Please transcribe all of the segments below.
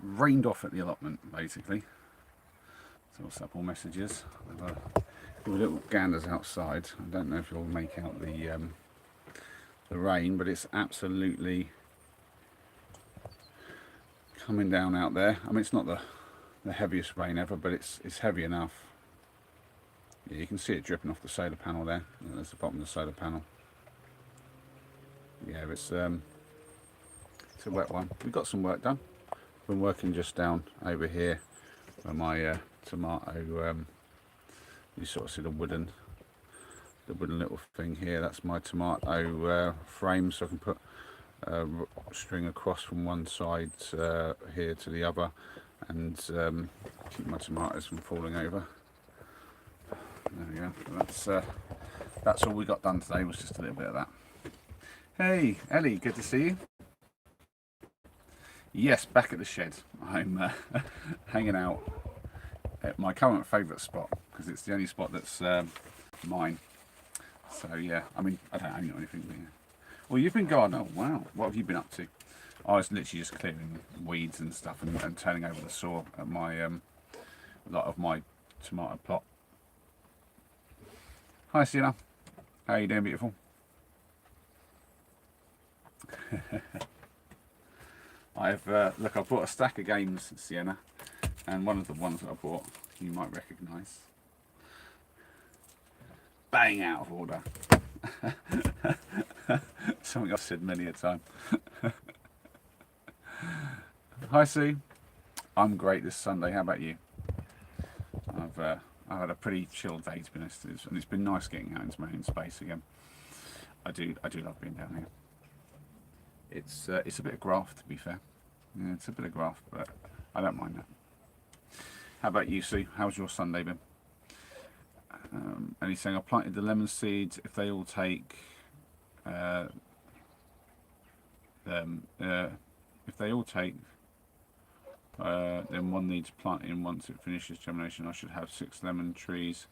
rained off at the allotment, basically. So what's up, all messages? With little ganders outside. I don't know if you'll make out the rain, but it's absolutely coming down out there. I mean, it's not the heaviest rain ever, but it's heavy enough. Yeah, you can see it dripping off the solar panel there. There's the bottom of the solar panel. Yeah, it's a wet one. We got some work done. Been working just down over here where my tomato. You sort of see the wooden little thing here. That's my tomato frame, so I can put string across from one side here to the other, and keep my tomatoes from falling over. There we go. That's all we got done today. Was just a little bit of that. Hey, Ellie, good to see you. Yes, back at the shed. I'm hanging out at my current favourite spot because it's the only spot that's mine. So yeah, I mean, I don't own anything. But yeah. Well, you've been gardening. Oh, wow. What have you been up to? I was literally just clearing weeds and stuff and turning over the soil at my lot of my tomato plot. Hi, Sienna. How are you doing, beautiful? I've bought a stack of games, Sienna, and one of the ones that I bought you might recognise. Bang, out of order. Something I've said many a time. Hi, Sue. I'm great this Sunday. How about you? I've had a pretty chill day, to be honest, and it's been nice getting out into my own space again. I do love being down here. It's a bit of graft, to be fair. Yeah, it's a bit of graft, but I don't mind that. How about you, Sue? How's your Sunday been? And he's saying I planted the lemon seeds. If they all take, if they all take, then one needs planting once it finishes germination. I should have 6 lemon trees.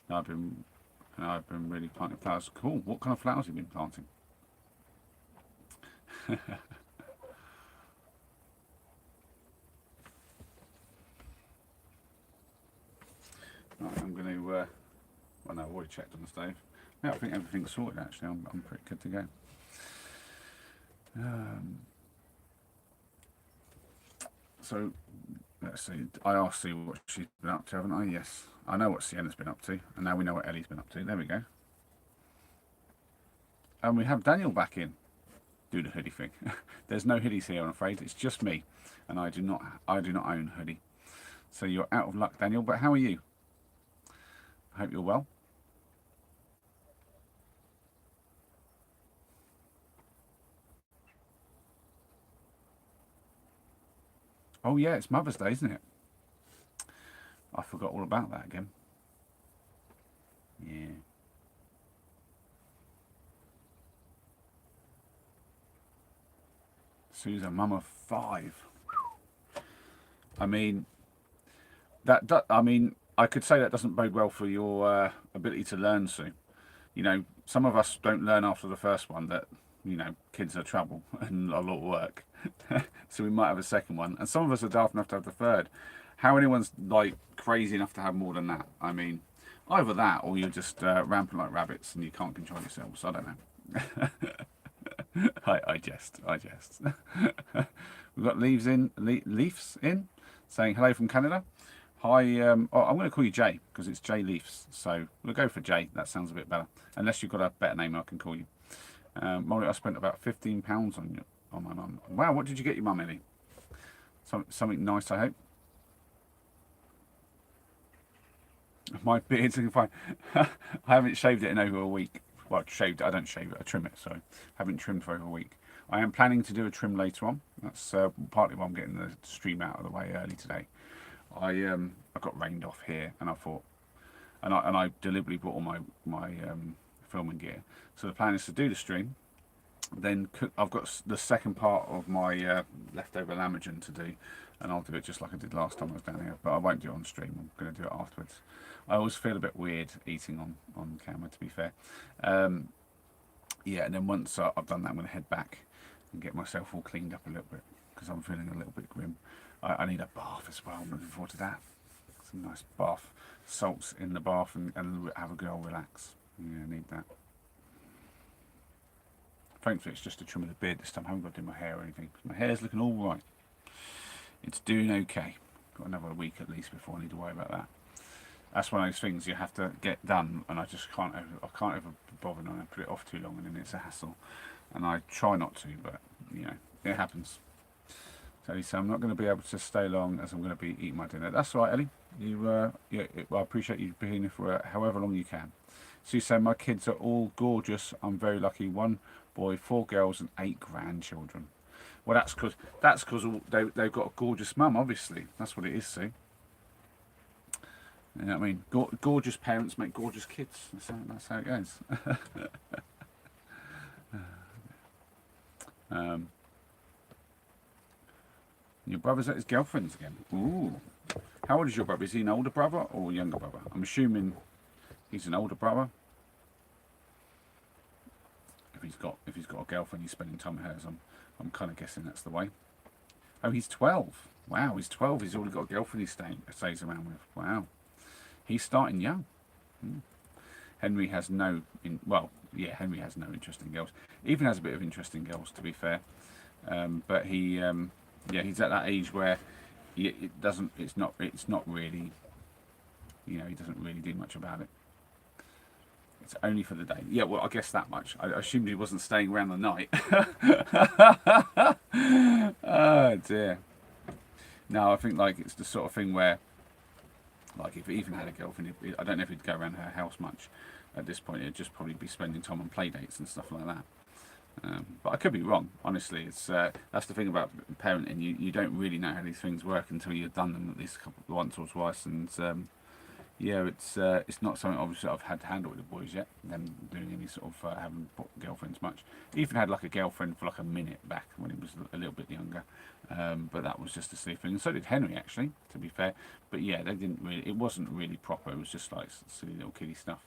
I've been really planting flowers. Cool. What kind of flowers have you been planting? Right, I'm going to. Well, no, I've already checked on the stove. Yeah, I think everything's sorted. Actually, I'm pretty good to go. So let's see. I asked Sue what she's been up to, haven't I? Yes, I know what Sienna's been up to, and now we know what Ellie's been up to. There we go. And we have Daniel back in. Do the hoodie thing. There's no hoodies here, I'm afraid. It's just me, and I do not own a hoodie. So you're out of luck, Daniel. But how are you? I hope you're well. Oh yeah, it's Mother's Day, isn't it? I forgot all about that again. Yeah. Sue's a mum of 5. I mean, I could say that doesn't bode well for your ability to learn, Sue. You know, some of us don't learn after the first one that, kids are trouble and a lot of work. So we might have a second one. And some of us are daft enough to have the third. How anyone's like crazy enough to have more than that? I mean, either that or you're just rampant like rabbits and you can't control yourselves. I don't know. I jest. We've got Leaves in saying hello from Canada. Hi, I'm going to call you Jay because it's Jay Leafs. So we'll go for Jay. That sounds a bit better. Unless you've got a better name I can call you. Molly, I spent about £15 on my mum. Wow, what did you get your mum, Ellie? Something nice, I hope. My beard's looking fine. I haven't shaved it in over a week. Well, shaved it. I don't shave it. I trim it. So I haven't trimmed for over a week. I am planning to do a trim later on. That's partly why I'm getting the stream out of the way early today. I got rained off here, and I thought, and I deliberately brought all my filming gear. So the plan is to do the stream, then cook. I've got the second part of my leftover lammergen to do, and I'll do it just like I did last time I was down here. But I won't do it on stream. I'm going to do it afterwards. I always feel a bit weird eating on camera, to be fair. Yeah, and then once I've done that, I'm going to head back and get myself all cleaned up a little bit. because I'm feeling a little bit grim. I need a bath as well. I'm looking forward to that. Some nice bath, salts in the bath, and have a good old relax. Yeah, I need that. Thankfully, it's just a trim of the beard this time. I haven't got to do my hair or anything. My hair's looking all right. It's doing okay. Got another week at least before I need to worry about that. That's one of those things you have to get done, and I just can't ever bother on it. Put it off too long, and then it's a hassle. And I try not to, but you know, it happens. So I'm not going to be able to stay long, as I'm going to be eating my dinner. That's all right, Ellie. Well, I appreciate you being here for however long you can. So you say my kids are all gorgeous. I'm very lucky. 1 boy, 4 girls, and 8 grandchildren. Well, that's because they've got a gorgeous mum. Obviously, that's what it is. See, you know what I mean? Gorgeous parents make gorgeous kids. That's how it goes. Your brother's at his girlfriend's again. Ooh. How old is your brother? Is he an older brother or a younger brother? I'm assuming he's an older brother. If he's got a girlfriend, he's spending time with her. I'm kind of guessing that's the way. Oh, he's 12. Wow, he's 12. He's already got a girlfriend he stays around with. Wow, he's starting young. Henry has no Henry has no interest in girls. Even has a bit of interest in girls, to be fair. But he he's at that age where it's not really, you know, he doesn't really do much about it. It's only for the day. Yeah, well, I guess that much. I assumed he wasn't staying around the night. Oh dear. No, I think like it's the sort of thing where, like, if he even had a girlfriend, I don't know if he'd go around her house much. At this point, it'd just probably be spending time on play dates and stuff like that. But I could be wrong. Honestly, it's that's the thing about parenting. You don't really know how these things work until you've done them at least once or twice. And yeah, it's not something obviously I've had to handle with the boys yet. Them doing any sort of having girlfriends much. Even had like a girlfriend for like a minute back when he was a little bit younger. But that was just a silly thing. And so did Henry, actually, to be fair. But yeah, they didn't really. It wasn't really proper. It was just like silly little kiddie stuff.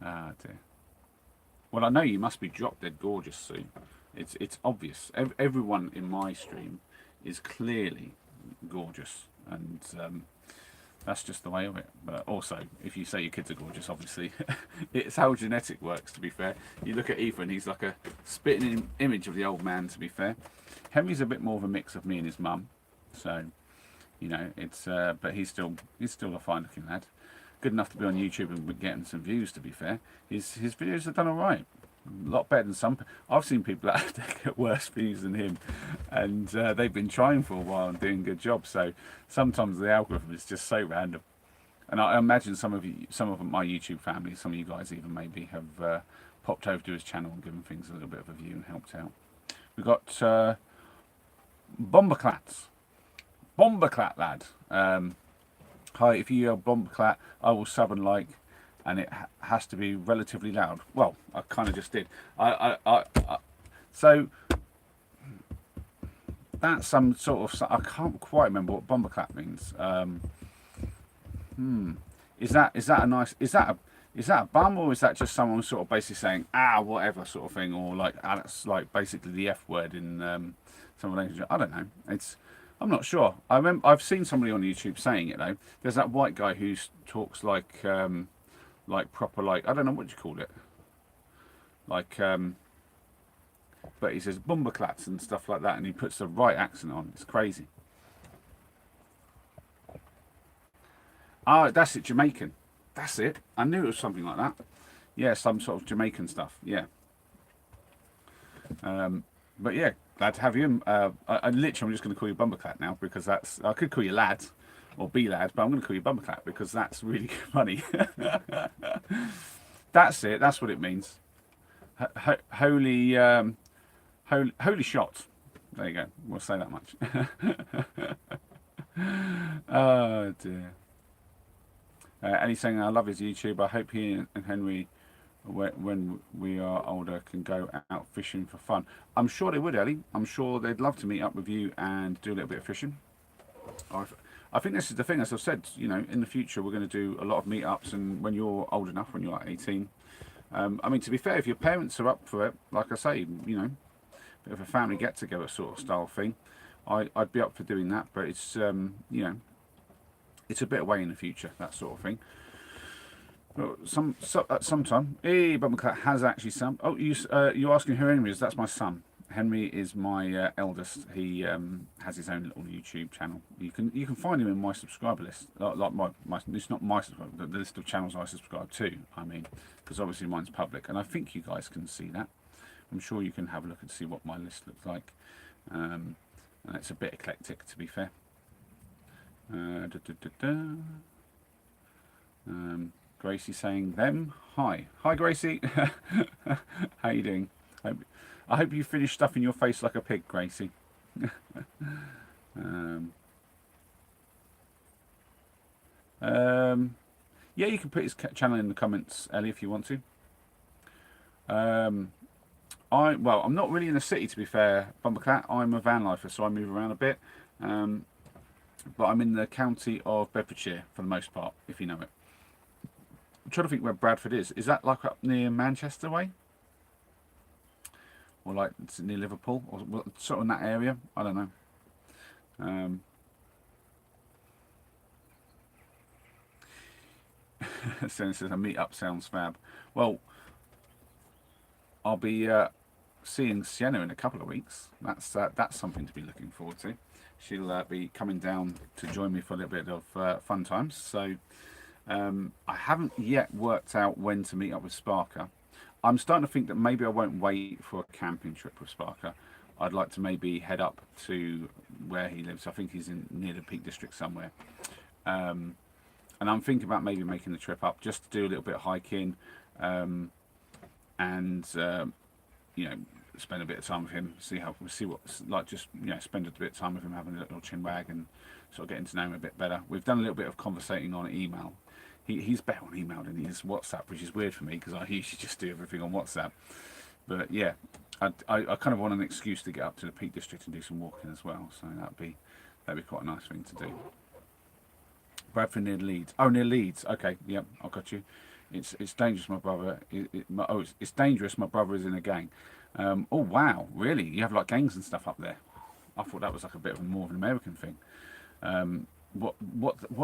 Ah dear. Well, I know you must be drop dead gorgeous soon. It's obvious. Everyone in my stream is clearly gorgeous, and that's just the way of it. But also, if you say your kids are gorgeous, obviously, it's how genetic works. To be fair, you look at Ethan; he's like a spitting image of the old man. To be fair, Henry's a bit more of a mix of me and his mum, so you know it's. But he's still a fine-looking lad. Good enough to be on YouTube and getting some views. To be fair, his videos have done all right. A lot better than some. I've seen people that get worse views than him, and they've been trying for a while and doing a good job. So sometimes the algorithm is just so random. And I imagine some of my YouTube family, some of you guys even maybe have popped over to his channel and given things a little bit of a view and helped out. We've got Bomberclats, lad. Hi, if you yell Bomberclat, I will sub and like, and it has to be relatively loud. Well, I kind of just did. So that's some sort of. I can't quite remember what Bomberclat means. Is that a bum, or is that just someone sort of basically saying whatever sort of thing, or like that's like basically the F word in some language? I don't know. I'm not sure. I've seen somebody on YouTube saying it though. There's that white guy who talks like proper, like, I don't know what you call it. Like but he says Bomberclats and stuff like that, and he puts the right accent on. It's crazy. Ah, that's it, Jamaican. That's it. I knew it was something like that. Yeah, some sort of Jamaican stuff. Yeah. But yeah, glad to have you. I'm just going to call you Bomberclat now, because I could call you lad or B-lad, but I'm going to call you Bomberclat because that's really funny. That's it. That's what it means. Holy shot. There you go. We'll say that much. Oh dear. Ellie saying, I love his YouTube. I hope he and Henry, when we are older, can go out fishing for fun. I'm sure they would, Ellie. I'm sure they'd love to meet up with you and do a little bit of fishing. I think this is the thing, as I've said, you know, in the future we're going to do a lot of meetups, and when you're old enough, when you're like 18, I mean, to be fair, if your parents are up for it, like I say, you know, bit of a family get-together sort of style thing, I'd be up for doing that. But it's you know, it's a bit away in the future, that sort of thing. Well, at some time, hey, Bumbleclat has actually some. Oh, you're asking who Henry is? That's my son. Henry is my eldest. He has his own little YouTube channel. You can find him in my subscriber list. Like my it's not my subscriber, the list of channels I subscribe to. I mean, because obviously mine's public, and I think you guys can see that. I'm sure you can have a look and see what my list looks like. And it's a bit eclectic, to be fair. Da, da, da, da. Gracie saying them. Hi Gracie. How you doing? I hope you finished stuffing your face like a pig, Gracie. Yeah, you can put his channel in the comments, Ellie, if you want to. Well, I'm not really in the city, to be fair, Bumbleclat. I'm a van lifer, so I move around a bit. But I'm in the county of Bedfordshire for the most part, if you know it. I'm trying to think where Bradford is. Is that like up near Manchester way? Or like near Liverpool? Or sort of in that area? I don't know. Senna says a meet up sounds fab. Well, I'll be seeing Sienna in a couple of weeks. That's something to be looking forward to. She'll be coming down to join me for a little bit of fun times. So I haven't yet worked out when to meet up with Sparker. I'm starting to think that maybe I won't wait for a camping trip with Sparker. I'd like to maybe head up to where he lives. I think he's near the Peak District somewhere. And I'm thinking about maybe making the trip up just to do a little bit of hiking and you know, spend a bit of time with him, see what like, just, you know, spend a bit of time with him, having a little chin wag and sort of getting to know him a bit better. We've done a little bit of conversating on email. He's better on email than he is WhatsApp, which is weird for me because I usually just do everything on WhatsApp. But yeah, I kind of want an excuse to get up to the Peak District and do some walking as well. So that'd be quite a nice thing to do. Bradford near Leeds. Oh, near Leeds. Okay, yep, I got you. It's dangerous, my brother. It's dangerous. My brother is in a gang. Oh wow, really? You have like gangs and stuff up there? I thought that was like a bit of more of an American thing. What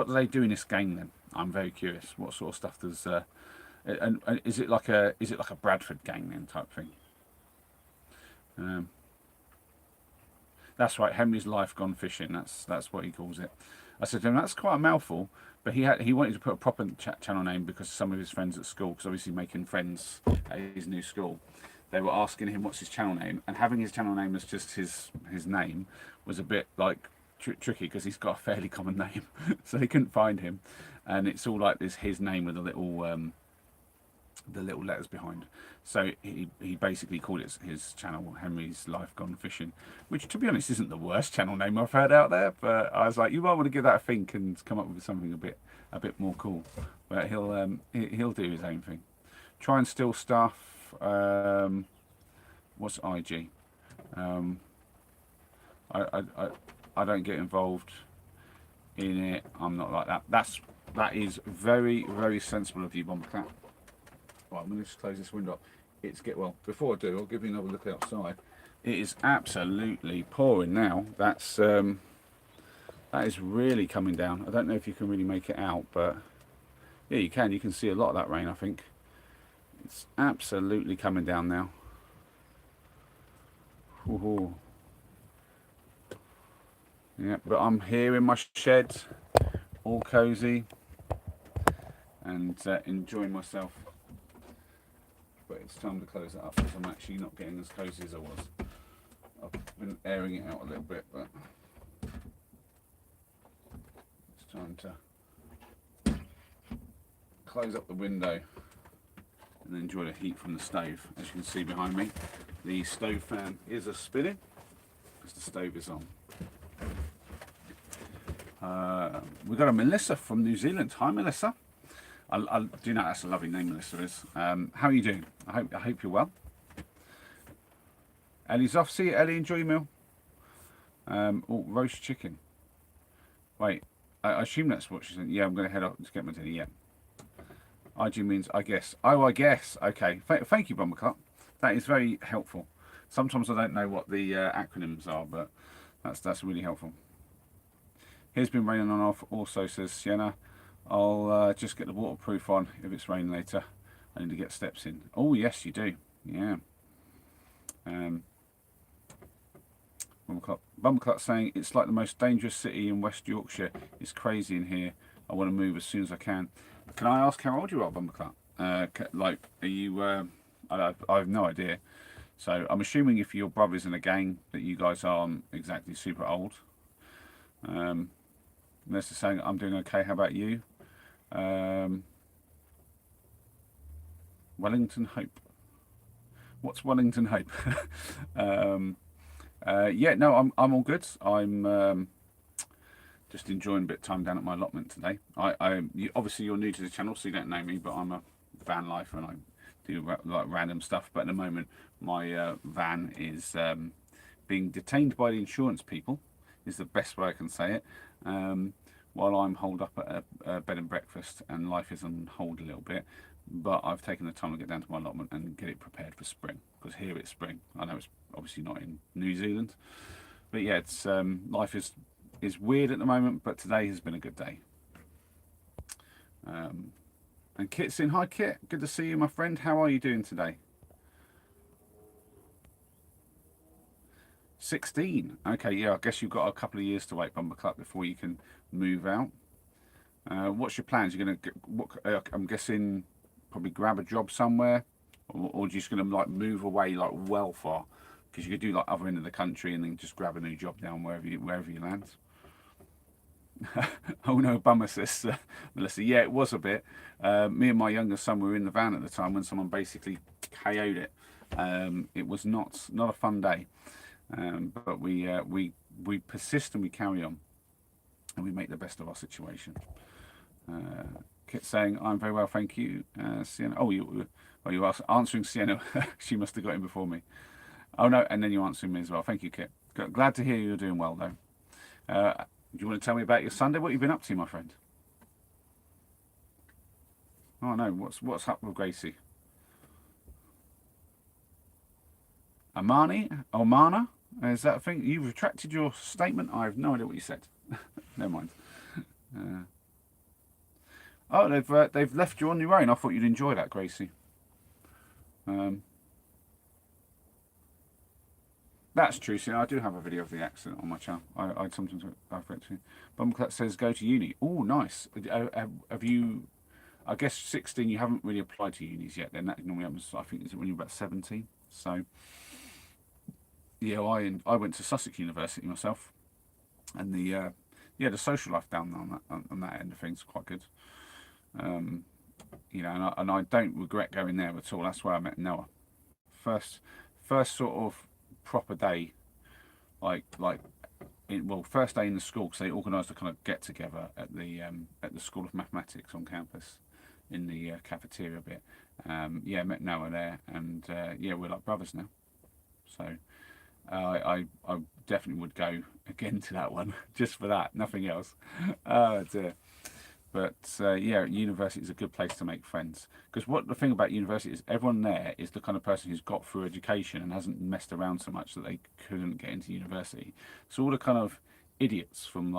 do they do in this gang then? I'm very curious. What sort of stuff does? And is it like a Bradford gang then type thing? That's right. Henry's life gone fishing. That's what he calls it. I said to him, that's quite a mouthful. But he wanted to put a proper channel name because some of his friends at school, because obviously making friends at his new school, they were asking him what's his channel name, and having his channel name as just his name was a bit like tricky because he's got a fairly common name, so they couldn't find him, and it's all like this his name with the little letters behind. So he basically called it his channel Henry's Life Gone Fishing, which to be honest isn't the worst channel name I've heard out there, but I was like, you might want to give that a think and come up with something a bit more cool. But he'll do his own thing. Try and steal stuff. What's IG? I don't get involved in it. I'm not like that. That is very, very sensible of you, Bumbleclat. Right, I'm going to just close this window up. Before I do, I'll give you another look outside. It is absolutely pouring now. That is really coming down. I don't know if you can really make it out, but yeah, you can. You can see a lot of that rain, I think. It's absolutely coming down now. Ooh. Yeah, but I'm here in my shed, all cozy, and enjoying myself. But it's time to close it up because I'm actually not getting as cozy as I was. I've been airing it out a little bit, but it's time to close up the window and enjoy the heat from the stove. As you can see behind me, the stove fan is spinning because the stove is on. We've got a Melissa from New Zealand. Hi, Melissa. I do know that's a lovely name, Melissa is. How are you doing? I hope you're well. Ellie's off. See you, Ellie. Enjoy your meal. Oh, roast chicken. Wait, I assume that's what she said. Yeah, I'm going to head up to get my dinner. Yeah. IG means I guess. Oh, I guess. Okay. Thank you, Bumperclap. That is very helpful. Sometimes I don't know what the acronyms are, but that's really helpful. Here's been raining on off also, says Sienna. I'll just get the waterproof on if it's raining later. I need to get steps in. Oh, yes, you do. Yeah. Bumperclap saying it's like the most dangerous city in West Yorkshire. It's crazy in here. I want to move as soon as I can. Can I ask how old you are, Bumperclap? Like, are you? I have no idea. So I'm assuming if your brother's in a gang that you guys aren't exactly super old. Ness is saying I'm doing okay. How about you? Wellington Hope. What's Wellington Hope? Yeah, no, I'm all good. I'm just enjoying a bit of time down at my allotment today. Obviously you're new to the channel, so you don't know me, but I'm a van lifer and I do like random stuff. But at the moment, my van is being detained by the insurance people. Is the best way I can say it. While I'm holed up at a bed and breakfast, and life is on hold a little bit. But I've taken the time to get down to my allotment and get it prepared for spring, because here it's spring. I know it's obviously not in New Zealand, but yeah, it's life is weird at the moment. But today has been a good day. And Kit's in. Hi, Kit. Good to see you, my friend. How are you doing today? 16. Okay, yeah. I guess you've got a couple of years to wait, Bumperclap, before you can move out. What's your plans? You're gonna I'm guessing probably grab a job somewhere, or just gonna like move away like well far, because you could do like other end of the country and then just grab a new job down wherever you land. Oh no, bummer, says Melissa. Yeah, it was a bit. Me and my youngest son were in the van at the time when someone basically KO'd it. It was not a fun day, but we persist and we carry on, and we make the best of our situation. Kit saying, I'm very well, thank you. Sienna. Oh, you were answering Sienna. She must have got in before me. Oh, no, and then you answering me as well. Thank you, Kit. Glad to hear you're doing well, though. Do you want to tell me about your Sunday? What have you been up to, my friend? Oh, no, what's up with Gracie? Amani? Omana? Is that a thing? You've retracted your statement? I have no idea what you said. Never mind. Oh, they've left you on your own. I thought you'd enjoy that, Gracie. That's true. See, I do have a video of the accident on my channel. I sometimes refer to. Bumclat says go to uni. Oh, nice. Have you? I guess 16. You haven't really applied to unis yet. Then that normally happens. I think is it when you're about 17. So yeah, I went to Sussex University myself, and the social life down on that end of things is quite good. You know, and I don't regret going there at all. That's where I met Noah. First sort of proper day, first day in the school, because they organised a kind of get together at the School of Mathematics on campus, in the cafeteria bit. Yeah, met Noah there, and yeah, we're like brothers now. So I definitely would go again to that one just for that, nothing else. Oh dear. But yeah, university is a good place to make friends, because the thing about university is everyone there is the kind of person who's got through education and hasn't messed around so much that they couldn't get into university. So all the kind of idiots from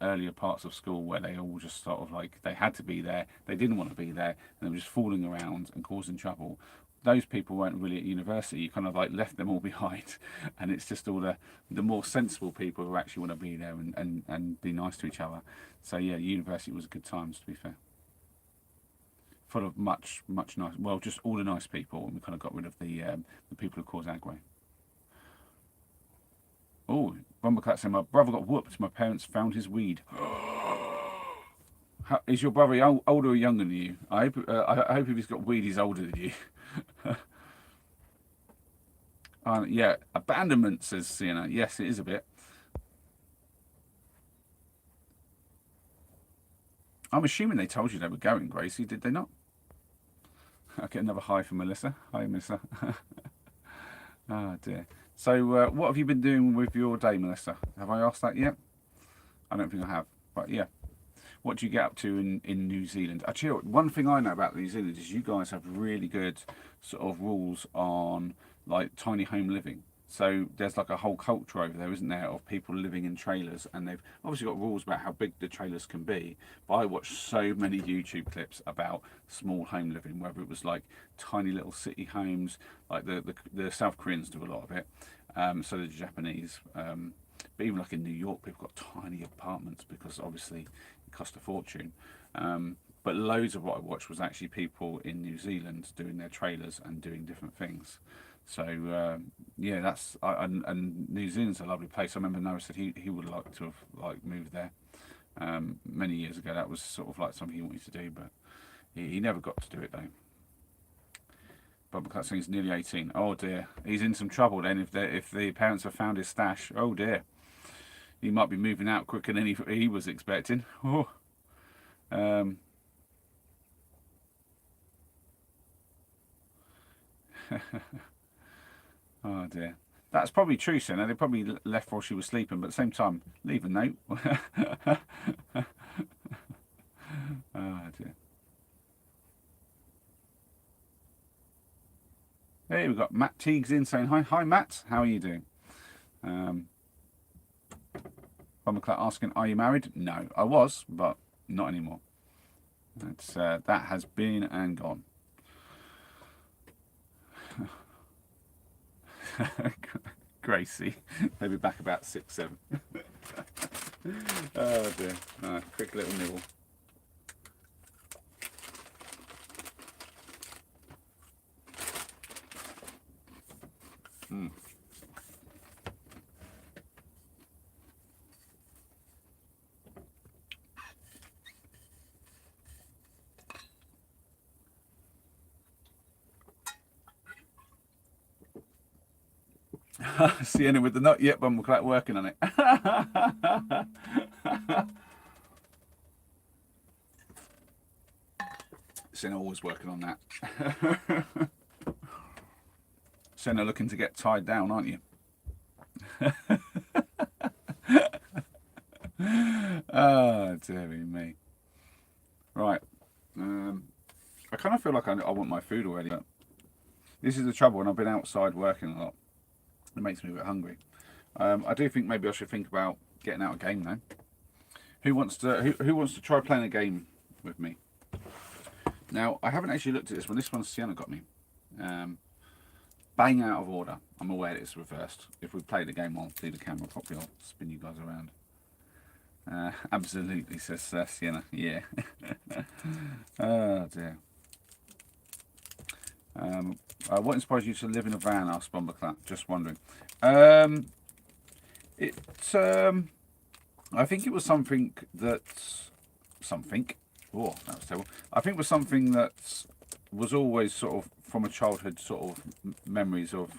earlier parts of school, where they all just sort of like they had to be there, they didn't want to be there, and they were just fooling around and causing trouble. Those people weren't really at university. You kind of like left them all behind, and it's just all the more sensible people who actually want to be there and be nice to each other. So yeah, university was a good times, to be fair. Full of much nice, well, just all the nice people, and we kind of got rid of the people who cause aggro. Oh, Bumpercat said my brother got whooped. My parents found his weed. Is your brother older or younger than you? I hope if he's got weed, he's older than you. Yeah, abandonment, says Sienna. Yes, it is a bit. I'm assuming they told you they were going, Gracie, did they not? I'll get another hi from Melissa. Hi, Melissa. Oh dear. So what have you been doing with your day, Melissa? Have I asked that yet? I don't think I have, but yeah. what do you get up to in New Zealand? Actually, one thing I know about New Zealand is you guys have really good sort of rules on like tiny home living. So there's like a whole culture over there, isn't there, of people living in trailers, and they've obviously got rules about how big the trailers can be. But I watched so many YouTube clips about small home living, whether it was like tiny little city homes, like the South Koreans do a lot of it, so the Japanese. But even like in New York, people got tiny apartments because obviously it cost a fortune. But loads of what I watched was actually people in New Zealand doing their trailers and doing different things. So yeah, and New Zealand's a lovely place. I remember Noah said he would like to have like moved there many years ago. That was sort of like something he wanted to do, but he never got to do it though. Bob McClat's saying he's nearly 18. Oh dear, he's in some trouble then if the parents have found his stash. Oh dear, he might be moving out quicker than he was expecting. Oh. Oh dear. That's probably true, Senna. They probably left while she was sleeping, but at the same time, leave a note. Oh dear. Hey, we've got Matt Teagues in saying hi. Hi, Matt. How are you doing? Bob McClat asking, are you married? No, I was, but not anymore. That's that has been and gone. Gracie, maybe back about 6, 7. Oh dear. Quick little nibble. Sienna with the not yet, but McClat working on it. Sienna always working on that. Sienna looking to get tied down, aren't you? Oh, dearie me. Right. I kind of feel like I want my food already, but this is the trouble when I've been outside working a lot. It makes me a bit hungry. I do think maybe I should think about getting out a game though. Who wants to try playing a game with me? Now I haven't actually looked at this one. This one Sienna got me. Bang out of order. I'm aware that it's reversed. If we play the game, I'll do the camera properly. I'll spin you guys around. Absolutely, says Sienna. Yeah. Oh dear. What inspires you to live in a van? Asked Bomberclat. Just wondering. I think it was something that Oh, that was terrible. I think it was something that was always sort of from a childhood sort of memories of.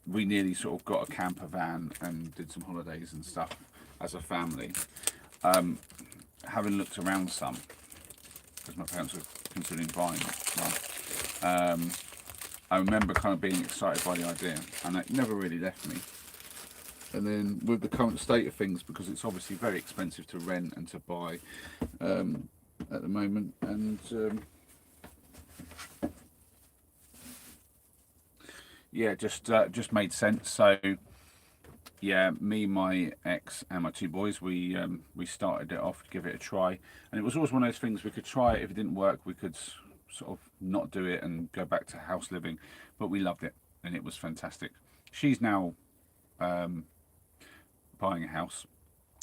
We nearly sort of got a camper van and did some holidays and stuff as a family. Having looked around some, because my parents were considering buying one. I remember kind of being excited by the idea, and it never really left me. And then with the current state of things, because it's obviously very expensive to rent and to buy at the moment, and yeah, just made sense. So yeah, me, my ex, and my 2 boys, we started it off to give it a try, and it was always one of those things we could try it. If it didn't work, we could sort of not do it and go back to house living, but we loved it and it was fantastic. She's now buying a house.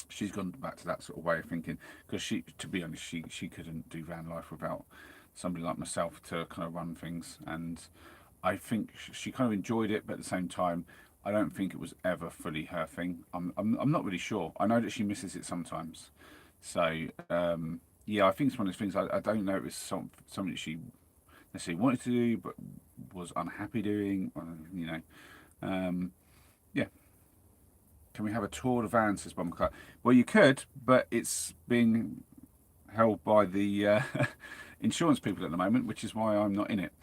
She's gone back to that sort of way of thinking, because she, to be honest, she couldn't do van life without somebody like myself to kind of run things, and I think she kind of enjoyed it, but at the same time I don't think it was ever fully her thing. I'm not really sure. I know that she misses it sometimes, so yeah, I think it's one of those things. I don't know if it's something that she necessarily wanted to do, but was unhappy doing. You know, yeah. Can we have a tour of the van? Says Bomb Cut. Well, you could, but it's being held by the insurance people at the moment, which is why I'm not in it.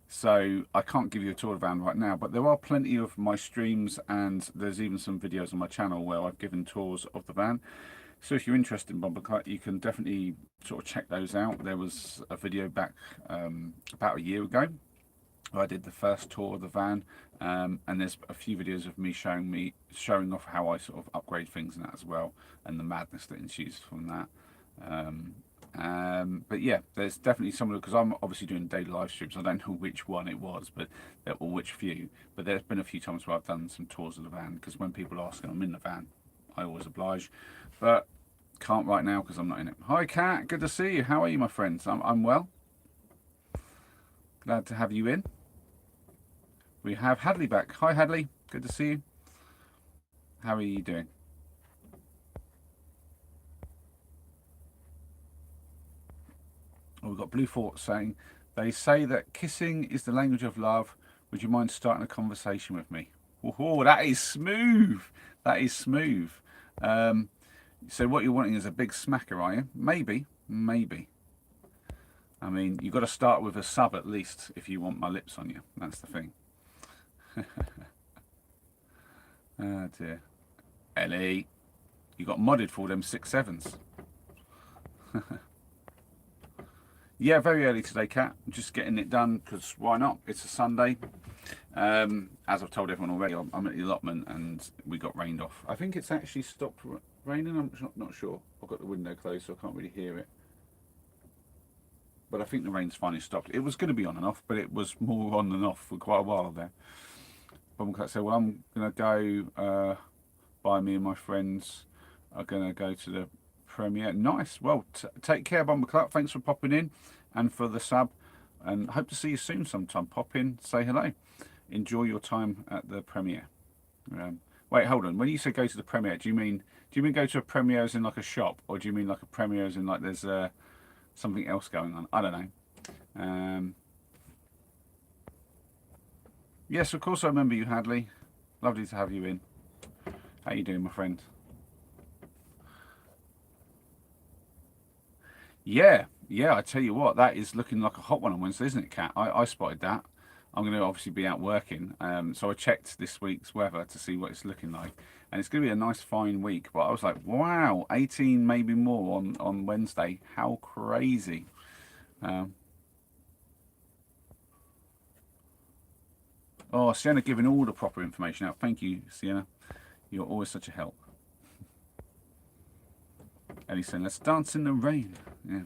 So I can't give you a tour of the van right now, but there are plenty of my streams, and there's even some videos on my channel where I've given tours of the van. So if you're interested in bumper cut, you can definitely sort of check those out. There was a video back about a year ago. I did the first tour of the van, and there's a few videos of me showing off how I sort of upgrade things and that as well, and the madness that ensues from that. But yeah, there's definitely some of because I'm obviously doing daily live streams. I don't know which one it was, but or which few. But there's been a few times where I've done some tours of the van because when people ask and I'm in the van, I always oblige. But can't right now because I'm not in it. Hi, Kat. Good to see you. How are you, my friends? I'm well. Glad to have you in. We have Hadley back. Hi, Hadley. Good to see you. How are you doing? Oh, we've got Blue Fort saying, they say that kissing is the language of love. Would you mind starting a conversation with me? Oh, that is smooth. That is smooth. So what you're wanting is a big smacker, are you? Maybe, maybe. I mean, you've got to start with a sub at least if you want my lips on you. That's the thing. Oh dear. Ellie, you got modded for them 6.7s. Yeah, very early today, Kat. Just getting it done because why not? It's a Sunday. As I've told everyone already, I'm at the allotment and we got rained off. I think it's actually stopped raining. I'm not sure. I've got the window closed, so I can't really hear it. But I think the rain's finally stopped. It was going to be on and off, but it was more on than off for quite a while there. Bumblecat said, well, I'm going to go by me and my friends are going to go to the premiere. Nice. Well, take care, Bumblecat. Thanks for popping in and for the sub. And hope to see you soon sometime. Pop in, say hello. Enjoy your time at the premiere. Wait, hold on. When you say go to the premiere, do you mean go to a premiere as in like a shop, or do you mean like a premiere as in like there's something else going on? I don't know. Yes, of course I remember you, Hadley. Lovely to have you in. How you doing, my friend? Yeah, I tell you what, that is looking like a hot one on Wednesday, isn't it, Kat? I spotted that. I'm going to obviously be out working, so I checked this week's weather to see what it's looking like, and it's going to be a nice fine week. But I was like, wow, 18 maybe more on Wednesday. How crazy! Oh, Sienna giving all the proper information out. Thank you, Sienna. You're always such a help. Ellie saying, let's dance in the rain. Yeah.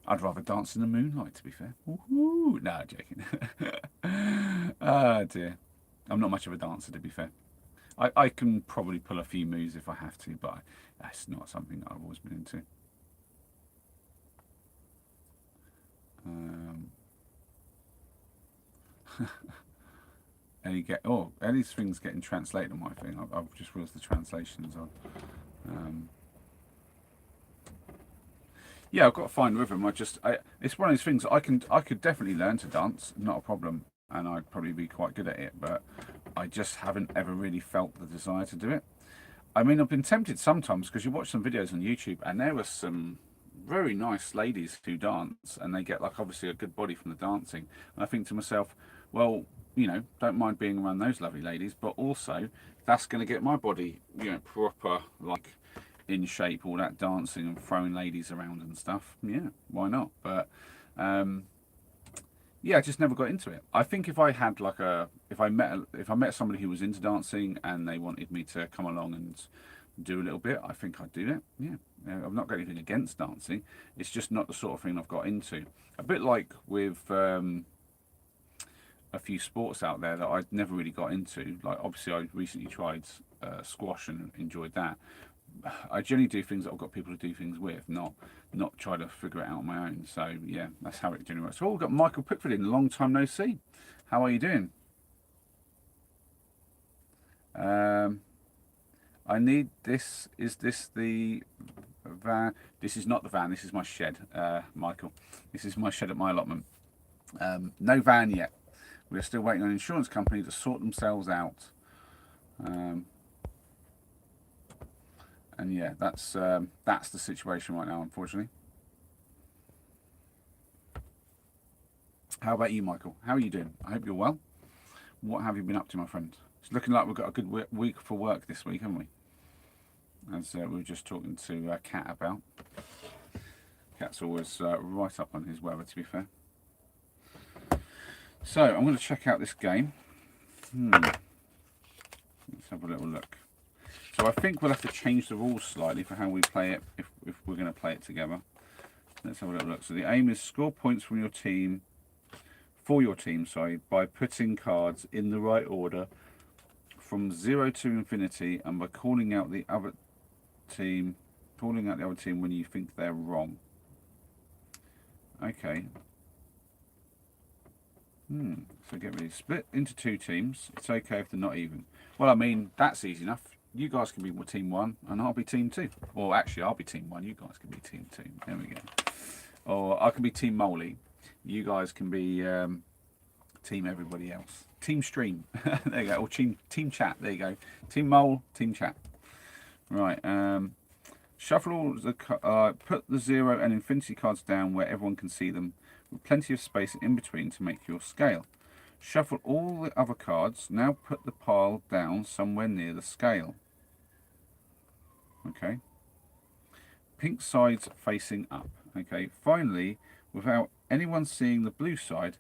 I'd rather dance in the moonlight, to be fair. Woohoo! No, joking. Oh, dear. I'm not much of a dancer, to be fair. I can probably pull a few moves if I have to, but that's not something that I've always been into. Ellie's thing's getting translated on my thing. I've just realised the translations on. Yeah, I've got to find rhythm. It's one of those things I could definitely learn to dance, not a problem, and I'd probably be quite good at it. But I just haven't ever really felt the desire to do it. I mean, I've been tempted sometimes because you watch some videos on YouTube, and there were some very nice ladies who dance, and they get like obviously a good body from the dancing. And I think to myself, well, don't mind being around those lovely ladies, but also that's going to get my body, proper like in shape, all that dancing and throwing ladies around and stuff. Yeah, why not? But yeah, I just never got into it. I think if I had like if I met somebody who was into dancing and they wanted me to come along and do a little bit, I think I'd do it. Yeah, I've not got anything against dancing. It's just not the sort of thing I've got into. A bit like with a few sports out there that I'd never really got into. Like obviously I recently tried squash and enjoyed that. I generally do things that I've got people to do things with, not try to figure it out on my own. So yeah, that's how it generally works. So we've got Michael Pickford in, long time no see. How are you doing? I need this. Is this the van? This is not the van. This is my shed, Michael. This is my shed at my allotment. No van yet. We're still waiting on an insurance company to sort themselves out. And yeah, that's the situation right now, unfortunately. How about you, Michael? How are you doing? I hope you're well. What have you been up to, my friend? It's looking like we've got a good week for work this week, haven't we? as we were just talking to Cat about. Cat's always right up on his weather, to be fair. So I'm going to check out this game. Let's have a little look. So I think we'll have to change the rules slightly for how we play it if we're going to play it together. Let's have a little look. So the aim is score points from your team, by putting cards in the right order from 0 to infinity, and by calling out the other team when you think they're wrong. Okay. So get ready. Split into 2 teams. It's okay if they're not even. Well, I mean, that's easy enough. You guys can be team 1 and I'll be team 2. Or actually, I'll be team 1. You guys can be team 2. There we go. Or I can be team Moley. You guys can be team everybody else. Team Stream. There you go. Or team Chat. There you go. Team Mole, team Chat. Right. Shuffle all the put the 0 and infinity cards down where everyone can see them, with plenty of space in between to make your scale. Shuffle all the other cards. Now put the pile down somewhere near the scale. Okay. Pink sides facing up. Okay. Finally, without anyone seeing the blue side,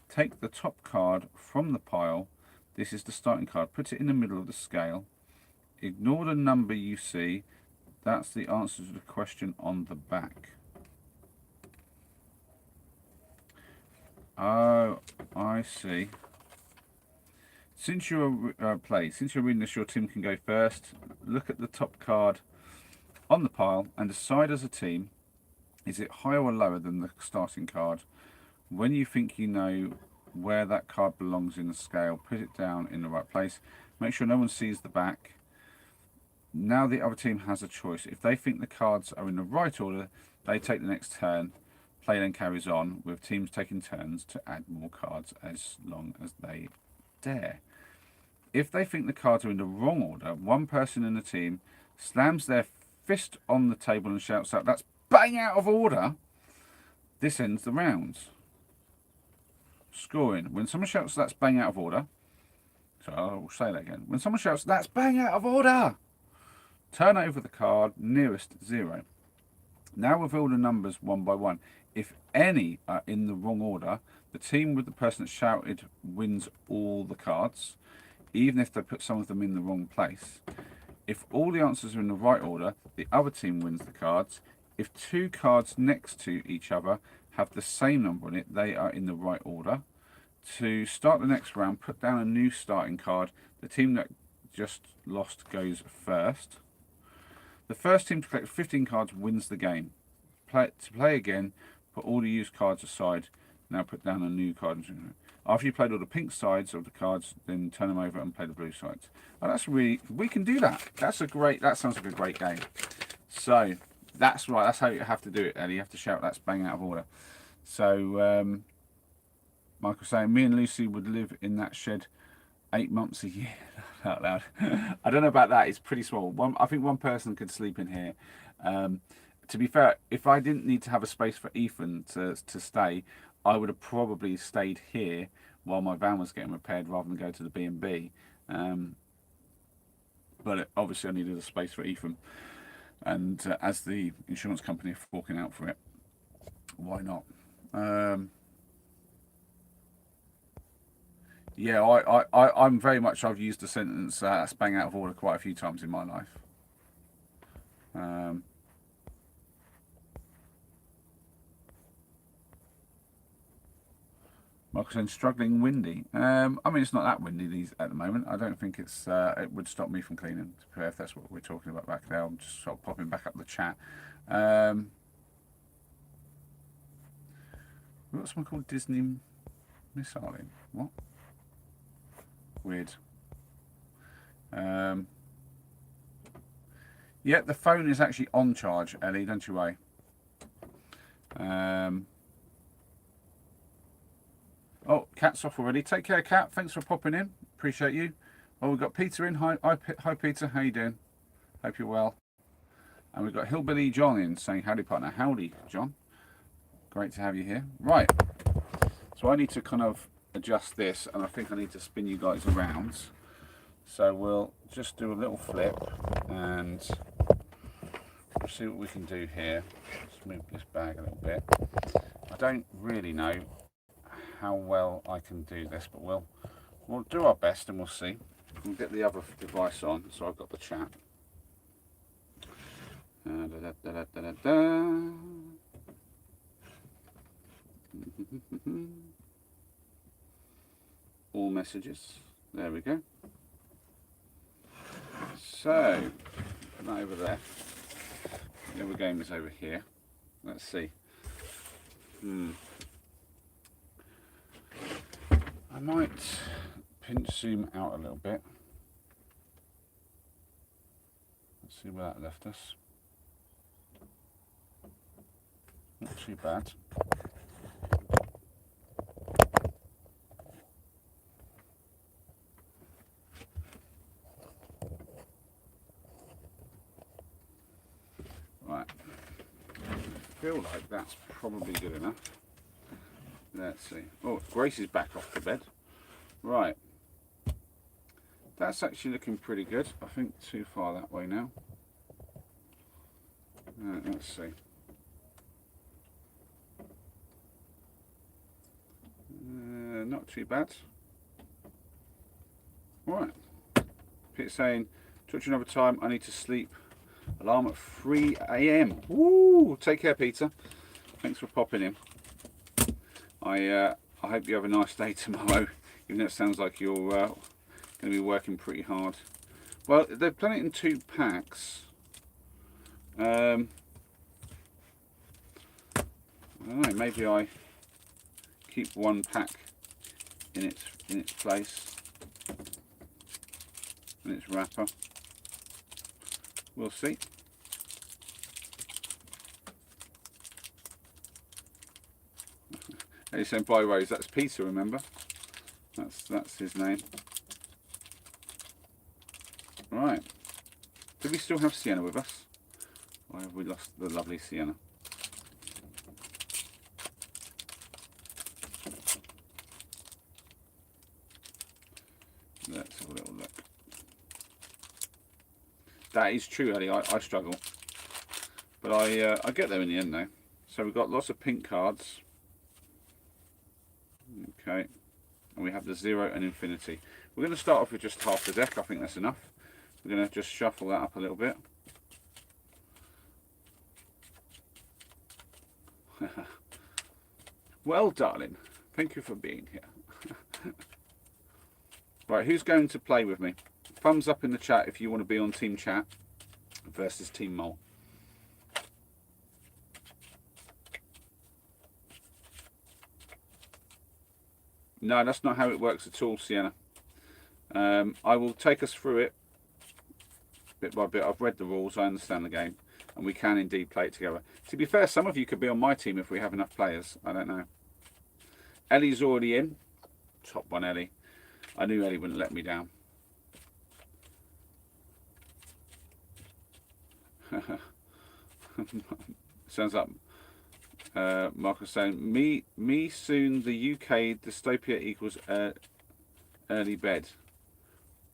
take the top card from the pile. This is the starting card. Put it in the middle of the scale. Ignore the number you see. That's the answer to the question on the back. Oh, I see. Since you're reading this, your team can go first. Look at the top card on the pile and decide as a team, is it higher or lower than the starting card? When you think you know where that card belongs in the scale, put it down in the right place. Make sure no one sees the back. Now the other team has a choice. If they think the cards are in the right order, they take the next turn. Play then carries on, with teams taking turns to add more cards as long as they dare. If they think the cards are in the wrong order, one person in the team slams their fist on the table and shouts out, "That's bang out of order!" This ends the rounds. Scoring. When someone shouts, "That's bang out of order," so I'll say that again. When someone shouts, "That's bang out of order," turn over the card nearest 0. Now reveal the numbers one by one. If any are in the wrong order, the team with the person that shouted wins all the cards, even if they put some of them in the wrong place. If all the answers are in the right order, the other team wins the cards. If 2 cards next to each other have the same number on it, they are in the right order. To start the next round, put down a new starting card. The team that just lost goes first. The first team to collect 15 cards wins the game. To play again, put all the used cards aside. Now put down a new card. After you played all the pink sides of the cards, then turn them over and play the blue sides. Oh, that's really, we can do that. That sounds like a great game. So that's right. That's how you have to do it, Ellie. You have to shout, "That's bang out of order." So Michael's saying, me and Lucy would live in that shed 8 months a year. Out loud. I don't know about that. It's pretty small. I think one person could sleep in here. To be fair, if I didn't need to have a space for Ethan to stay, I would have probably stayed here while my van was getting repaired rather than go to the B&B. But obviously I needed a space for Ethan. And as the insurance company are forking out for it, why not? Yeah, I'm very much, I've used the sentence, "That's bang out of order" quite a few times in my life. Michael saying, struggling windy. I mean, it's not that windy at the moment. I don't think it would stop me from cleaning, if that's what we're talking about back there. I'm just sort of popping back up the chat. We've got someone called Disney Missile in. What? Weird. Yeah, the phone is actually on charge, Ellie, don't you worry. Oh, Cat's off already. Take care, Cat. Thanks for popping in. Appreciate you. Oh, we've got Peter in. Hi, Peter. How you doing? Hope you're well. And we've got Hillbilly John in saying, "Howdy, partner." Howdy, John. Great to have you here. Right. So I need to kind of adjust this, and I think I need to spin you guys around. So we'll just do a little flip and see what we can do here. Let's move this bag a little bit. I don't really know how well I can do this, but we'll do our best and we'll see. We'll get the other device on. So I've got the chat. All messages. There we go. So, put that over there. The other game is over here. Let's see. I might pinch zoom out a little bit. Let's see where that left us. Not too bad. Right. I feel like that's probably good enough. Let's see. Oh, Grace is back off the bed. Right. That's actually looking pretty good. I think too far that way now. Let's see. Not too bad. Right. Peter's saying, talk to you another time. I need to sleep. Alarm at 3 AM. Woo! Take care, Peter. Thanks for popping in. I hope you have a nice day tomorrow, even though it sounds like you're going to be working pretty hard. Well, they've done it in 2 packs. I don't know, maybe I keep 1 pack in its place, in its wrapper. We'll see. He's saying, by Rose, that's Peter, remember? That's his name. Right. Do we still have Sienna with us? Or have we lost the lovely Sienna? Let's have a little look. That is true, Ellie. I struggle. But I get there in the end, though. So we've got lots of pink cards. Okay, and we have the 0 and infinity. We're going to start off with just half the deck. I think that's enough. We're going to just shuffle that up a little bit. Well, darling, thank you for being here. Right, who's going to play with me? Thumbs up in the chat if you want to be on Team Chat versus Team Mole. No, that's not how it works at all, Sienna. I will take us through it bit by bit. I've read the rules, I understand the game, and we can indeed play it together. To be fair, some of you could be on my team if we have enough players. I don't know. Ellie's already in. Top one, Ellie. I knew Ellie wouldn't let me down. Sounds like Marcus saying, me soon, the UK dystopia equals early bed.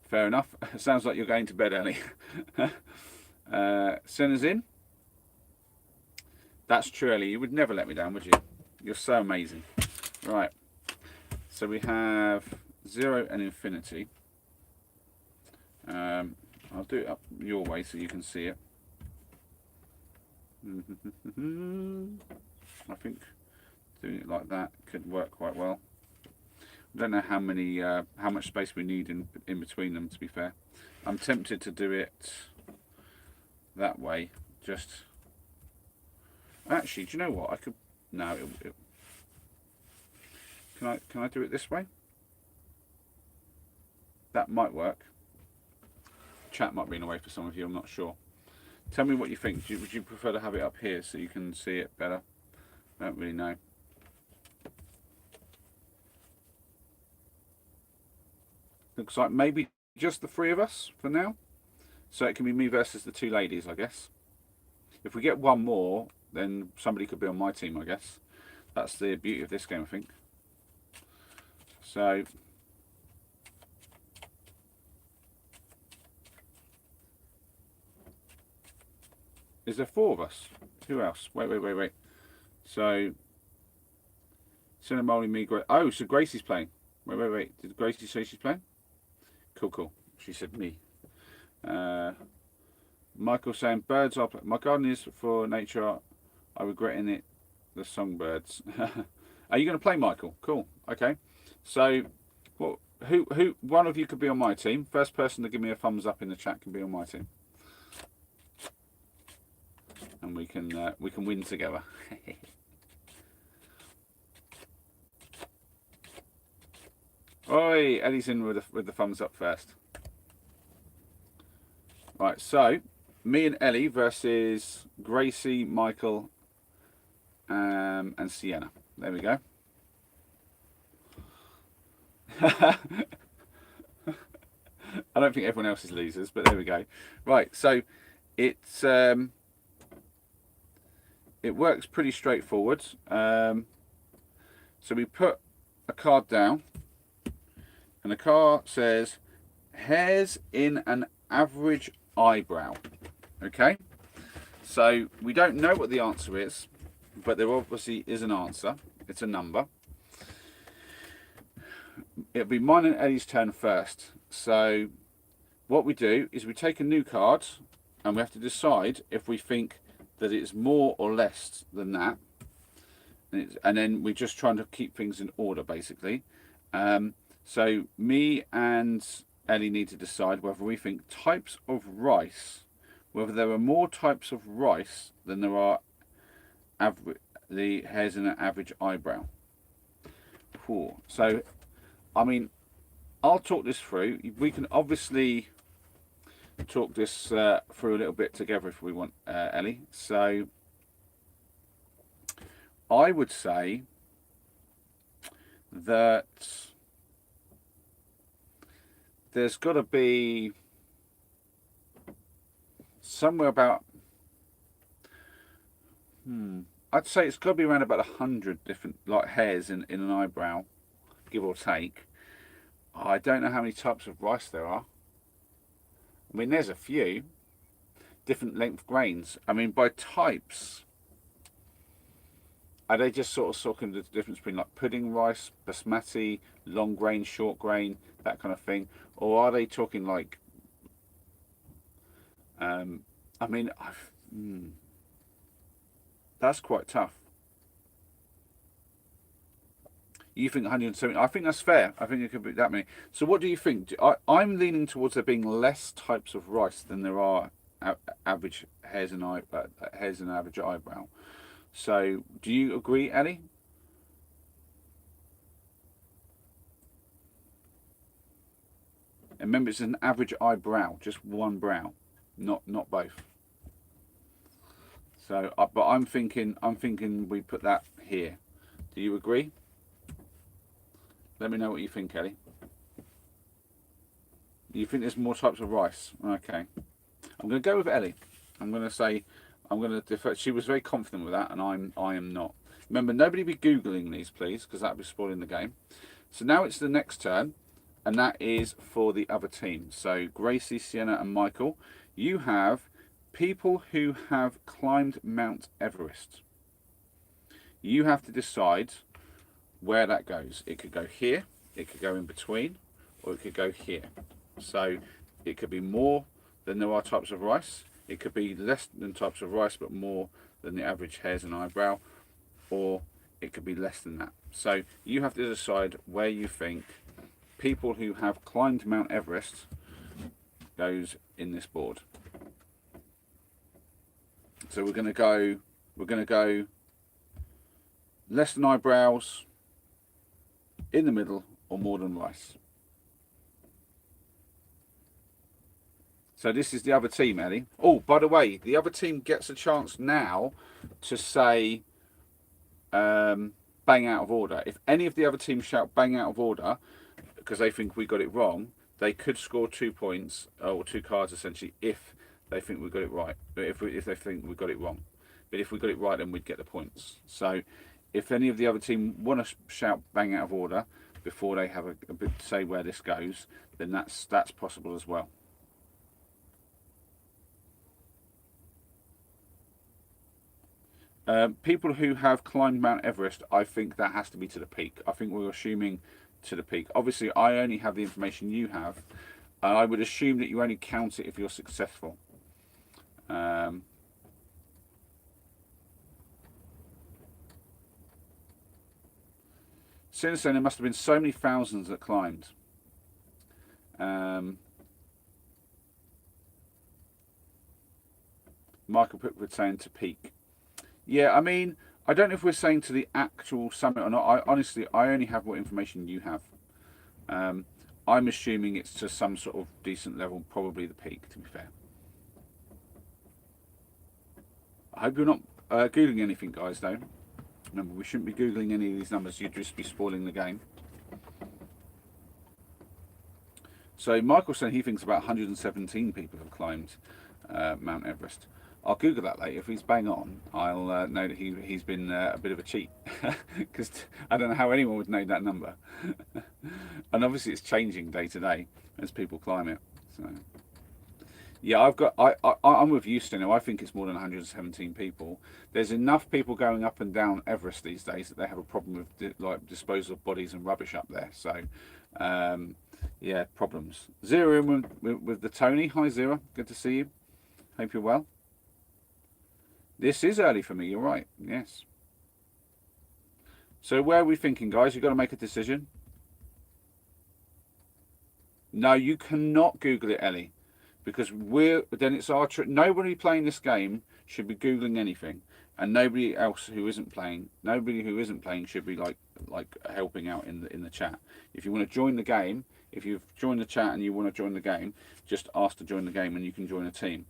Fair enough. Sounds like you're going to bed early. Senna's in. That's true, Ellie. You would never let me down, would you? You're so amazing. Right. So we have 0 and infinity. I'll do it up your way so you can see it. I think doing it like that could work quite well. I don't know how much space we need in between them, to be fair. I'm tempted to do it that way. Just actually, do you know what? I could can I do it this way? That might work. Chat might be in the way for some of you. I'm not sure. Tell me what you think. Would you prefer to have it up here so you can see it better? I don't really know. Looks like maybe just the 3 of us for now. So it can be me versus the 2 ladies, I guess. If we get one more, then somebody could be on my team, I guess. That's the beauty of this game, I think. So Is there 4 of us? Who else? Wait. So, Cinnamon, Molly, me, Grace. Oh, so Gracie's playing. Wait. Did Gracie say she's playing? Cool. She said me. Michael saying birds are. My garden is for nature. I regret in it. The songbirds. Are you going to play, Michael? Cool. Okay. So, well, who? One of you could be on my team. First person to give me a thumbs up in the chat can be on my team, and we can win together. Oi, Eddie's in with the thumbs up first. Right, so me and Ellie versus Gracie, Michael, and Sienna. There we go. I don't think everyone else is losers, but there we go. Right, so it's it works pretty straightforward. So we put a card down, and the card says hairs in an average eyebrow. Okay, so we don't know what the answer is, but there obviously is an answer. It's a number. It'll be mine and Eddie's turn first. So what we do is we take a new card and we have to decide if we think that it's more or less than that, and then we're just trying to keep things in order, basically. So me and Ellie need to decide whether we think types of rice, whether there are more types of rice than there are the hairs in an average eyebrow. Cool. So, I mean, I'll talk this through. We can obviously talk this through a little bit together if we want, Ellie. So, I would say that there's got to be somewhere about, I'd say it's got to be around about 100 different hairs in an eyebrow, give or take. I don't know how many types of rice there are. I mean, there's a few different length grains. I mean, by types, are they just sort of talking the difference between like pudding rice, basmati, long grain, short grain, that kind of thing? Or are they talking like, I mean, that's quite tough. You think 170? I think that's fair. I think it could be that many. So what do you think? I'm leaning towards there being less types of rice than there are average hairs in an average eyebrow. So do you agree, Ellie? And remember, it's an average eyebrow, just one brow, not both. So, but I'm thinking we put that here. Do you agree? Let me know what you think, Ellie. You think there's more types of rice? Okay. I'm going to go with Ellie. I'm going to say, I'm going to defer. She was very confident with that, and I am not. Remember, nobody be Googling these, please, because that would be spoiling the game. So now it's the next turn, and that is for the other team. So Gracie, Sienna, and Michael, you have people who have climbed Mount Everest. You have to decide where that goes. It could go here, it could go in between, or it could go here. So it could be more than there are types of rice. It could be less than types of rice, but more than the average hairs and eyebrow, or it could be less than that. So you have to decide where you think people who have climbed Mount Everest goes in this board. So we're going to go less than eyebrows, in the middle, or more than rice. So this is the other team, Ellie. Oh, by the way, the other team gets a chance now to say bang out of order. If any of the other teams shout bang out of order because they think we got it wrong, they could score 2 points, or 2 cards essentially, if they think we got it right. If they think we got it wrong. But if we got it right, then we'd get the points. So if any of the other team want to shout bang out of order before they have a bit to say where this goes, then that's possible as well. People who have climbed Mount Everest, I think that has to be to the peak. I think we're assuming to the peak. Obviously, I only have the information you have. I would assume that you only count it if you're successful. Since then, there must have been so many thousands that climbed. Michael Pickford saying to peak. Yeah, I mean, I don't know if we're saying to the actual summit or not. I only have what information you have. I'm assuming it's to some sort of decent level, probably the peak, to be fair. I hope you're not Googling anything, guys, though. Remember, we shouldn't be Googling any of these numbers. You'd just be spoiling the game. So Michael said he thinks about 117 people have climbed Mount Everest. I'll Google that later. If he's bang on, I'll know that he's been a bit of a cheat, because I don't know how anyone would know that number. And obviously it's changing day to day as people climb it. So yeah, I'm with you, Steno. I think it's more than 117 people. There's enough people going up and down Everest these days that they have a problem with like disposal of bodies and rubbish up there. So yeah, problems. Zero in with the Tony. Hi Zero, good to see you. Hope you're well. This is early for me, you're right, yes. So where are we thinking, guys? You've got to make a decision. No, you cannot Google it, Ellie, because then it's our trick. Nobody playing this game should be Googling anything, and nobody who isn't playing should be like helping out in the chat. If you want to join the game, if you've joined the chat and you want to join the game, just ask to join the game and you can join a team.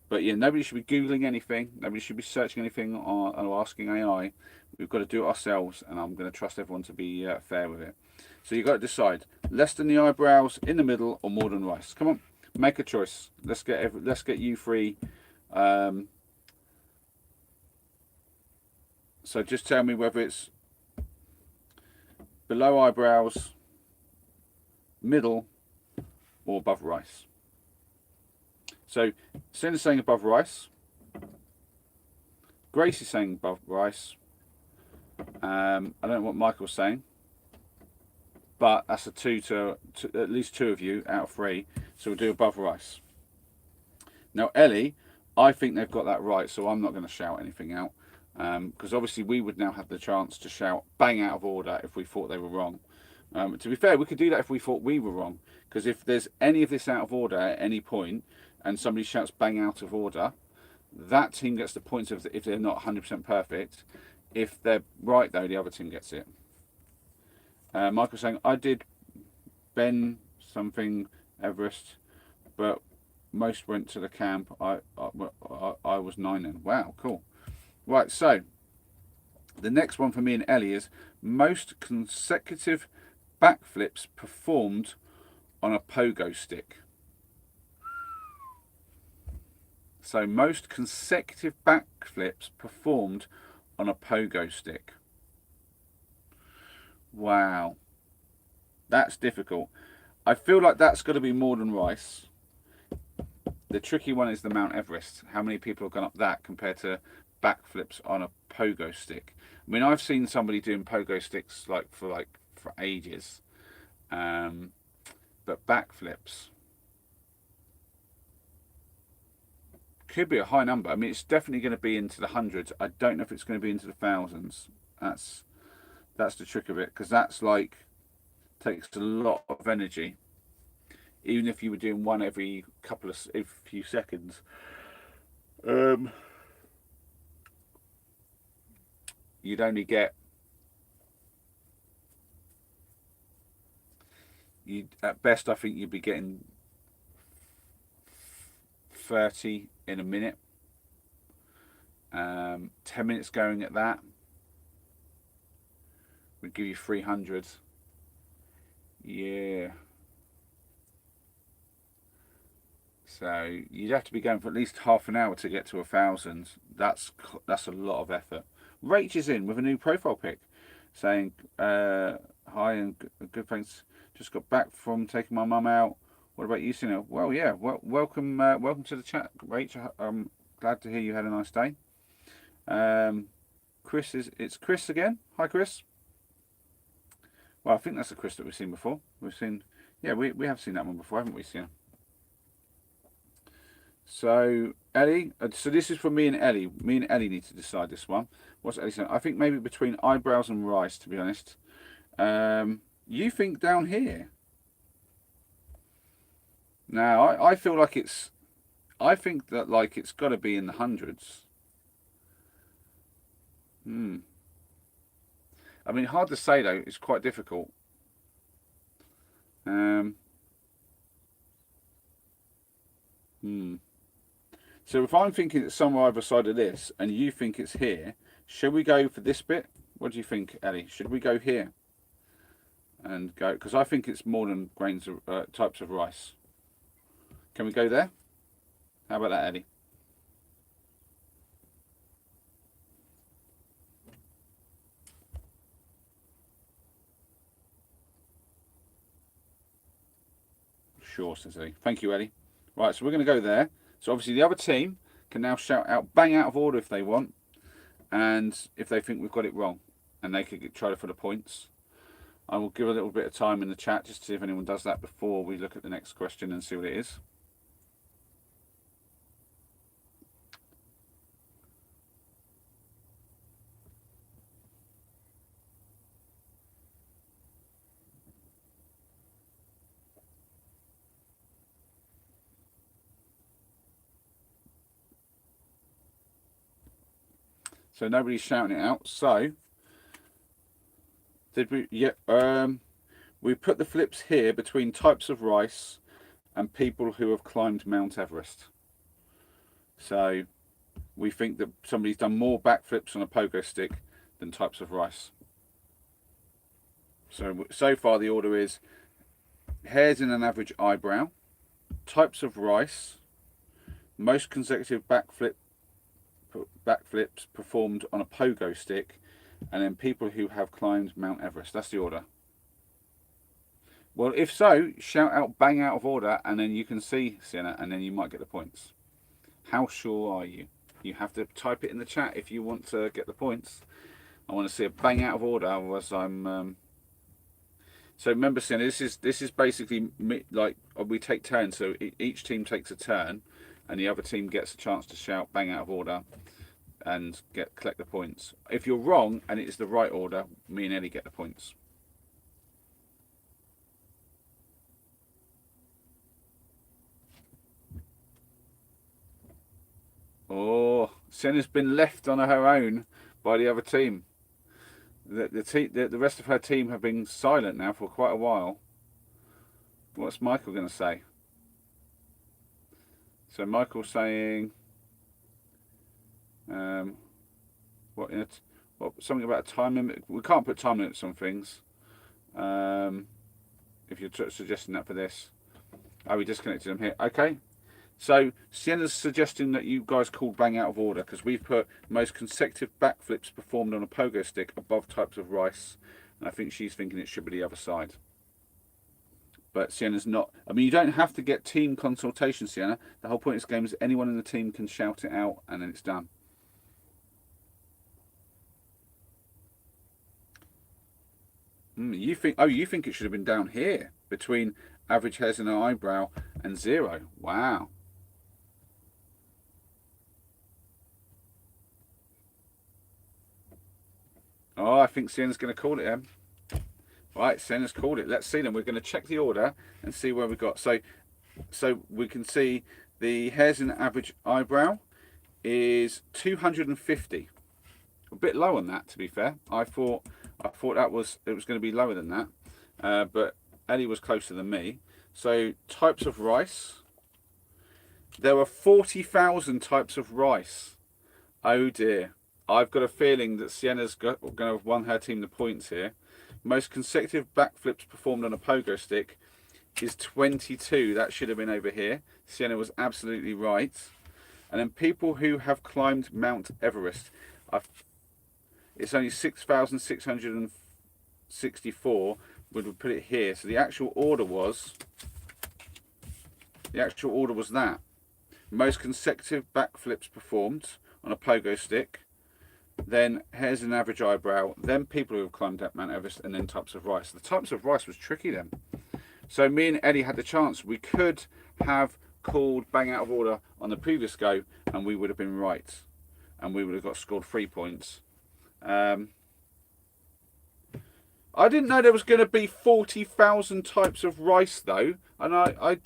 But yeah, nobody should be Googling anything. Nobody should be searching anything or asking AI. We've got to do it ourselves, and I'm going to trust everyone to be fair with it. So you've got to decide: less than the eyebrows, in the middle, or more than rice. Come on, make a choice. Let's get you free. So just tell me whether it's below eyebrows, middle, or above rice. So Cinder's saying above rice. Grace is saying above rice. I don't know what Michael's saying, but that's a two to at least two of you out of three. So we'll do above rice. Now Ellie, I think they've got that right, so I'm not going to shout anything out, because obviously we would now have the chance to shout bang out of order if we thought they were wrong. To be fair, we could do that if we thought we were wrong, because if there's any of this out of order at any point, and somebody shouts bang out of order, that team gets the points if they're not 100% perfect. If they're right, though, the other team gets it. Michael's saying, I did Ben something Everest, but most went to the camp. I was 9 then. Wow, cool. Right, so the next one for me and Ellie is most consecutive backflips performed on a pogo stick. So most consecutive backflips performed on a pogo stick. Wow. That's difficult. I feel like that's got to be more than rice. The tricky one is the Mount Everest. How many people have gone up that compared to backflips on a pogo stick? I mean, I've seen somebody doing pogo sticks for ages. But backflips could be a high number. I mean, it's definitely going to be into the hundreds. I don't know if it's going to be into the thousands. That's the trick of it, because that's takes a lot of energy. Even if you were doing one every few seconds, you'd only get at best. I think you'd be getting 30 in a minute. 10 minutes going at that would give you 300. Yeah. So you'd have to be going for at least half an hour to get to 1,000. That's a lot of effort. Rach is in with a new profile pic, saying, "Hi and good thanks. Just got back from taking my mum out. What about you, Sina?" Well, yeah. Welcome to the chat, Rach. I'm glad to hear you had a nice day. It's Chris again. Hi, Chris. Well, I think that's a Chris that we've seen before. Yeah, we have seen that one before, haven't we, Sienna? So, Ellie, so this is for me and Ellie. Me and Ellie need to decide this one. What's Ellie saying? I think maybe between eyebrows and rice, to be honest. You think down here? Now, I feel like I think that like it's got to be in the hundreds. I mean, hard to say though. It's quite difficult. So if I'm thinking it's somewhere either side of this, and you think it's here, should we go for this bit? What do you think, Ellie? Should we go here? And go, because I think it's more than grains of types of rice. Can we go there? How about that, Ellie? Sure, says Ellie. Thank you, Ellie. Right, so we're going to go there. So obviously the other team can now shout out, bang out of order if they want, and if they think we've got it wrong, and they could try for the points. I will give a little bit of time in the chat just to see if anyone does that before we look at the next question and see what it is. So nobody's shouting it out. So did we? Yeah. We put the flips here between types of rice and people who have climbed Mount Everest. So we think that somebody's done more backflips on a pogo stick than types of rice. So far the order is hairs in an average eyebrow, types of rice, most consecutive backflips performed on a pogo stick, and then people who have climbed Mount Everest. That's the order. Well, if so, shout out bang out of order, and then you can see, Sienna, and then you might get the points. How sure are you? You have to type it in the chat if you want to get the points. I want to see a bang out of order, otherwise I'm... So remember, Sienna, this is basically like we take turns, so each team takes a turn, and the other team gets a chance to shout bang out of order and collect the points. If you're wrong and it is the right order, me and Ellie get the points. Oh, Senna's been left on her own by the other team. The rest of her team have been silent now for quite a while. What's Michael going to say? So Michael's saying, something about a time limit. We can't put time limits on things. If you're suggesting that for this, we disconnected them here. Okay. So Sienna's suggesting that you guys call bang out of order because we've put most consecutive backflips performed on a pogo stick above types of rice, and I think she's thinking it should be the other side. But Sienna's not. I mean, you don't have to get team consultation, Sienna. The whole point of this game is anyone in the team can shout it out, and then it's done. You think? Oh, you think it should have been down here between average hairs in an eyebrow and 0. Wow. Oh, I think Sienna's going to call it, Em. Right, Sienna's called it. Let's see them. We're going to check the order and see where we got. So we can see the hairs in the average eyebrow is 250. A bit low on that, to be fair. I thought it was going to be lower than that, but Ellie was closer than me. So types of rice. There were 40,000 types of rice. Oh dear. I've got a feeling that Sienna's going to have won her team the points here. Most consecutive backflips performed on a pogo stick is 22. That should have been over here. Sienna was absolutely right. And then people who have climbed Mount Everest. It's only 6,664. Would put it here. So the actual order was that. Most consecutive backflips performed on a pogo stick. then hairs and average eyebrow, then people who have climbed up Mount Everest, and then types of rice. The types of rice was tricky then. So me and Eddie had the chance. We could have called bang out of order on the previous go, and we would have been right, and we would have got scored 3 points. I didn't know there was going to be 40,000 types of rice though, and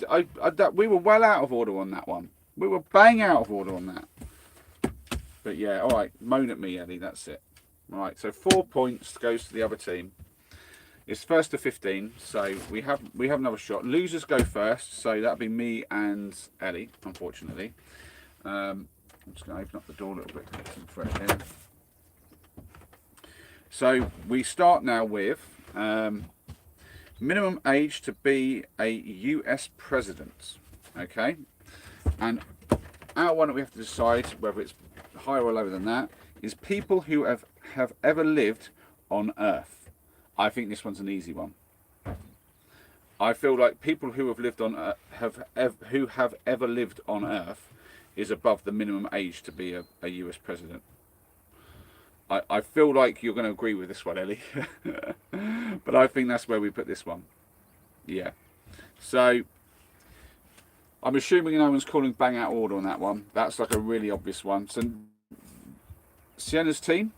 we were well out of order on that one. We were bang out of order on that. But yeah, all right, moan at me, Eddie. That's it. All right, so 4 points goes to the other team. It's first to 15, so we have another shot. Losers go first, so that'll be me and Ellie, unfortunately. I'm just going to open up the door a little bit to get some fresh air. So we start now with minimum age to be a US president, okay? And our one that we have to decide whether it's higher or lower than that is people who have ever lived on Earth. I think this one's an easy one. I feel like people who have lived on who have ever lived on Earth is above the minimum age to be a US president. I feel like you're going to agree with this one, Ellie. But I think that's where we put this one. Yeah. So I'm assuming no one's calling bang out order on that one. That's like a really obvious one. So Sienna's team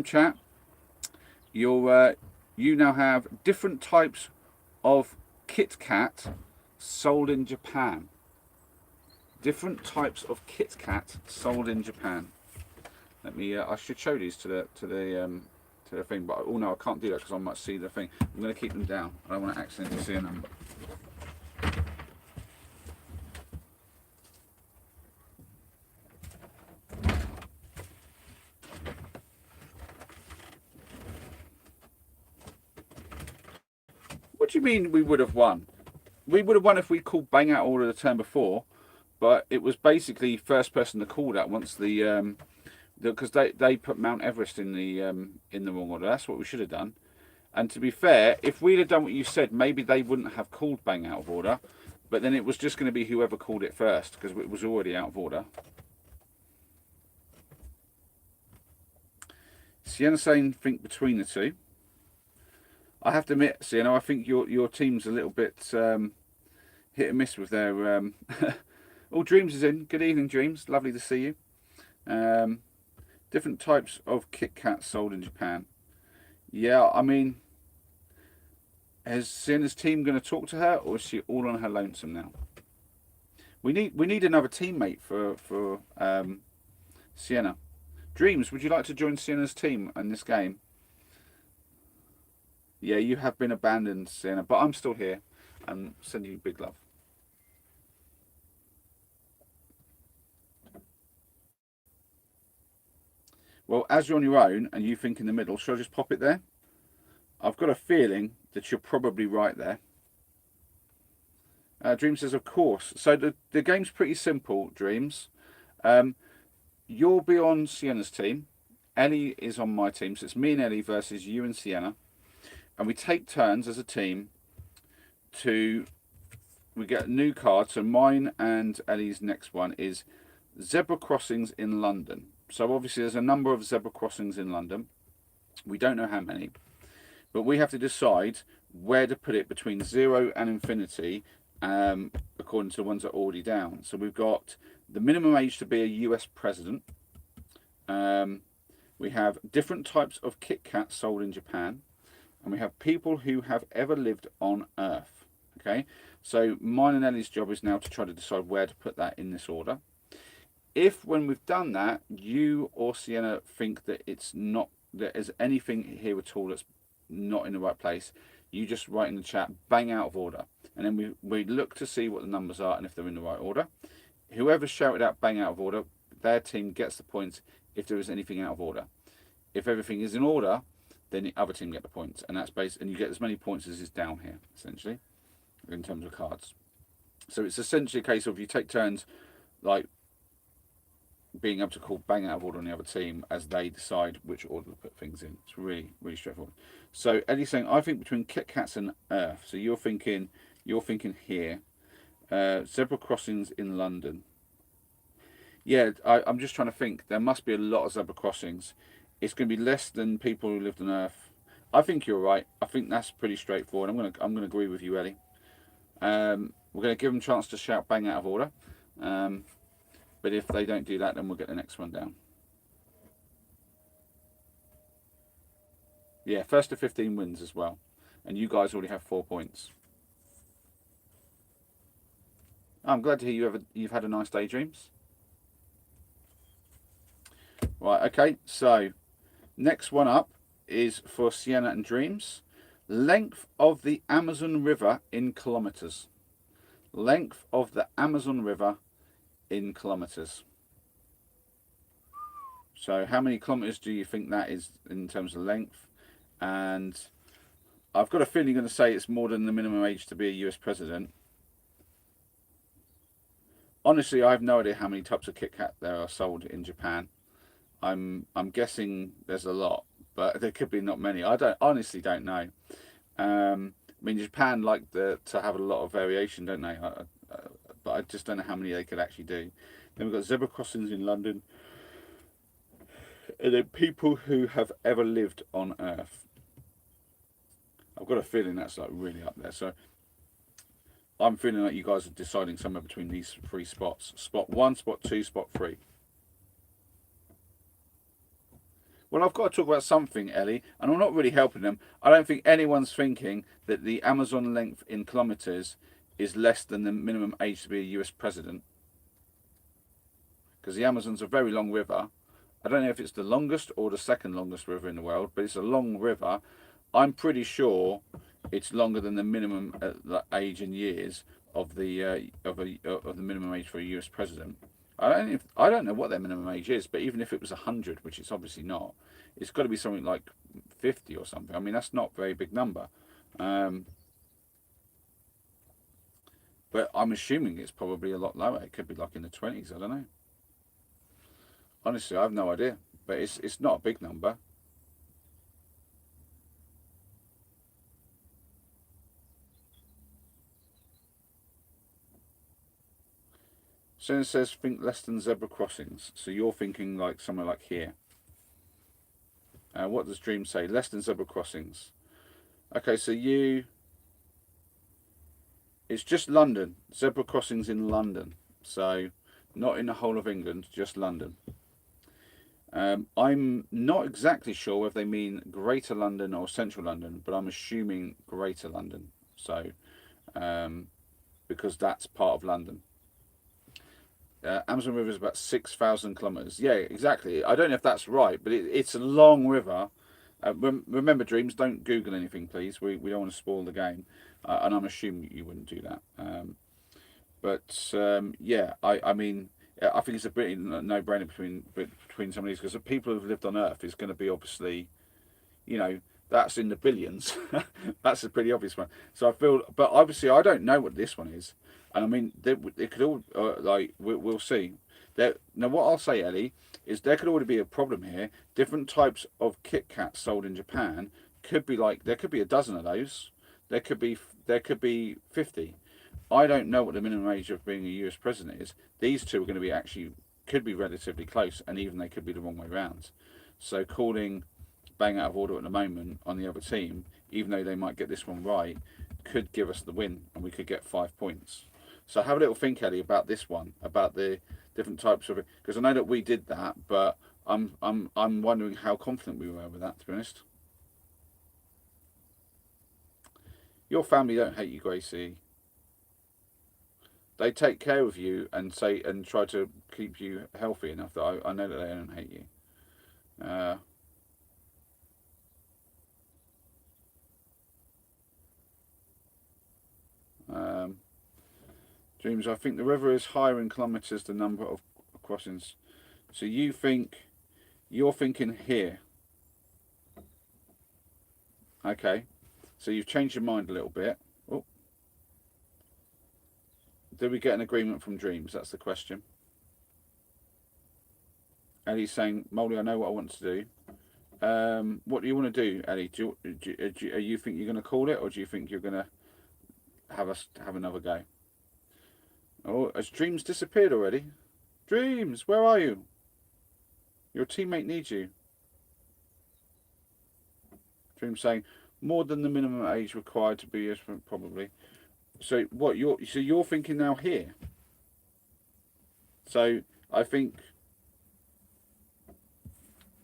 chat, you now have different types of Kit Kat sold in Japan. Different types of Kit Kat sold in Japan. Let me. I should show these to the thing, but oh no, I can't do that because I might see the thing. I'm going to keep them down. I don't want to accidentally see a number. What do you mean we would have won? We would have won if we called bang out order the turn before, but it was basically first person to call that once because they put Mount Everest in the wrong order. That's what we should have done. And to be fair, if we'd have done what you said, maybe they wouldn't have called bang out of order, but then it was just going to be whoever called it first because it was already out of order. Sienna saying think between the two. I have to admit, Sienna, I think your team's a little bit hit and miss with their. Oh, Dreams is in. Good evening, Dreams. Lovely to see you. Different types of Kit Kats sold in Japan. Yeah, I mean, is Sienna's team going to talk to her, or is she all on her lonesome now? We need another teammate for Sienna. Dreams, would you like to join Sienna's team in this game? Yeah, you have been abandoned, Sienna, but I'm still here and sending you big love. Well, as you're on your own and you think in the middle, shall I just pop it there? I've got a feeling that you're probably right there. Dream says, of course. So the game's pretty simple, Dreams. You'll be on Sienna's team. Ellie is on my team. So it's me and Ellie versus you and Sienna. And we take turns as a team we get a new card. So mine and Ellie's next one is zebra crossings in London. So obviously there's a number of zebra crossings in London. We don't know how many, but we have to decide where to put it between 0 and infinity, according to the ones that are already down. So we've got the minimum age to be a US president. We have different types of Kit Kats sold in Japan. And we have people who have ever lived on Earth. Okay, so mine and Ellie's job is now to try to decide where to put that in this order. If when we've done that, you or Sienna think that that there's anything here at all that's not in the right place, you just write in the chat, bang out of order. And then we look to see what the numbers are and if they're in the right order. Whoever shouted out bang out of order, their team gets the points if there is anything out of order. If everything is in order, then the other team get the points, and that's based, and you get as many points as is down here, essentially, in terms of cards. So it's essentially a case of you take turns, like being able to call bang out of order on the other team as they decide which order to put things in. It's really, really straightforward. So Eddie's saying, I think between Kit Kats and Earth. So you're thinking here, zebra crossings in London. Yeah, I'm just trying to think. There must be a lot of zebra crossings. It's going to be less than people who lived on Earth. I think you're right. I think that's pretty straightforward. I'm gonna agree with you, Ellie. We're going to give them a chance to shout bang out of order. Um, but if they don't do that, then we'll get the next one down. Yeah, first to 15 wins as well. And you guys already have 4 points. I'm glad to hear you've had a nice day, Dreams. Right, okay, so next one up is for Sienna and Dreams. Length of the Amazon River in kilometres. Length of the Amazon River in kilometres. So how many kilometres do you think that is in terms of length? And I've got a feeling you're going to say it's more than the minimum age to be a US president. Honestly, I have no idea how many types of Kit Kat there are sold in Japan. I'm guessing there's a lot, but there could be not many. I honestly don't know. I mean, Japan like to have a lot of variation, don't they? But I just don't know how many they could actually do. Then we've got zebra crossings in London, and then people who have ever lived on Earth. I've got a feeling that's like really up there. So I'm feeling like you guys are deciding somewhere between these three spots. Spot 1, spot 2, spot 3. Well, I've got to talk about something, Ellie, and I'm not really helping them. I don't think anyone's thinking that the Amazon length in kilometres is less than the minimum age to be a US president. Because the Amazon's a very long river. I don't know if it's the longest or the second longest river in the world, but it's a long river. I'm pretty sure it's longer than the minimum age in years of the minimum age for a US president. I don't know what their minimum age is, but even if it was 100, which it's obviously not, it's got to be something like 50 or something. I mean, that's not a very big number. But I'm assuming it's probably a lot lower. It could be like in the 20s. I don't know. Honestly, I have no idea. But it's not a big number. So it says think less than zebra crossings. So you're thinking like somewhere like here. What does Dream say? Less than zebra crossings. Okay, so it's just London. Zebra crossings in London. So not in the whole of England, just London. I'm not exactly sure whether they mean Greater London or Central London, but I'm assuming Greater London. So because that's part of London. Amazon River is about 6,000 kilometres. Yeah, exactly. I don't know if that's right, but it's a long river. Remember, Dreams, don't Google anything, please. We don't want to spoil the game. And I'm assuming you wouldn't do that. Yeah, I mean, I think it's a pretty no-brainer between some of these because the people who've lived on Earth is going to be obviously, you know, that's in the billions. That's a pretty obvious one. So I feel, but obviously I don't know what this one is. And I mean, it could all we'll see. Now, what I'll say, Ellie, is there could already be a problem here. Different types of Kit Kats sold in Japan could be like there could be a dozen of those. There could be 50. I don't know what the minimum age of being a US president is. These two are going to be actually could be relatively close, and even they could be the wrong way round. So calling bang out of order at the moment on the other team, even though they might get this one right, could give us the win, and we could get 5 points. So have a little think, Ellie, about this one, about the different types of it, because I know that we did that, but I'm wondering how confident we were with that. To be honest, your family don't hate you, Gracie. They take care of you and say and try to keep you healthy enough that I know that they don't hate you. Uh, um, Dreams, I think the river is higher in kilometres the number of crossings. So you're thinking here. Okay. So you've changed your mind a little bit. Oh, did we get an agreement from Dreams? That's the question. Ellie's saying, Molly, I know what I want to do. What do you want to do, Ellie? You think you're going to call it, or do you think you're going to have us have another go? Oh, has Dreams disappeared already? Dreams, where are you? Your teammate needs you. Dream saying more than the minimum age required to be probably. So what you're thinking now here. So I think.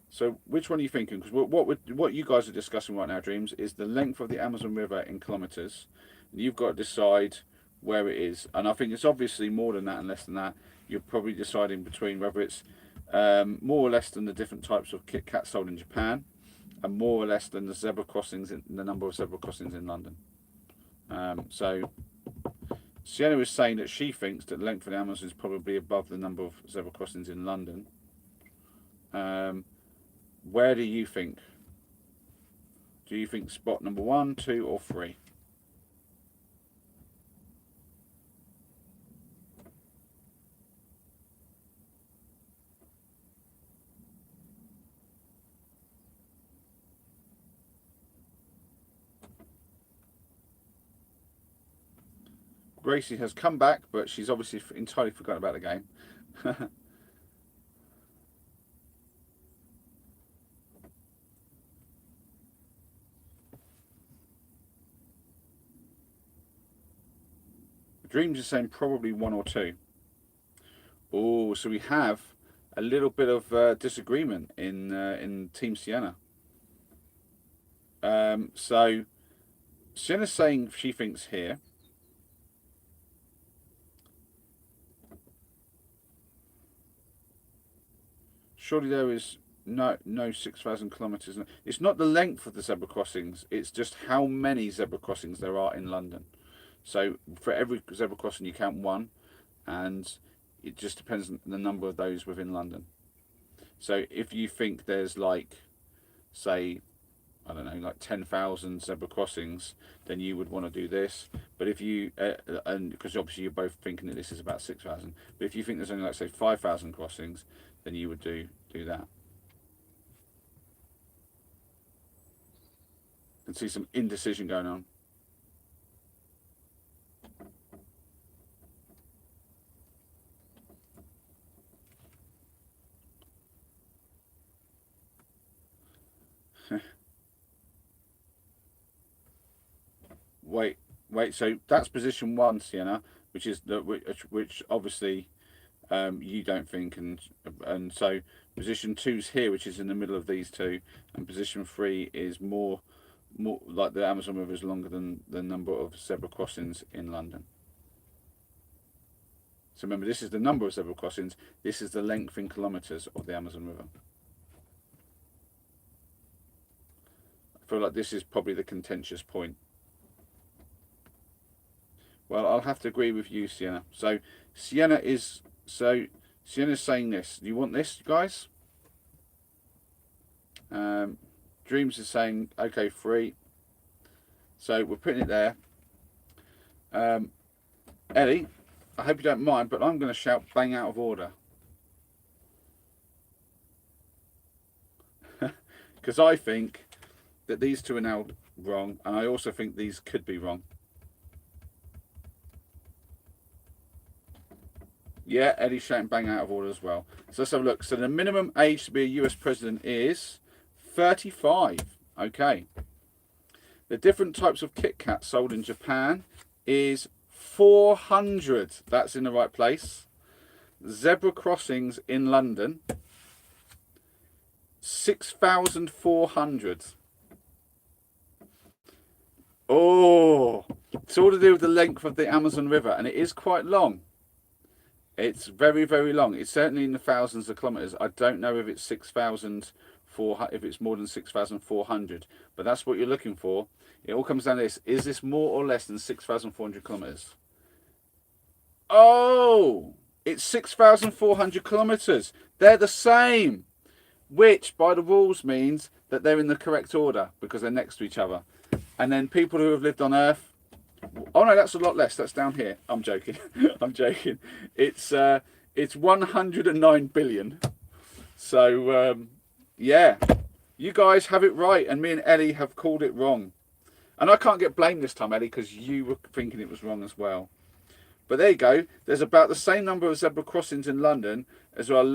So which one are you thinking? Because what you guys are discussing right now, Dreams, is the length of the Amazon River in kilometres. You've got to decide where it is, and I think it's obviously more than that and less than that. You're probably deciding between whether it's more or less than the different types of Kit Kats sold in Japan, and more or less than the zebra crossings, the number of zebra crossings in London. So Sienna is saying that she thinks that the length of the Amazon is probably above the number of zebra crossings in London. Where do you think? Do you think spot number 1, 2, or 3? Gracie has come back, but she's obviously entirely forgotten about the game. Dreams is saying probably 1 or 2. Oh, so we have a little bit of disagreement in Team Sienna. So Sienna's saying she thinks here. Surely there is no 6,000 kilometres. It's not the length of the zebra crossings. It's just how many zebra crossings there are in London. So for every zebra crossing you count 1, and it just depends on the number of those within London. So if you think there's like, say, I don't know, like 10,000 zebra crossings, then you would want to do this. But if you, and because obviously you're both thinking that this is about 6,000, but if you think there's only like say 5,000 crossings, then you would do that. You can see some indecision going on. Wait. So that's position 1, Sienna, which is which obviously you don't think, and so position 2's here, which is in the middle of these two, and position 3 is more like the Amazon River is longer than the number of zebra crossings in London. So remember, this is the number of zebra crossings. This is the length in kilometres of the Amazon River. I feel like this is probably the contentious point. Well, I'll have to agree with you, Sienna. So Sienna's saying this. Do you want this, guys? Dreams is saying okay, 3. So we're putting it there. Ellie, I hope you don't mind, but I'm going to shout bang out of order. Because I think that these two are now wrong, and I also think these could be wrong. Yeah, Eddie's shouting bang out of order as well. So let's have a look. So the minimum age to be a US president is 35. Okay. The different types of Kit Kats sold in Japan is 400. That's in the right place. Zebra crossings in London, 6,400. Oh, it's all to do with the length of the Amazon River, and it is quite long. It's very, very long. It's certainly in the thousands of kilometres. I don't know if it's 6,400, if it's more than 6,400, but that's what you're looking for. It all comes down to this: is this more or less than 6,400 kilometres? Oh, it's 6,400 kilometres. They're the same, which by the rules means that they're in the correct order because they're next to each other. And then people who have lived on Earth. Oh no, that's a lot less. That's down here. I'm joking. I'm joking. It's 109 billion. So yeah, you guys have it right, and me and Ellie have called it wrong. And I can't get blamed this time, Ellie, because you were thinking it was wrong as well. But there you go. There's about the same number of zebra crossings in London as there are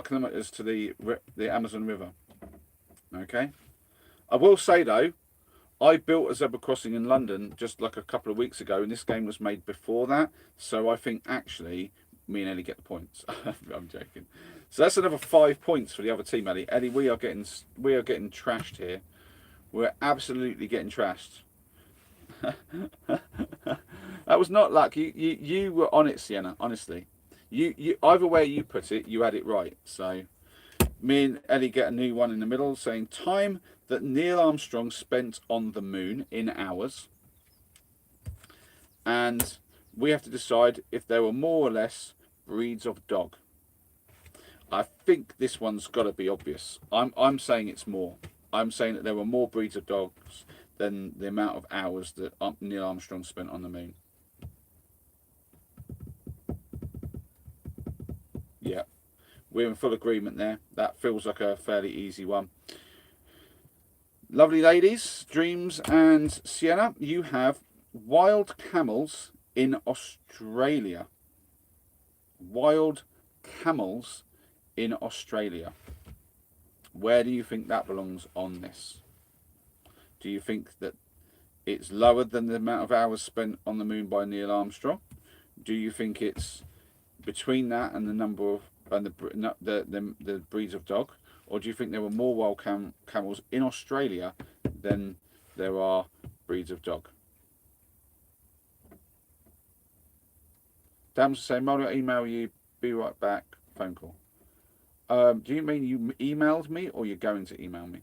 kilometres to the Amazon River. Okay. I will say though, I built a zebra crossing in London just like a couple of weeks ago, and this game was made before that. So I think actually, me and Ellie get the points. I'm joking. So that's another 5 points for the other team, Ellie. Ellie, we are getting trashed here. We're absolutely getting trashed. That was not luck. You were on it, Sienna. Honestly, you either way you put it, you had it right. So me and Ellie get a new one in the middle, saying time that Neil Armstrong spent on the moon in hours, and we have to decide if there were more or less breeds of dog. I think this one's got to be obvious. I'm saying it's more. I'm saying that there were more breeds of dogs than the amount of hours that Neil Armstrong spent on the moon. Yeah, we're in full agreement there. That feels like a fairly easy one. Lovely ladies, Dreams and Sienna, you have wild camels in Australia. Wild camels in Australia. Where do you think that belongs on this? Do you think that it's lower than the amount of hours spent on the moon by Neil Armstrong? Do you think it's between that and the number of and the breeds of dog, or do you think there were more wild camels in Australia than there are breeds of dog? Dam's saying, "I'll email you. Be right back." Phone call. Do you mean you emailed me, or you're going to email me?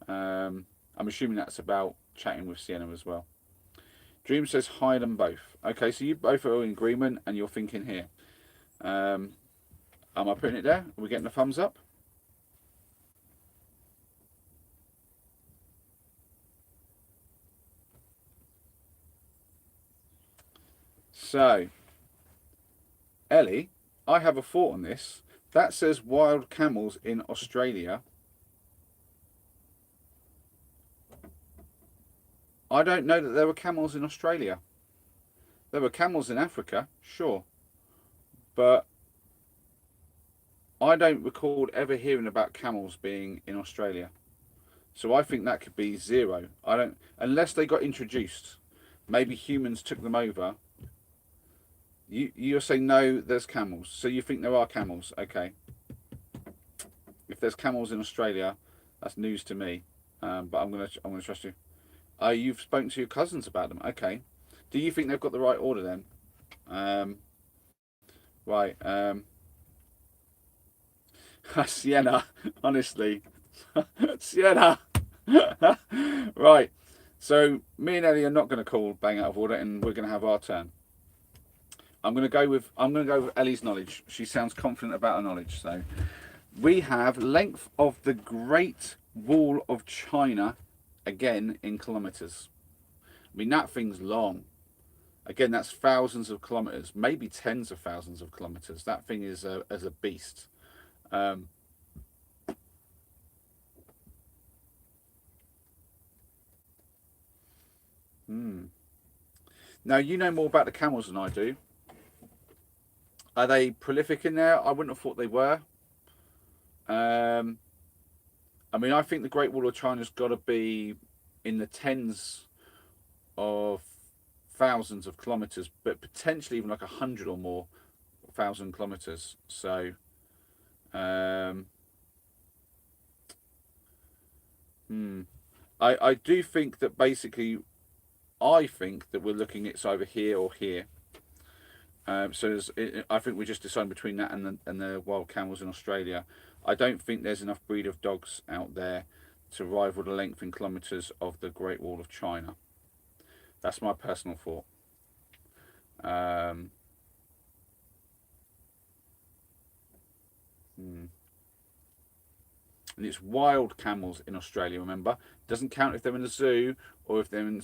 I'm assuming that's about chatting with Sienna as well. Dream says hide them both. Okay, so you both are in agreement, and you're thinking here. Am I putting it there? Are we getting a thumbs up? So, Ellie, I have a thought on this. That says wild camels in Australia. I don't know that there were camels in Australia. There were camels in Africa, sure. But I don't recall ever hearing about camels being in Australia. So I think that could be 0. I don't, unless they got introduced. Maybe humans took them over. You're saying no, there's camels. So you think there are camels? Okay. If there's camels in Australia, that's news to me. But I'm gonna trust you. You've spoken to your cousins about them. Okay. Do you think they've got the right order then? Right. Sienna, honestly. Sienna. Right. So me and Ellie are not going to call bang out of order, and we're going to have our turn. I'm going to go with Ellie's knowledge. She sounds confident about her knowledge. So we have length of the Great Wall of China, again in kilometers. I mean, that thing's long. Again, that's thousands of kilometers, maybe tens of thousands of kilometers. That thing is as a beast. Now, you know more about the camels than I do. Are they prolific in there? I wouldn't have thought they were. I mean, I think the Great Wall of China's got to be in the tens of thousands of kilometers, but potentially even like 100 or more thousand kilometers. So, I do think that basically, I think that we're looking at it's either here or here. So I think we just decide between that and the wild camels in Australia. I don't think there's enough breed of dogs out there to rival the length in kilometres of the Great Wall of China. That's my personal thought. And it's wild camels in Australia. Remember, doesn't count if they're in a zoo or if they're in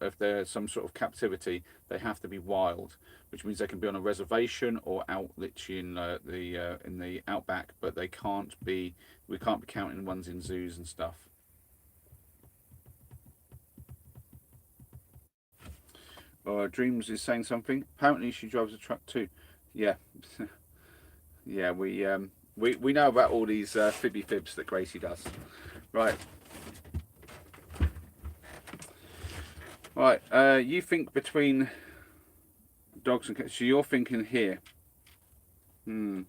if they're some sort of captivity. They have to be wild, which means they can be on a reservation or out literally in the outback, but they can't be. We can't be counting ones in zoos and stuff. Dreams is saying something. Apparently, she drives a truck too. Yeah, yeah. We know about all these fibby fibs that Gracie does. Right. Right, you think between dogs and cats. So you're thinking here. Hmm.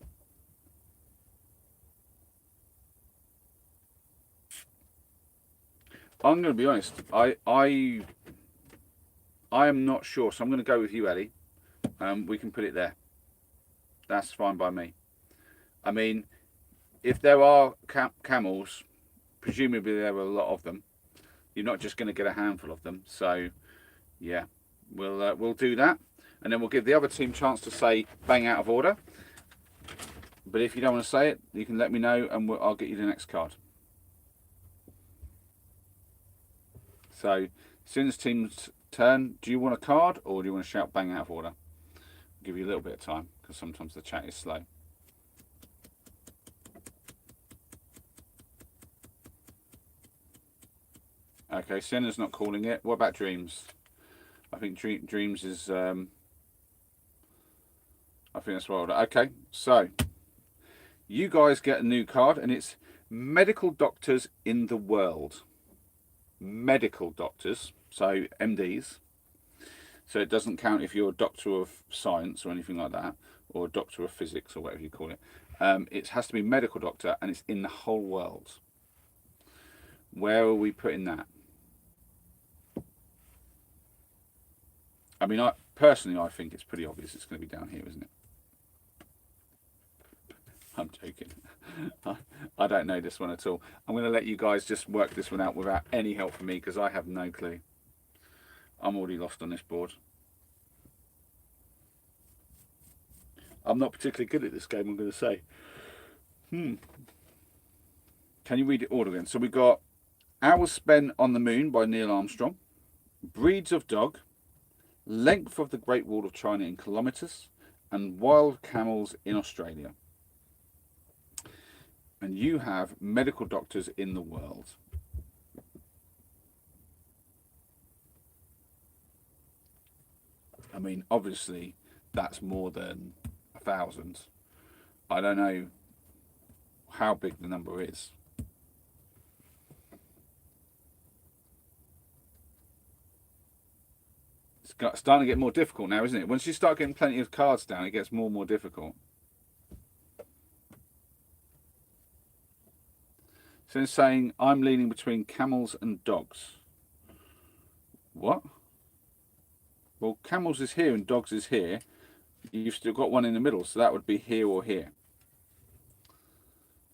I'm going to be honest. I am not sure, so I'm going to go with you, Ellie. We can put it there. That's fine by me. I mean, if there are camels, presumably there are a lot of them. You're not just going to get a handful of them. So, yeah, we'll do that, and then we'll give the other team a chance to say bang out of order. But if you don't want to say it, you can let me know, and I'll get you the next card. So, as soon as team's turn, do you want a card or do you want to shout bang out of order? I'll give you a little bit of time because sometimes the chat is slow. Okay, Senna's not calling it. What about Dreams? I think Dreams is. I think that's well. Okay, so you guys get a new card, and it's medical doctors in the world. Medical doctors, so MDs. So it doesn't count if you're a doctor of science or anything like that, or a doctor of physics or whatever you call it. It has to be medical doctor, and it's in the whole world. Where are we putting that? I mean, personally, I think it's pretty obvious it's going to be down here, isn't it? I'm joking. I don't know this one at all. I'm going to let you guys just work this one out without any help from me because I have no clue. I'm already lost on this board. I'm not particularly good at this game, I'm going to say. Can you read it all again? So we got Hours Spent on the Moon by Neil Armstrong, Breeds of Dog, Length of the Great Wall of China in kilometres, and Wild Camels in Australia. And you have medical doctors in the world. I mean, obviously, that's more than 1,000. I don't know how big the number is. It's starting to get more difficult now, isn't it? Once you start getting plenty of cards down, it gets more and more difficult. So it's saying I'm leaning between camels and dogs. What? Well, camels is here and dogs is here. You've still got one in the middle, so that would be here or here.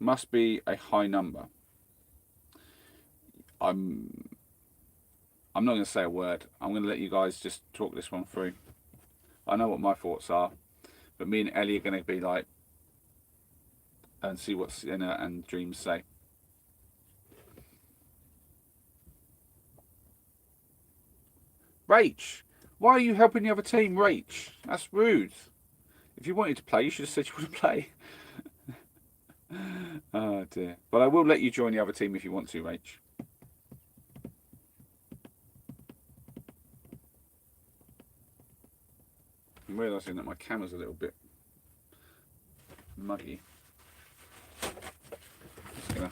Must be a high number. I'm not going to say a word. I'm going to let you guys just talk this one through. I know what my thoughts are, but me and Ellie are going to be like, and see what Sienna and Dreams say. Rach, why are you helping the other team, Rach? That's rude. If you wanted to play, you should have said you want to play. Oh dear. But I will let you join the other team if you want to, Rach. I'm realising that my camera's a little bit muggy. Just gonna...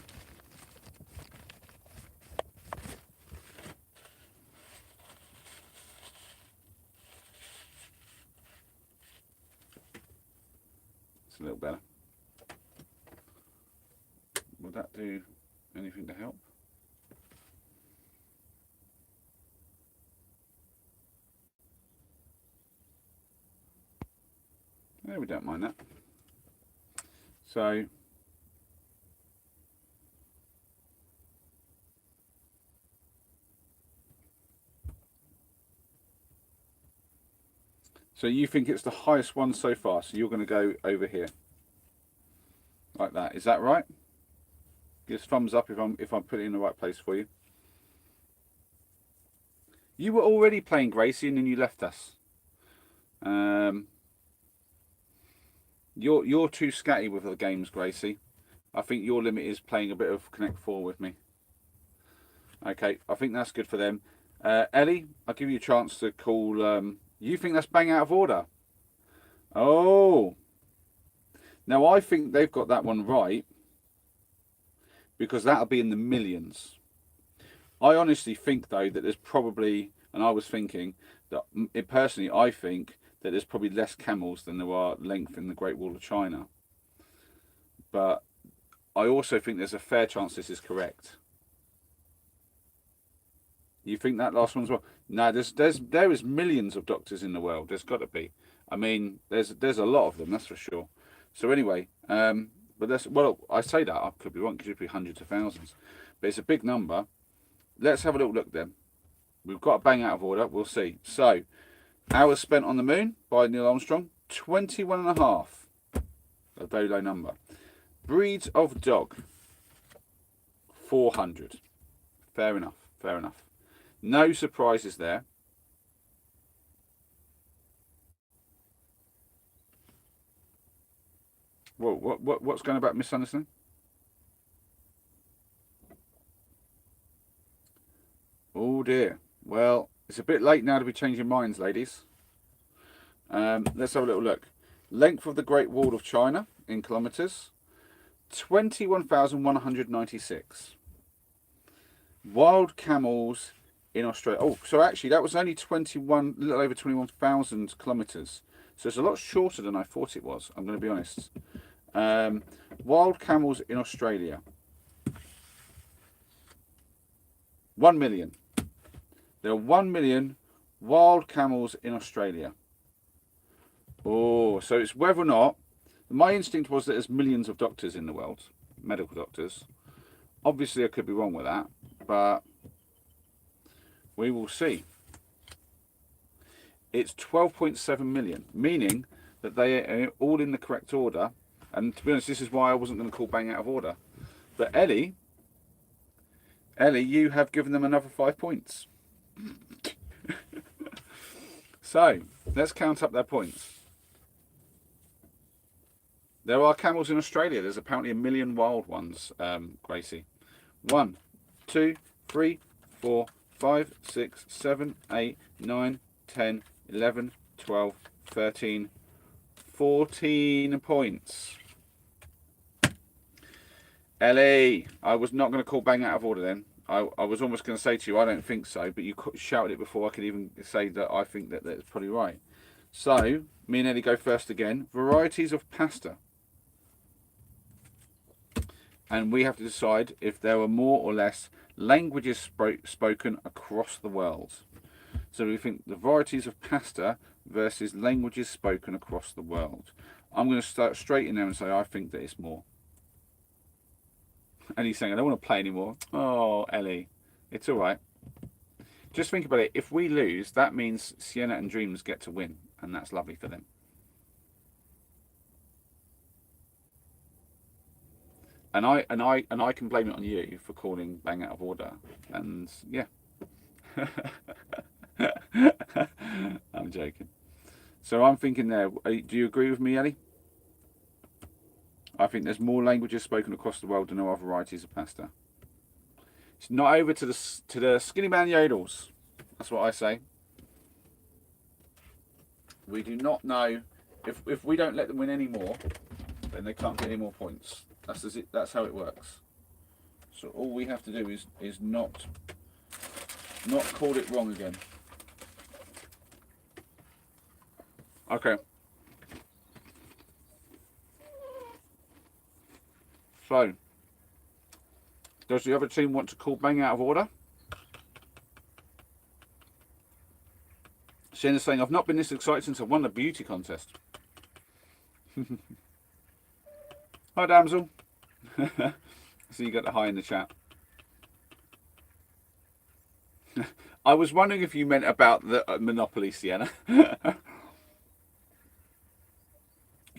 It's a little better. Would that do anything to help? Yeah, we don't mind that. So you think it's the highest one so far, so you're going to go over here like that. Is that right? Give us thumbs up if I'm putting it in the right place for you. You were already playing Gracie and then you left us. You're too scatty with the games, Gracie. I think your limit is playing a bit of Connect 4 with me. Okay, I think that's good for them. Ellie, I'll give you a chance to call. You think that's bang out of order? Oh. Now I think they've got that one right because that'll be in the millions. I honestly think though that there's probably And I was thinking that, personally, I think that there's probably less camels than there are length in the Great Wall of China. But I also think there's a fair chance this is correct. You think that last one's well? No, there is millions of doctors in the world. There's got to be. I mean, there's a lot of them, that's for sure. So anyway, but that's, well, I say that, I could be wrong, it could be hundreds of thousands, but it's a big number. Let's have a little look then. We've got a bang out of order. We'll see. So, hours spent on the moon by Neil Armstrong, 21 and a half. A very low number. Breeds of dog, 400. Fair enough. Fair enough. No surprises there. Whoa, what's going about misunderstanding? Oh dear. Well, it's a bit late now to be changing minds, ladies. Let's have a little look. Length of the Great Wall of China in kilometres, 21,196. Wild camels in Australia. Oh, so actually that was only 21, a little over 21,000 kilometres. So it's a lot shorter than I thought it was, I'm going to be honest. Wild camels in Australia. 1 million. There are 1 million wild camels in Australia. Oh, so it's whether or not, my instinct was that there's millions of doctors in the world, medical doctors. Obviously I could be wrong with that, but we will see. It's 12.7 million, meaning that they are all in the correct order. And to be honest, this is why I wasn't going to call bang out of order. But Ellie, you have given them another 5 points. So, let's count up their points. There are camels in Australia. There's apparently 1 million wild ones, Gracie. 1, 2, 3, 4, 5, 6, 7, 8, 9, 10, 11, 12, 13, 14 points. Ellie, I was not going to call bang out of order then. I was almost going to say to you, I don't think so, but you shouted it before I could even say that I think that that's probably right. So, me and Ellie go first again. Varieties of pasta. And we have to decide if there are more or less languages spoken across the world. So we think the varieties of pasta versus languages spoken across the world. I'm going to start straight in there and say I think that it's more. And he's saying, I don't want to play anymore. Oh, Ellie, it's all right. Just think about it. If we lose, that means Sienna and Dreams get to win, and that's lovely for them. And I can blame it on you for calling bang out of order. And yeah, I'm joking. So I'm thinking there. Do you agree with me, Ellie? I think there's more languages spoken across the world than there are varieties of pasta. It's not over to the skinny man yodels. That's what I say. We do not know if we don't let them win any more, then they can't get any more points. That's how it works. So all we have to do is not call it wrong again. Okay. So, does the other team want to call bang out of order? Sienna's saying, I've not been this excited since I won the beauty contest. Hi, damsel. So you got the hi in the chat. I was wondering if you meant about the Monopoly, Sienna.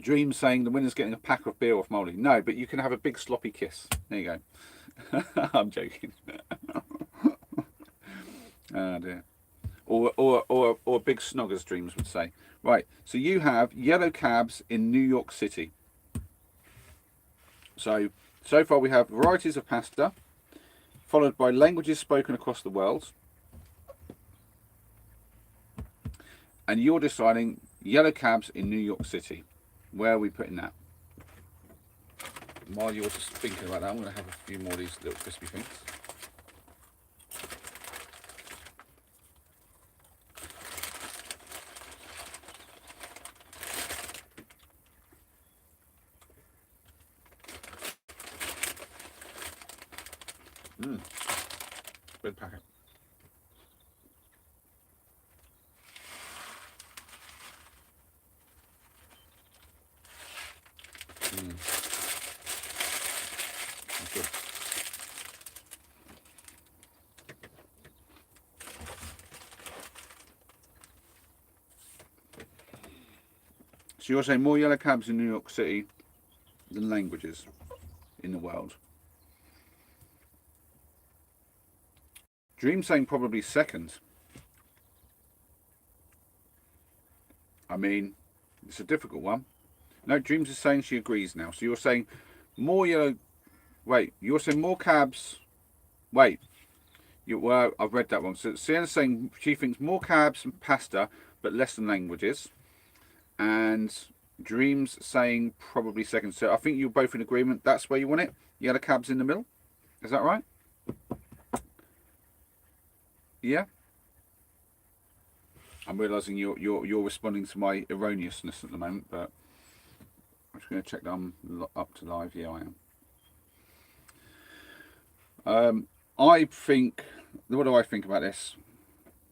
Dream saying the winner's getting a pack of beer off Molly. No, but you can have a big sloppy kiss. There you go. I'm joking. Oh dear. Or big snog, as Dreams would say. Right, so you have yellow cabs in New York City. So far we have varieties of pasta, followed by languages spoken across the world. And you're deciding yellow cabs in New York City. Where are we putting that? While you're just thinking about that, I'm going to have a few more of these little crispy things. Good packet. That's good. So you're saying more yellow cabs in New York City than languages in the world? Dream saying probably second. I mean, it's a difficult one. No, Dreams is saying she agrees now. So you're saying more yellow. Wait, you're saying more cabs. Wait, well, I've read that wrong. So Sienna's saying she thinks more cabs and pasta, but less than languages. And Dreams saying probably second. So I think you're both in agreement. That's where you want it. Yellow cabs in the middle. Is that right? Yeah. I'm realising you're responding to my erroneousness at the moment, but I'm just going to check that I'm up to live. Yeah, I am. I think. What do I think about this?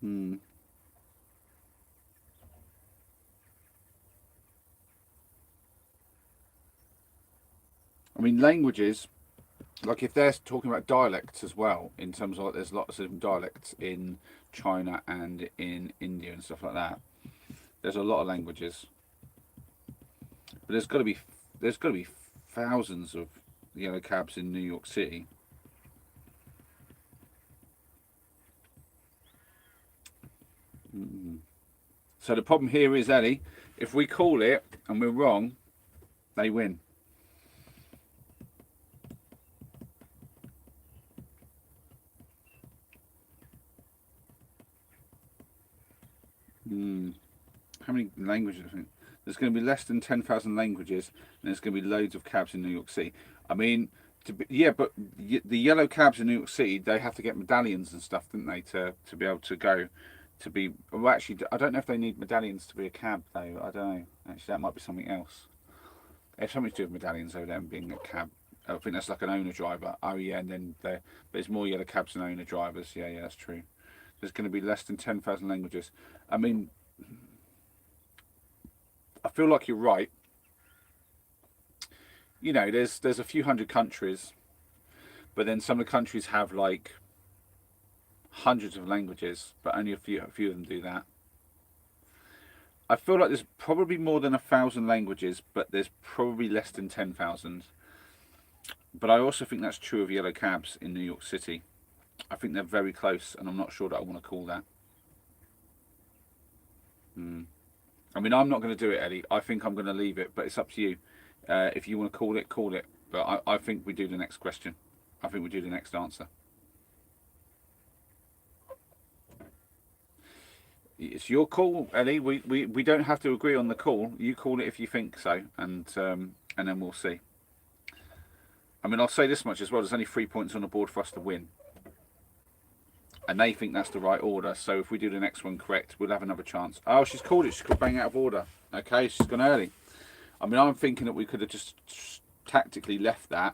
I mean, languages. Like if they're talking about dialects as well, in terms of like there's lots of dialects in China and in India and stuff like that. There's a lot of languages, but there's got to be thousands of yellow cabs in New York City. So the problem here is, Ellie, if we call it and we're wrong, they win. How many languages? There's going to be less than 10,000 languages, and there's going to be loads of cabs in New York City. I mean, but the yellow cabs in New York City, they have to get medallions and stuff, don't they, to be able to go to be. Well, actually, I don't know if they need medallions to be a cab, though. I don't know. Actually, that might be something else. It's something to do with medallions over there and being a cab. I think that's like an owner driver. Oh yeah, and then there's more yellow cabs than owner drivers. Yeah, that's true. There's going to be less than 10,000 languages. I mean, I feel like you're right. You know, there's a few hundred countries, but then some of the countries have like hundreds of languages, but only a few of them do that. I feel like there's probably more than 1,000 languages, but there's probably less than 10,000. But I also think that's true of yellow cabs in New York City. I think they're very close, and I'm not sure that I want to call that. I mean, I'm not going to do it, Eddie. I think I'm going to leave it, but it's up to you. If you want to call it, call it. But I think we do the next question. I think we do the next answer. It's your call, Ellie. We don't have to agree on the call. You call it if you think so, and then we'll see. I mean, I'll say this much as well. There's only 3 points on the board for us to win. And they think that's the right order. So if we do the next one correct, we'll have another chance. Oh, she's called it. She's called bang out of order. Okay, she's gone early. I mean, I'm thinking that we could have just tactically left that.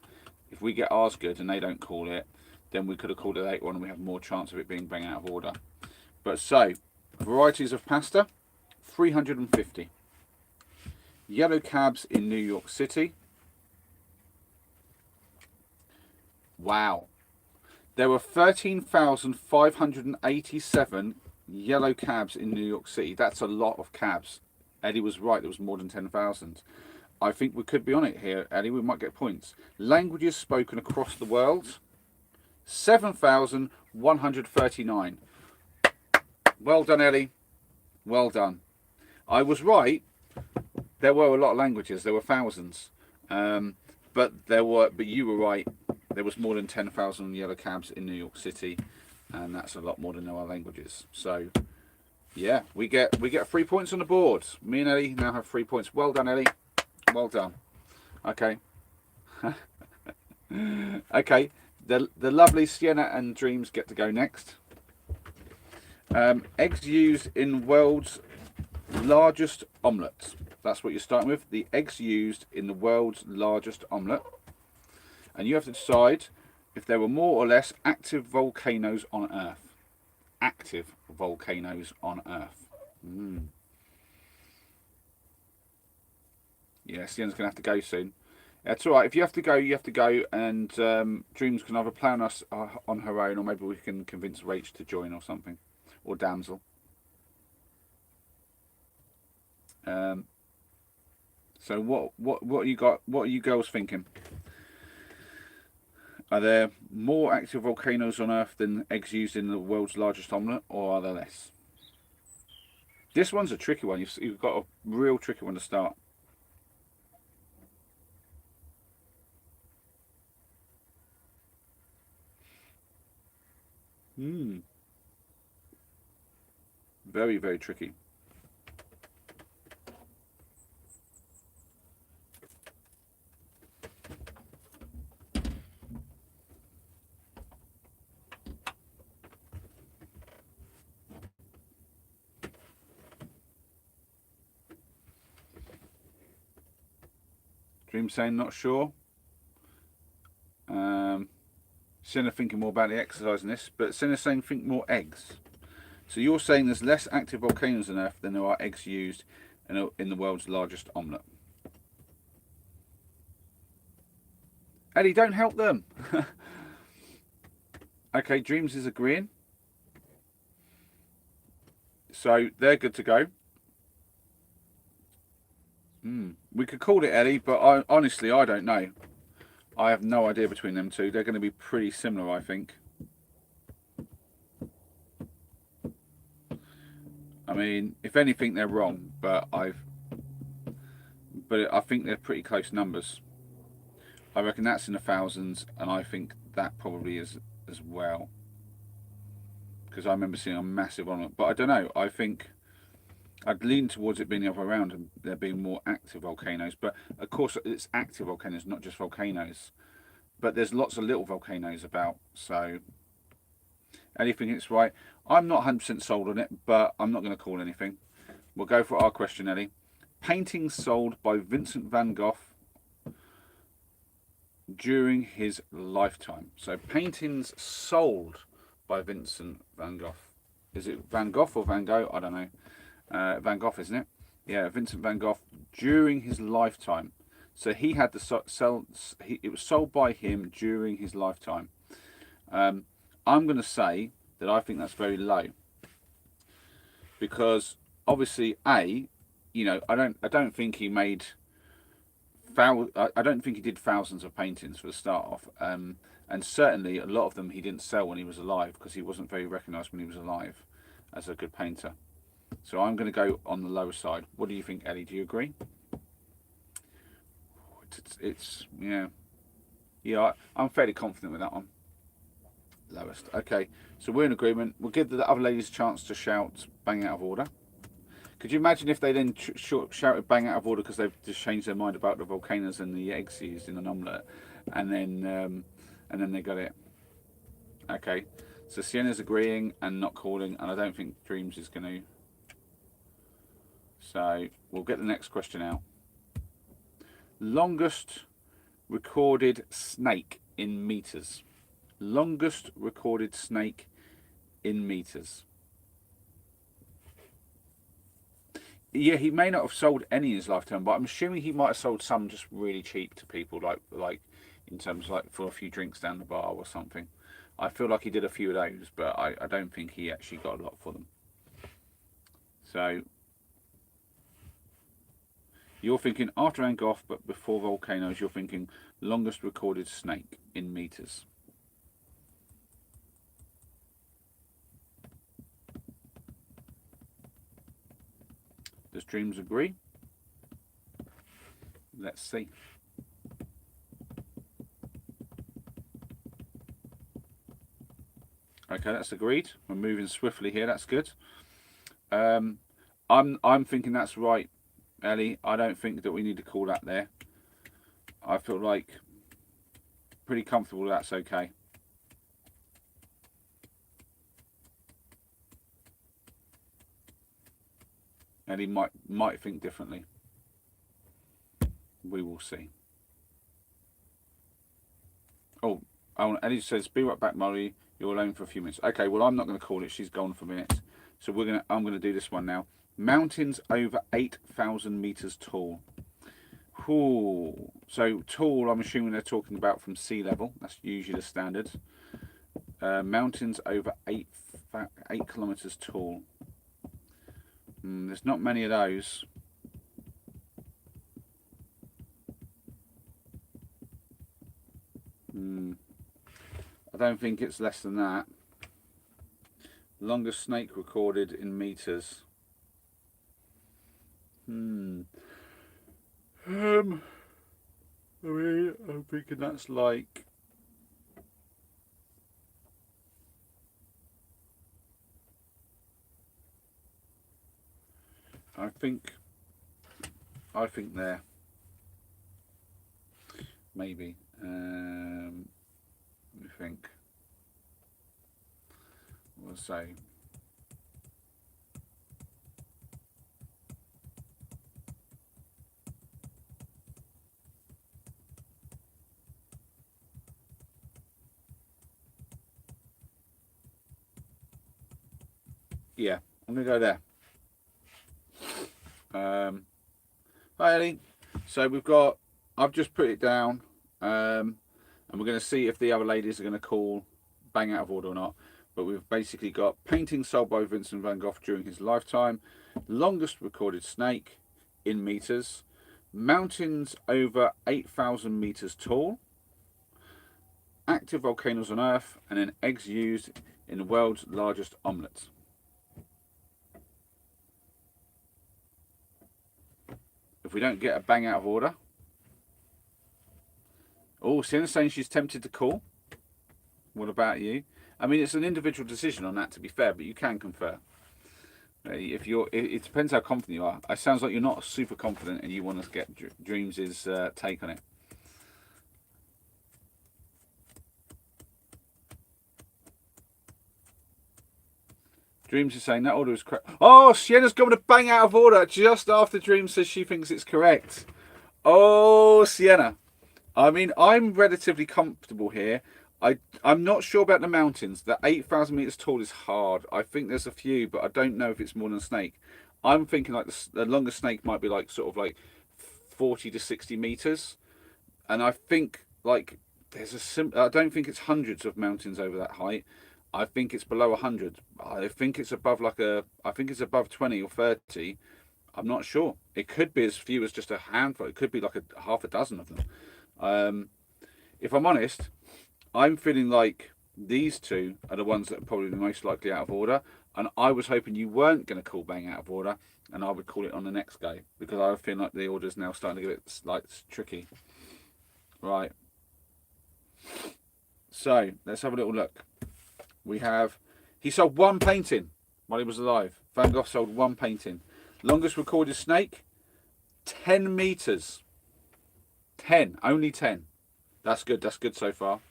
If we get ours good and they don't call it, then we could have called it later on and we have more chance of it being bang out of order. But so, varieties of pasta, 350. Yellow cabs in New York City. Wow. There were 13,587 yellow cabs in New York City. That's a lot of cabs. Eddie was right, there was more than 10,000. I think we could be on it here, Eddie. We might get points. Languages spoken across the world, 7,139. Well done, Ellie. Well done. I was right. There were a lot of languages. There were thousands. But you were right. There was more than 10,000 yellow cabs in New York City, and that's a lot more than our languages. So, yeah, we get 3 points on the board. Me and Ellie now have 3 points. Well done, Ellie. Well done. Okay. Okay. The lovely Sienna and Dreams get to go next. Eggs used in world's largest omelette. That's what you're starting with. The eggs used in the world's largest omelette. And you have to decide If there were more or less active volcanoes on Earth. Active volcanoes on Earth. Yeah, Sienna's going to have to go soon. That's all right. If you have to go, you have to go. And Dreams can either play on us on her own, or maybe we can convince Rach to join or something, or Damsel. So what you got? What are you girls thinking? Are there more active volcanoes on Earth than eggs used in the world's largest omelette, or are there less? This one's a tricky one. You've got a real tricky one to start. Very, very tricky. Dream saying not sure. Senna thinking more about the exercise in this, but Senna's saying think more eggs. So you're saying there's less active volcanoes on Earth than there are eggs used in the world's largest omelette. Eddie, don't help them. Okay, Dreams is agreeing. So they're good to go. We could call it Eddie, but honestly, I don't know. I have no idea between them two. They're going to be pretty similar, I think. I mean, if anything, they're wrong, but I think they're pretty close numbers. I reckon that's in the thousands, and I think that probably is as well. Because I remember seeing a massive on it, but I don't know. I think I'd lean towards it being the other way around and there being more active volcanoes. But of course, it's active volcanoes, not just volcanoes. But there's lots of little volcanoes about, so anything it's right. I'm not 100% sold on it, but I'm not going to call anything. We'll go for our question, Ellie. Paintings sold by Vincent van Gogh during his lifetime. So paintings sold by Vincent van Gogh. Is it Van Gogh or Van Gogh? I don't know. Van Gogh, isn't it? Yeah, Vincent van Gogh during his lifetime. So he had to sell. It was sold by him during his lifetime. I'm going to say that I think that's very low, because obviously, I don't think he made. I don't think he did thousands of paintings for the start off, and certainly a lot of them he didn't sell when he was alive, because he wasn't very recognised when he was alive as a good painter. So I'm going to go on the lower side. What do you think, Ellie? Do you agree? It's yeah. I'm fairly confident with that one. Lowest. Okay, so we're in agreement. We'll give the other ladies a chance to shout bang out of order. Could you imagine if they then shouted bang out of order because they've just changed their mind about the volcanoes and the eggs used in an omelette, and then they got it. Okay, so Sienna's agreeing and not calling, and I don't think Dreams is going to. So we'll get the next question out. Longest recorded snake in meters. Longest recorded snake in meters. Yeah, he may not have sold any in his lifetime, but I'm assuming he might have sold some just really cheap to people, like in terms of like for a few drinks down the bar or something. I feel like he did a few of those, but I don't think he actually got a lot for them. So you're thinking after Van Gogh, but before volcanoes, you're thinking longest recorded snake in meters. Does Dreams agree? Let's see. Okay, that's agreed. We're moving swiftly here. That's good. I'm thinking that's right, Ellie. I don't think that we need to call that there. I feel like pretty comfortable that's okay. Ellie might think differently. We will see. Oh, Oh, Ellie says, "Be right back, Molly. You're alone for a few minutes." Okay, well, I'm not going to call it. She's gone for minutes. So I'm going to do this one now. Mountains over 8,000 meters tall. Ooh. So tall, I'm assuming they're talking about from sea level. That's usually the standard. Mountains over 8 kilometers tall. There's not many of those. I don't think it's less than that. Longest snake recorded in meters. I'm thinking that's like. I think there. Maybe. Let me think. We'll say. Yeah, I'm going to go there. Hi, Ellie. So I've just put it down, and we're going to see if the other ladies are going to call bang out of order or not. But we've basically got paintings sold by Vincent van Gogh during his lifetime, longest recorded snake in meters, mountains over 8,000 meters tall, active volcanoes on Earth, and then eggs used in the world's largest omelette. If we don't get a bang out of order. Oh, Sienna's saying she's tempted to call. What about you? I mean, it's an individual decision on that, to be fair, but you can confer. It depends how confident you are. It sounds like you're not super confident and you want to get Dreams' take on it. Dreams is saying that order is correct. Oh, Sienna's going to bang out of order just after Dreams says she thinks it's correct. Oh, Sienna. I mean, I'm relatively comfortable here. I'm not sure about the mountains. The 8,000 meters tall is hard. I think there's a few, but I don't know if it's more than a snake. I'm thinking like the longest snake might be like sort of like 40 to 60 meters. And I think like I don't think it's hundreds of mountains over that height. I think it's below 100. I think it's above I think it's above 20 or 30. I'm not sure. It could be as few as just a handful. It could be like half a dozen of them. If I'm honest, I'm feeling like these two are the ones that are probably the most likely out of order. And I was hoping you weren't going to call bang out of order, and I would call it on the next go, because I feel like the order's now starting to get like tricky. Right. So let's have a little look. He sold one painting while he was alive. Van Gogh sold one painting. Longest recorded snake, 10 meters. 10, only 10. That's good so far.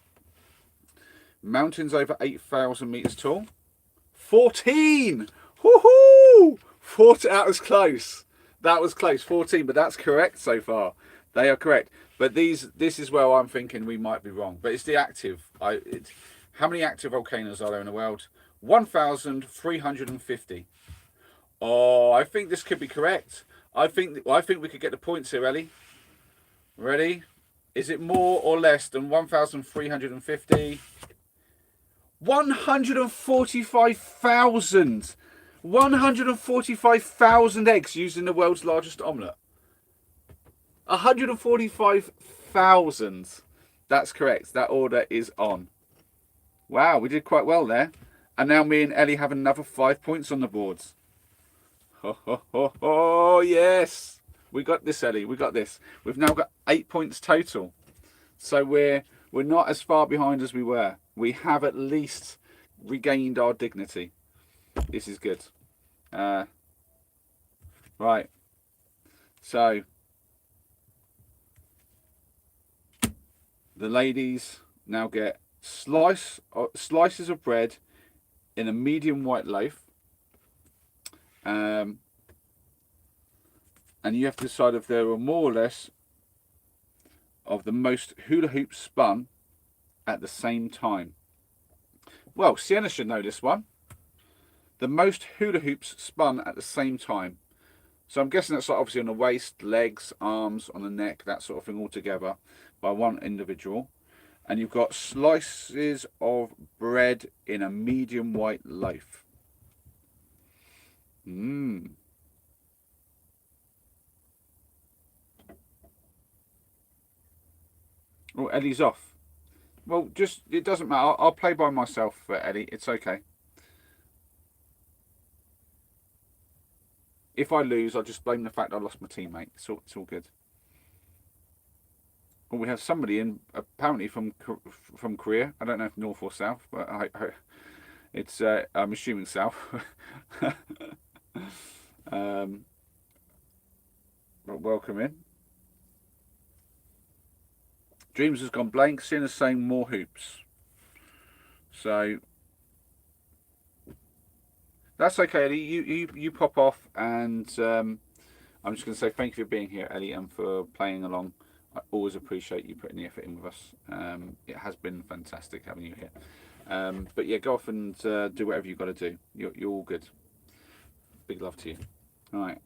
Mountains over 8,000 meters tall, 14. Woohoo! 14. That was close. 14, but that's correct so far. They are correct. But this is where I'm thinking we might be wrong. But it's the active. How many active volcanoes are there in the world? 1,350. Oh, I think this could be correct. I think we could get the points here, Ellie. Ready? Is it more or less than 1,350? 145,000. 145,000 eggs used in the world's largest omelette. 145,000. That's correct. That order is on. Wow, we did quite well there. And now me and Ellie have another 5 points on the boards. Oh, yes. We got this, Ellie. We got this. We've now got 8 points total. So we're not as far behind as we were. We have at least regained our dignity. This is good. Right. So the ladies now get slices of bread in a medium white loaf. And you have to decide if there are more or less of the most hula hoops spun at the same time? Well, Sienna should know this one. The most hula hoops spun at the same time. So I'm guessing that's like obviously on the waist, legs, arms, on the neck, that sort of thing all together by one individual. And you've got slices of bread in a medium white loaf. Mmm. Oh, Eddie's off. Well, just, it doesn't matter. I'll play by myself for Eddie. It's okay. If I lose, I'll just blame the fact I lost my teammate. It's all good. Well, we have somebody in apparently from Korea. I don't know if north or south, but it's I'm assuming south. But welcome in. Dreams has gone blank. Sinner's saying more hoops. So that's okay, Ellie. You pop off, and I'm just going to say thank you for being here, Ellie, and for playing along. I always appreciate you putting the effort in with us. It has been fantastic having you here. But yeah, go off and do whatever you've got to do. You're all good. Big love to you. All right.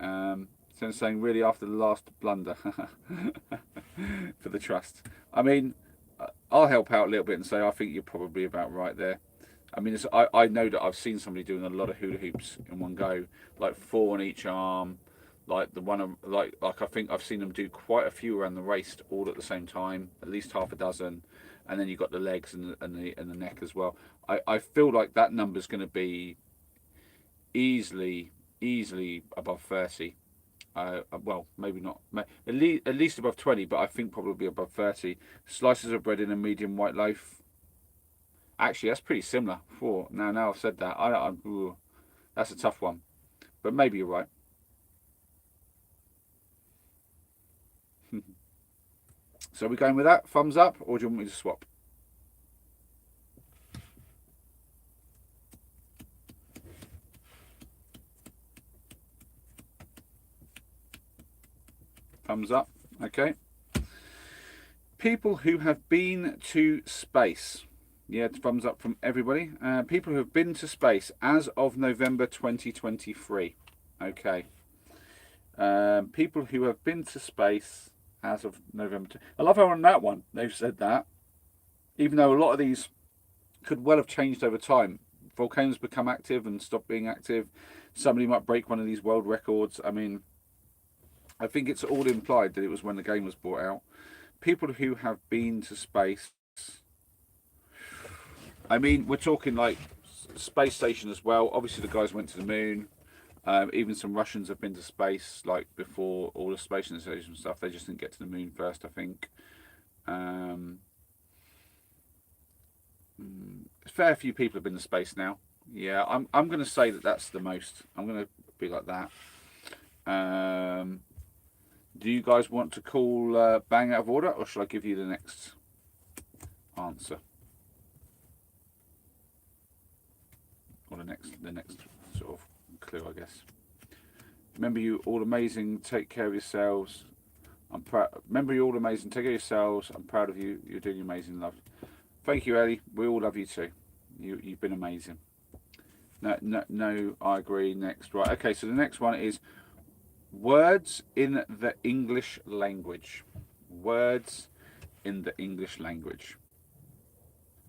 So saying really after the last blunder for the trust. I mean, I'll help out a little bit and say I think you're probably about right there. I mean, I know that I've seen somebody doing a lot of hula hoops in one go, like 4 on each arm, like the one like I think I've seen them do quite a few around the waist all at the same time, at least half a dozen, and then you've got the legs and the neck as well. I feel like that number's going to be easily above 30. Well, maybe not, at least above 20, but I think probably above 30. Slices of bread in a medium white loaf. Actually, that's pretty similar. Now I've said that, ooh, that's a tough one, but maybe you're right. So are we going with that? Thumbs up, or do you want me to swap? Thumbs up. Okay. People who have been to space. Yeah, thumbs up from everybody. People who have been to space as of November 2023. Okay. People who have been to space as of November. I love how on that one they've said that. Even though a lot of these could well have changed over time. Volcanoes become active and stop being active. Somebody might break one of these world records. I mean, I think it's all implied that it was when the game was brought out. People who have been to space. I mean, we're talking like space station as well. Obviously, the guys went to the moon. Even some Russians have been to space, like before all the space station stuff. They just didn't get to the moon first, I think. A fair few people have been to space now. Yeah, I'm going to say that that's the most. I'm going to be like that. Do you guys want to call bang out of order, or shall I give you the next answer? Or the next sort of clue, I guess. Remember, you all amazing. Take care of yourselves. I'm proud. Remember, you're all amazing. Take care of yourselves. I'm proud of you. You're doing amazing, love. Thank you, Ellie. We all love you too. You've been amazing. No, I agree. Next, right? Okay, so the next one is words in the English language. Words in the English language.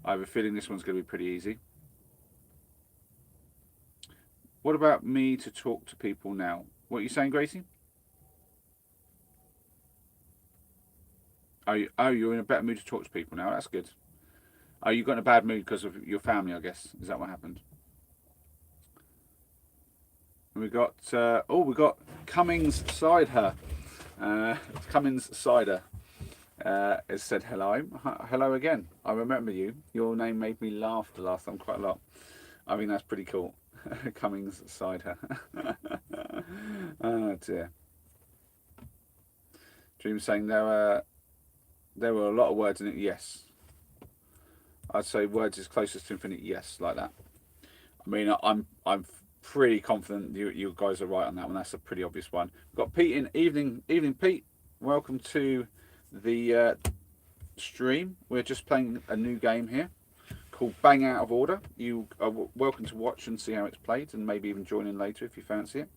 I have a feeling this one's going to be pretty easy. What about me to talk to people now? What are you saying, Gracie? You're in a better mood to talk to people now. That's good. Oh, you got in a bad mood because of your family, I guess. Is that what happened? We got we got Cummings Cider. Cummings Cider has said hello. Hello again. I remember you. Your name made me laugh the last time quite a lot. I think that's pretty cool. Cummings Cider. Oh dear. Dream saying there were a lot of words in it. Yes. I'd say words is closest to infinite. Yes, like that. I mean, I'm pretty confident you guys are right on that one. That's a pretty obvious one. We've got Pete in. Evening Pete. Welcome to the stream, we're just playing a new game here called Bang Out of Order. You are welcome to watch and see how it's played, and maybe even join in later if you fancy it.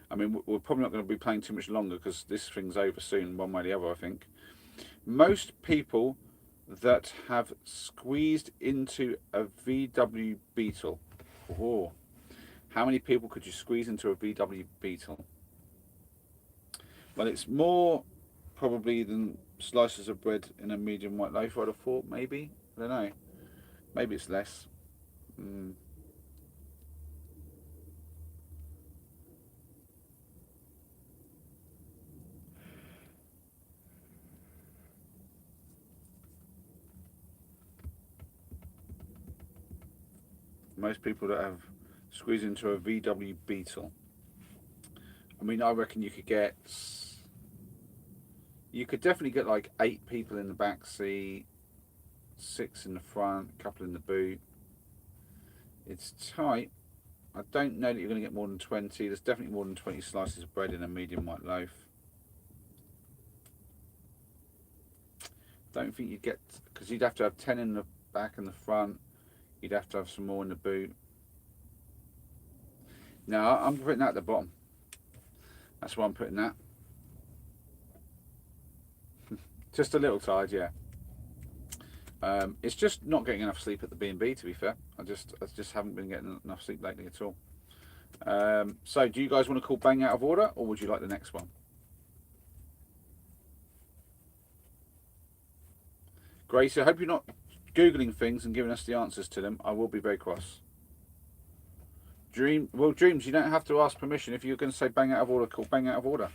I mean, we're probably not going to be playing too much longer because this thing's over soon, one way or the other, I think. Most people that have squeezed into a VW Beetle. Oh, how many people could you squeeze into a VW Beetle? Well, it's more probably than slices of bread in a medium white loaf, I'd have thought, maybe. I don't know. Maybe it's less. Most people that have squeezed into a VW Beetle. I mean, I reckon you could get. You could definitely get like 8 people in the back seat, 6 in the front, a couple in the boot. It's tight. I don't know that you're going to get more than 20. There's definitely more than 20 slices of bread in a medium white loaf. Don't think you'd get, because you'd have to have 10 in the back and the front. You'd have to have some more in the boot. No, I'm putting that at the bottom. That's why I'm putting that. Just a little tired, yeah. It's just not getting enough sleep at the B&B, to be fair. I just haven't been getting enough sleep lately at all. So do you guys want to call Bang Out of Order, or would you like the next one? Gracie, I hope you're not Googling things and giving us the answers to them. I will be very cross. Dreams, you don't have to ask permission. If you're going to say Bang Out of Order, call Bang Out of Order.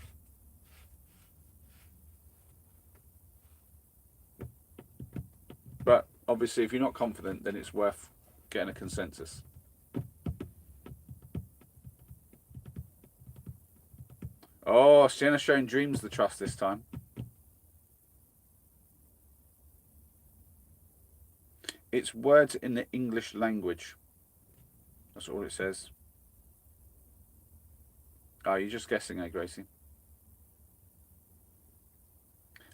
But obviously, if you're not confident, then it's worth getting a consensus. Oh, Sienna's showing Dreams the trust this time. It's words in the English language. That's all it says. Oh, you're just guessing, eh, Gracie?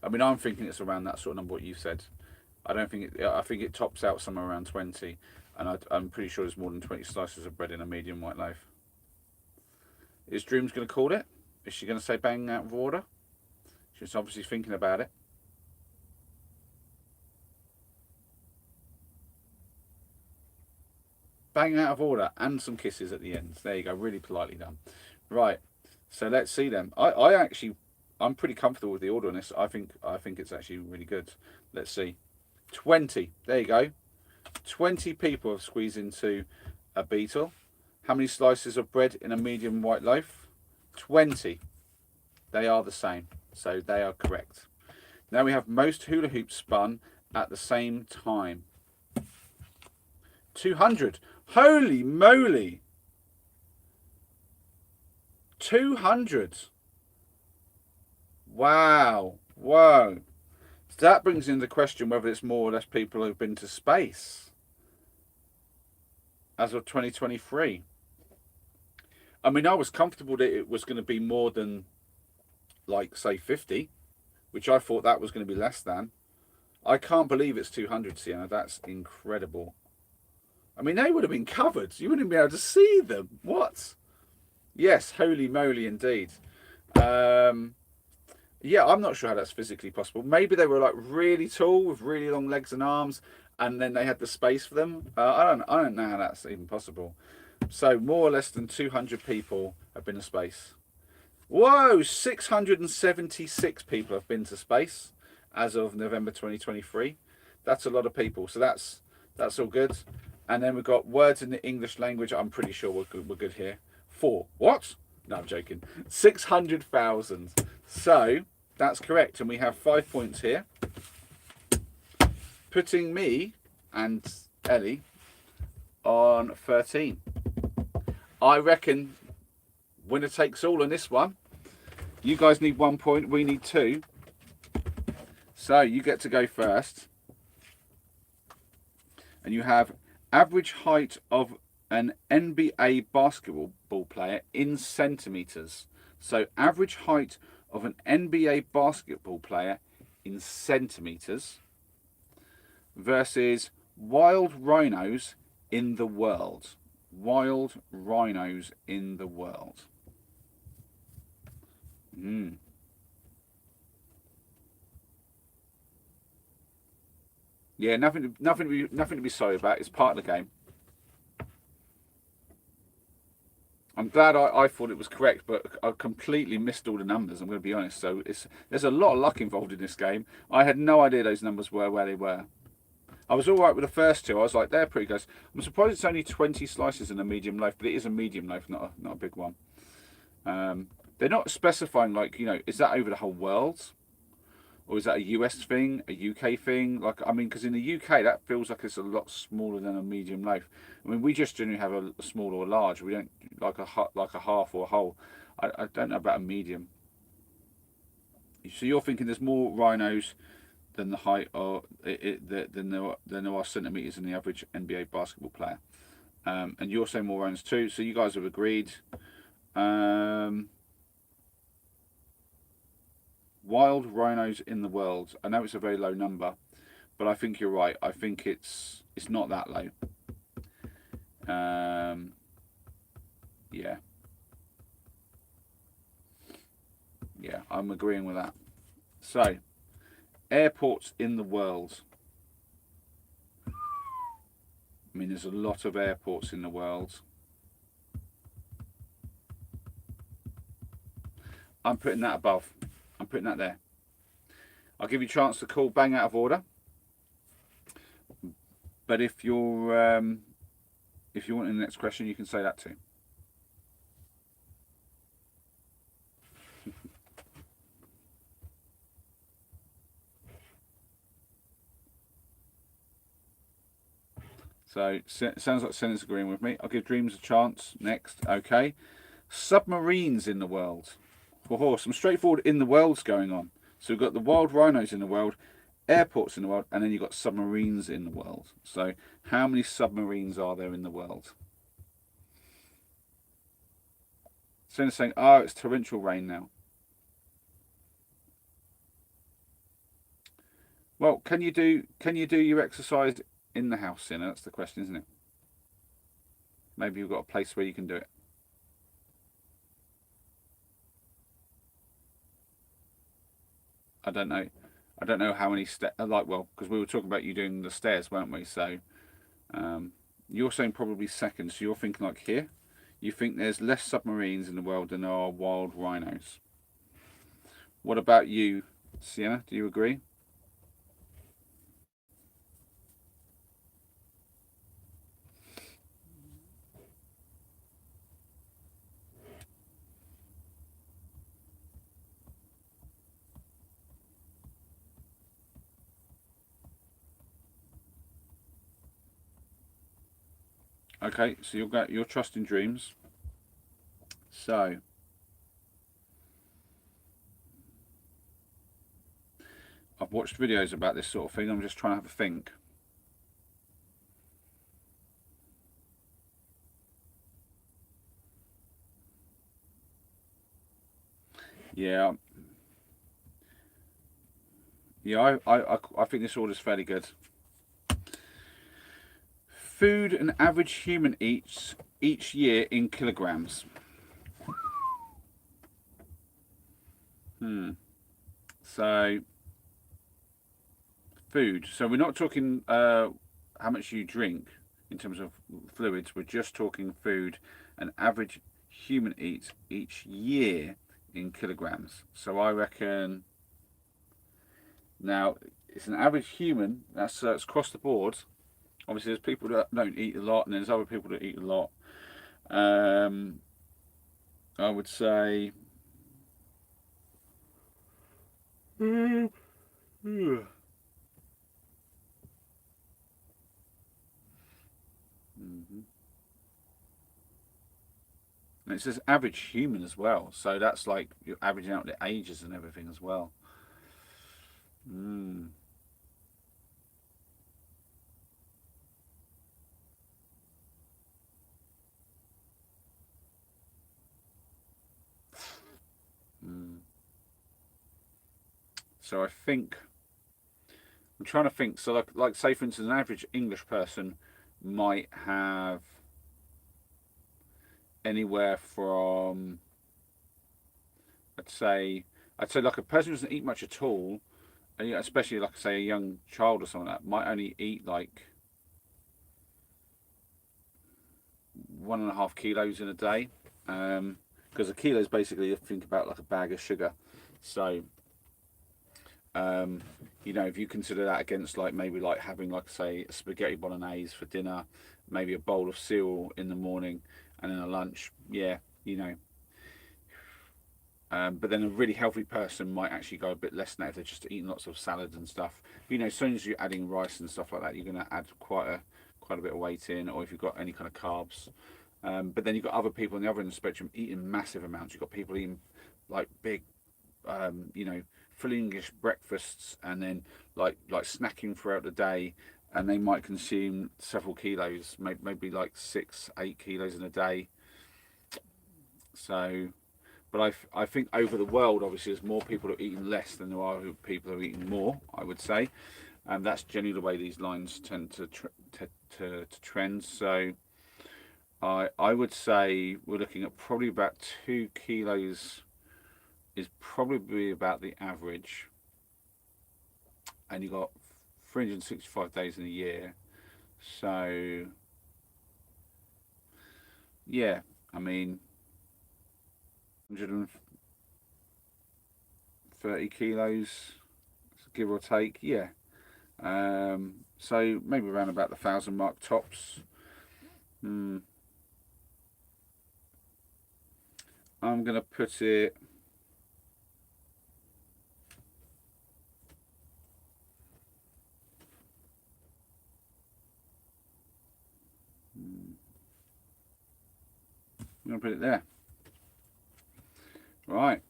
I mean, I'm thinking it's around that sort of number what you said. I don't think it. I think it tops out somewhere around 20, and I'm pretty sure there's more than 20 slices of bread in a medium white loaf. Is Dreams going to call it? Is she going to say Bang Out of Order? She's obviously thinking about it. Bang Out of Order and some kisses at the end. There you go, really politely done. Right, so let's see them. I'm pretty comfortable with the order on this. I think it's actually really good. Let's see. 20. There you go. 20 people have squeezed into a Beetle. How many slices of bread in a medium white loaf? 20. They are the same, so they are correct. Now we have most hula hoops spun at the same time. 200. Holy moly! 200. Wow. Whoa. So that brings into question whether it's more or less people who've been to space as of 2023. I mean, I was comfortable that it was going to be more than, like, say, 50, which I thought that was going to be less than. I can't believe it's 200, Sienna. That's incredible. I mean, they would have been covered. You wouldn't be able to see them. What? Yes, holy moly indeed. Yeah, I'm not sure how that's physically possible. Maybe they were like really tall with really long legs and arms, and then they had the space for them. I don't know how that's even possible. So more or less than 200 people have been to space. Whoa, 676 people have been to space as of November 2023. That's a lot of people. So that's all good. And then we've got words in the English language. I'm pretty sure we're good here. 4. What? No, I'm joking. 600,000. So that's correct. And we have 5 points here. Putting me and Ellie on 13. I reckon winner takes all on this one. You guys need 1 point. We need 2. So you get to go first. And you have average height of an NBA basketball player in centimeters. So average height of an NBA basketball player in centimeters. versus wild rhinos in the world. Wild rhinos in the world. Mm. Yeah, nothing to be sorry about. It's part of the game. I'm glad I thought it was correct, but I completely missed all the numbers. I'm going to be honest. So there's a lot of luck involved in this game. I had no idea those numbers were where they were. I was all right with the first two. I was like, they're pretty good. I'm surprised it's only 20 slices in a medium loaf, but it is a medium loaf, not a big one. They're not specifying, like, is that over the whole world? Or is that a US thing, a UK thing? Like, I mean, because in the UK, that feels like it's a lot smaller than a medium loaf. I mean, we just generally have a small or a large. We don't like a half or a whole. I don't know about a medium. So you're thinking there's more rhinos than the height or than there are centimeters in the average NBA basketball player. And you're saying more rhinos too. So you guys have agreed. Wild rhinos in the world. I know it's a very low number, but I think you're right. I think it's not that low. Yeah, yeah, I'm agreeing with that. So, airports in the world. I mean, there's a lot of airports in the world. I'm putting that above. I'm putting that there. I'll give you a chance to call bang out of order. But if you're if you want the next question, you can say that too. So it sounds like Senna's agreeing with me. I'll give Dreams a chance next. Okay. Submarines in the world. For some straightforward in the worlds going on. So we've got the wild rhinos in the world, airports in the world, and then you've got submarines in the world. So how many submarines are there in the world? Senna's saying, oh, it's torrential rain now. Well, can you do your exercise in the house, Senna? That's the question, isn't it? Maybe you've got a place where you can do it. I don't know. I don't know how many steps. Like, well, because we were talking about you doing the stairs, weren't we? So you're saying probably second. So you're thinking like here. You think there's less submarines in the world than there are wild rhinos. What about you, Sienna? Do you agree? Okay, so you're trusting dreams. So I've watched videos about this sort of thing. I'm just trying to have a think. Yeah, yeah. I think this order's fairly good. Food an average human eats each year in kilograms. So food. So we're not talking how much you drink in terms of fluids. We're just talking food. An average human eats each year in kilograms. So I reckon now it's an average human. That's it's across the board. Obviously, there's people that don't eat a lot, and there's other people that eat a lot. Um, I would say. Mhm. And it says average human as well, so that's like you're averaging out the ages and everything as well. Mm. Mm. So I think I'm trying to think. So like say for instance, an average English person might have anywhere from, I'd say, like a person who doesn't eat much at all, especially like say a young child or something like that, might only eat like 1.5 kilos in a day. Because a kilo is basically, think about like a bag of sugar. So you know, if you consider that against like maybe like having like say a spaghetti bolognese for dinner, maybe a bowl of cereal in the morning, and then a lunch, yeah, you know. But then a really healthy person might actually go a bit less than that if they're just eating lots of salads and stuff. But, you know, as soon as you're adding rice and stuff like that, you're going to add quite a bit of weight in, or if you've got any kind of carbs. But then you've got other people on the other end of the spectrum eating massive amounts. You've got people eating like big, you know, full English breakfasts, and then like snacking throughout the day, and they might consume several kilos, maybe like 6-8 kilos in a day. So, but I think over the world, obviously, there's more people who are eating less than there are people who are eating more, I would say. And that's generally the way these lines tend to trend. So I would say we're looking at probably about 2 kilos is probably about the average. And you've got 365 days in a year. So, yeah, I mean, 130 kilos, give or take, yeah. So maybe around about the 1,000 mark tops. I'm gonna put it. I'm gonna put it there. Right.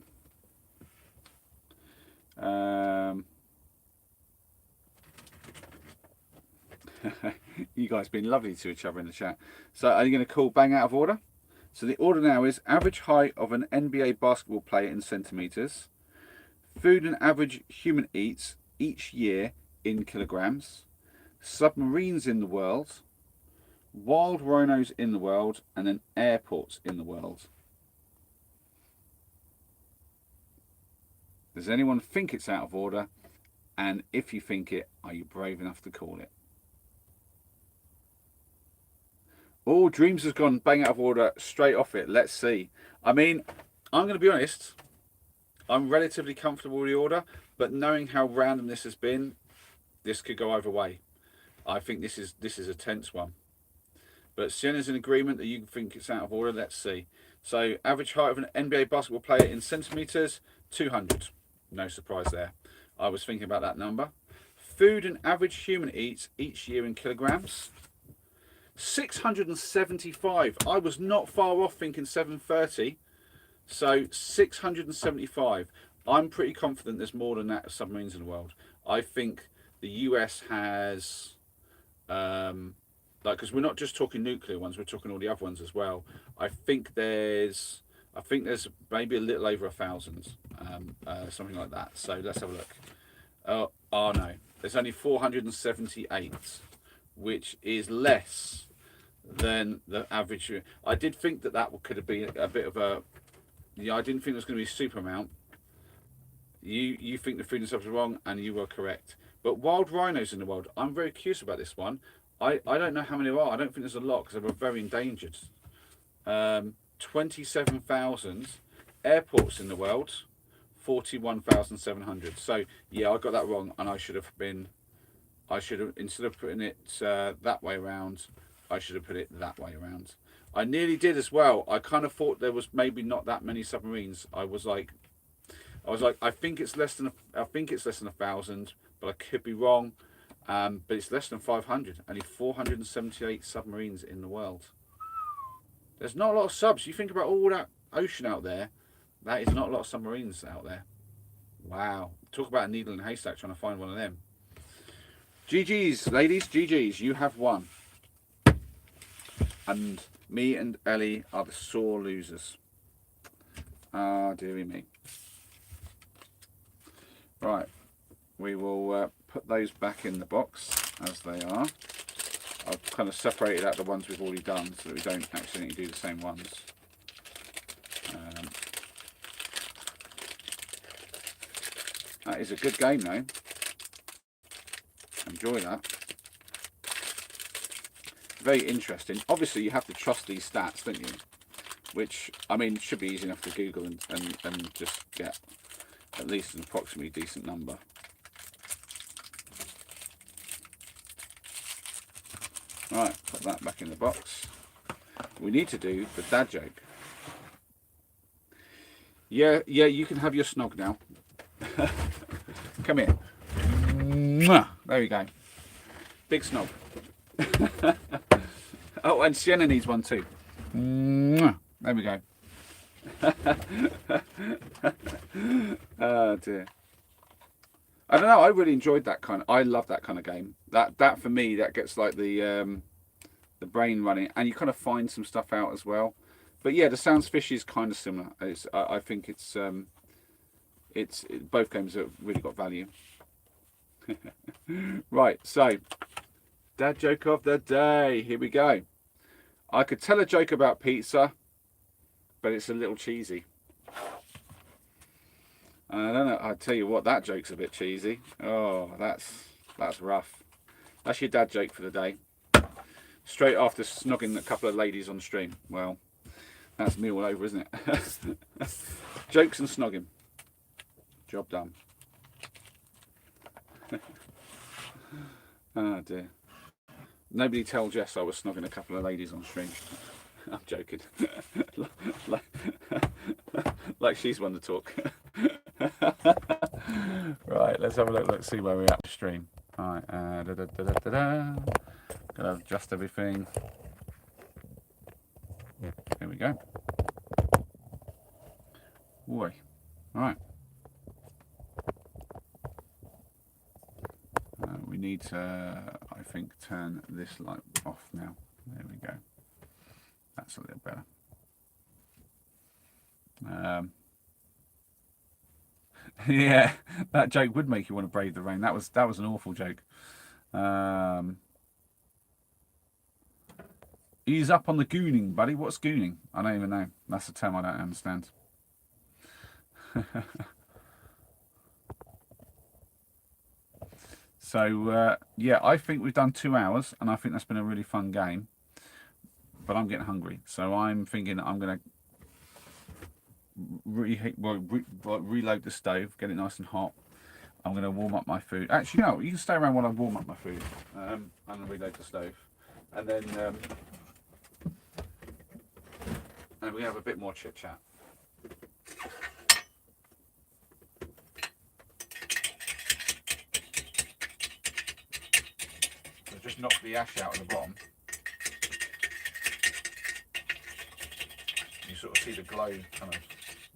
You guys been lovely to each other in the chat. So are you going to call bang out of order? So the order now is average height of an NBA basketball player in centimeters, food an average human eats each year in kilograms, submarines in the world, wild rhinos in the world, and then airports in the world. Does anyone think it's out of order? And if you think it, are you brave enough to call it? Oh, Dreams has gone bang out of order straight off it. Let's see. I mean, I'm going to be honest. I'm relatively comfortable with the order, but knowing how random this has been, this could go either way. I think this is a tense one. But Sienna's in agreement that you think it's out of order. Let's see. So, average height of an NBA basketball player in centimeters, 200. No surprise there. I was thinking about that number. Food an average human eats each year in kilograms, 675. I was not far off thinking 730. So 675. I'm pretty confident there's more than that of submarines in the world. I think the US has, because we're not just talking nuclear ones, we're talking all the other ones as well. I think there's maybe a little over 1,000, something like that. So let's have a look. Oh no, there's only 478, which is less than the average. I did think that could have been a bit of a, yeah, I didn't think it was going to be a super amount. You think the food and stuff is wrong, and you were correct. But wild rhinos in the world, I'm very curious about this one. I don't know how many there are. I don't think there's a lot because they were very endangered. 27,000 airports in the world, 41,700. So yeah, I got that wrong, and I should have instead of putting it that way around, I should have put it that way around. I nearly did as well. I kind of thought there was maybe not that many submarines. I was like, I think it's less than 1,000, but I could be wrong. But it's less than 500. Only 478 submarines in the world. There's not a lot of subs. You think about all that ocean out there. That is not a lot of submarines out there. Wow. Talk about a needle in a haystack trying to find one of them. GG's, ladies. GG's. You have won. And me and Ellie are the sore losers. Ah, dearie me. Right. We will put those back in the box as they are. I've kind of separated out the ones we've already done so that we don't accidentally do the same ones. That is a good game though. Enjoy that. Very interesting. Obviously you have to trust these stats, don't you? Which, I mean, should be easy enough to Google and just get at least an approximately decent number. Right, put that back in the box. We need to do the dad joke. Yeah, you can have your snog now. Come here. Mwah! There we go. Big snog. Oh, and Sienna needs one too. Mwah! There we go. Oh dear. I don't know. I really enjoyed that kind of. I love that kind of game. That for me, that gets like the brain running, and you kind of find some stuff out as well. But yeah, the Sounds Fishy is kind of similar. I think it's both games have really got value. Right, so dad joke of the day. Here we go. I could tell a joke about pizza, but it's a little cheesy. I don't know. I tell you what, that joke's a bit cheesy. Oh, that's rough. That's your dad joke for the day. Straight after snogging a couple of ladies on stream. Well, that's me all over, isn't it? Jokes and snogging. Job done. Oh dear. Nobody tell Jess I was snogging a couple of ladies on stream. I'm joking. Like she's one to talk. Right, let's have a look. Let's see where we're at the stream. Alright, gotta adjust everything. There we go. Boy. Alright. We need to, I think, turn this light off now. There we go. That's a little better. Yeah, that joke would make you want to brave the rain. That was an awful joke. Ease up on the gooning, buddy. What's gooning? I don't even know. That's a term I don't understand. So yeah, I think we've done 2 hours, and I think that's been a really fun game. But I'm getting hungry, so I'm thinking I'm going to reload the stove, get it nice and hot. I'm going to warm up my food. Actually, no, you can stay around while I warm up my food. I'm going to reload the stove, and then we have a bit more chit chat. So just knock the ash out of the bottom. You sort of see the glow kind of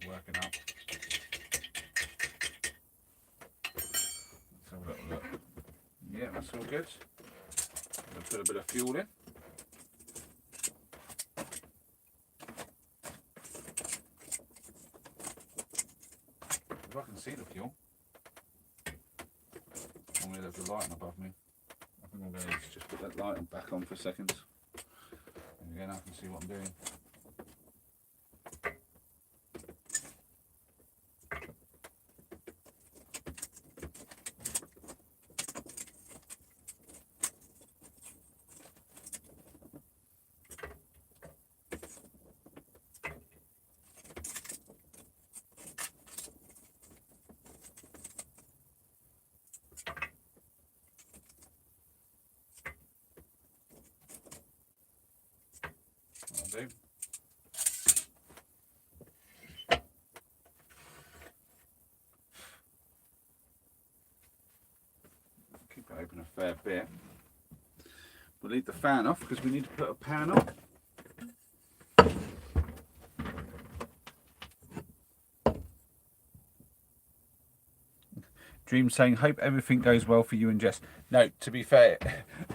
working up. Let's have a little look. Yeah, that's all good. I'll put a bit of fuel in. If I can see the fuel. Only there's a light above me. I think I'm going to just put that light back on for a second. And again, I can see what I'm doing. Do. Keep it open a fair bit. We'll leave the fan off because we need to put a pan on. Dream saying, hope everything goes well for you and Jess. No, to be fair,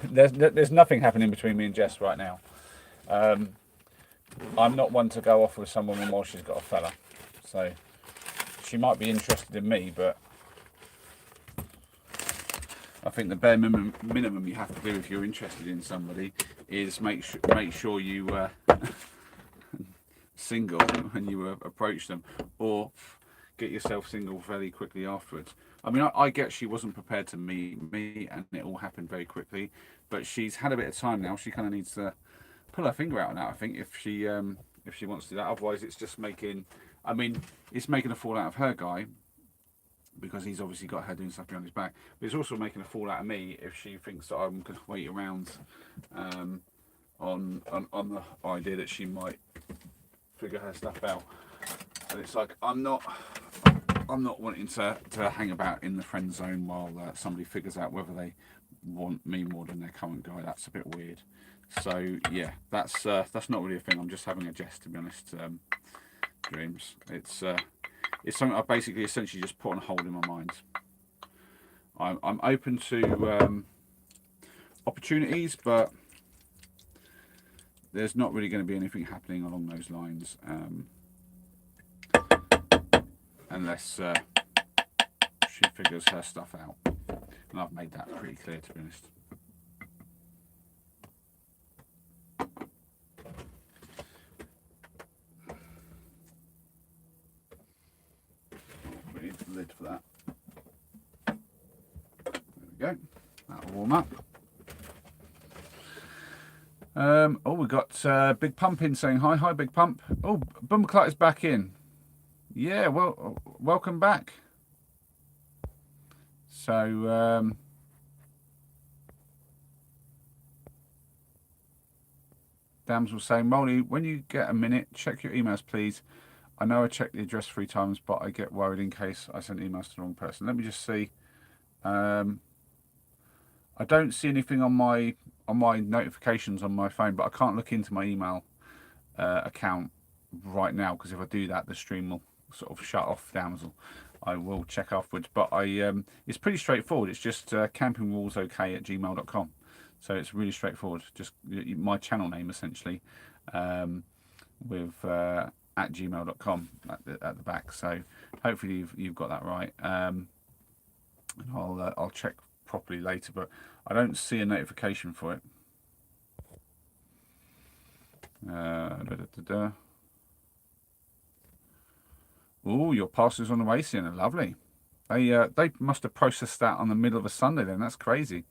there's nothing happening between me and Jess right now. I'm not one to go off with some woman while she's got a fella, so she might be interested in me, but I think the bare minimum you have to do if you're interested in somebody is make sure you single when you approach them, or get yourself single fairly quickly afterwards. I mean, I get she wasn't prepared to meet me, and it all happened very quickly. But she's had a bit of time now. She kind of needs to pull her finger out on that, I think, if she wants to do that. Otherwise, it's just making. I mean, it's making a fool out of her guy, because he's obviously got her doing stuff behind his back. But it's also making a fool out of me if she thinks that I'm going to wait around on the idea that she might figure her stuff out. And it's like I'm not wanting to hang about in the friend zone while somebody figures out whether they want me more than their current guy. That's a bit weird. So yeah, that's not really a thing. I'm just having a jest, to be honest. Dreams. It's something I basically essentially just put on hold in my mind. I'm open to opportunities, but there's not really going to be anything happening along those lines unless she figures her stuff out. And I've made that pretty clear, to be honest. We need the lid for that. There we go. That'll warm up. Oh, we got Big Pump in saying hi. Hi, Big Pump. Oh, Bumclot is back in. Yeah, well, welcome back. So, Damsel saying, Molly, when you get a minute, check your emails, please. I know I checked the address 3 times, but I get worried in case I sent emails to the wrong person. Let me just see. I don't see anything on my notifications on my phone, but I can't look into my email account right now, because if I do that, the stream will sort of shut off. Damsel, I will check afterwards, but it's pretty straightforward. It's just campingrulesok@gmail.com. So it's really straightforward. Just my channel name essentially, with at gmail.com at the back. So hopefully you've got that right. And I'll check properly later, but I don't see a notification for it. Oh, your parcel's on the way, Sienna. Lovely. They must have processed that on the middle of a Sunday then. That's crazy.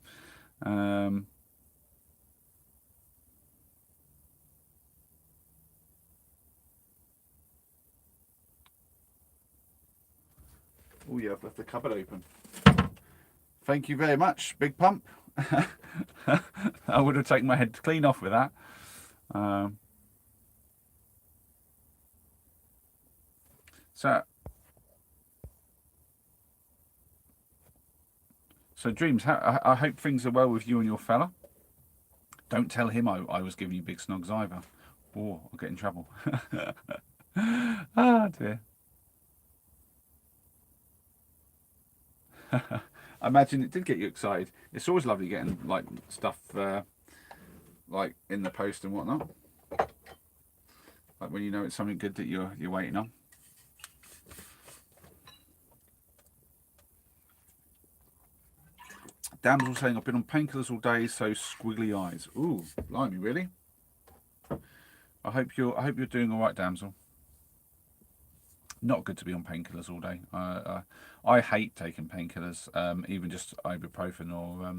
Oh yeah, I've left the cupboard open. Thank you very much, Big Pump. I would have taken my head clean off with that. So Dreams, I hope things are well with you and your fella. Don't tell him I was giving you big snogs either. Oh, I'll get in trouble. Ah, dear. I imagine it did get you excited. It's always lovely getting like stuff like in the post and whatnot. Like when you know it's something good that you're waiting on. Damsel saying I've been on painkillers all day, so squiggly eyes. Ooh, blimey, really? I hope you're doing all right, Damsel. Not good to be on painkillers all day. I hate taking painkillers, even just ibuprofen or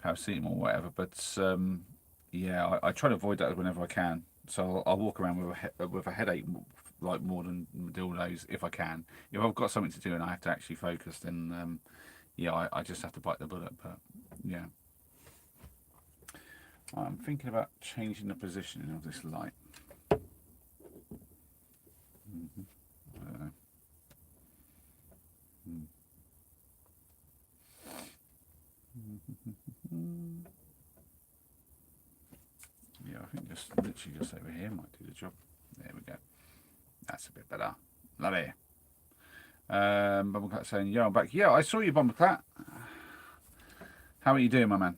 paracetamol or whatever. But yeah, I try to avoid that whenever I can. So I'll walk around with a headache like more than dildos if I can. If I've got something to do and I have to actually focus, then yeah, I just have to bite the bullet. But yeah, I'm thinking about changing the positioning of this light. I don't know. Yeah, I think just literally just over here might do the job. There we go. That's a bit better. Lovely. Bumbleclat saying, yeah, I'm back. Yeah, I saw you, Bumbleclat. How are you doing, my man?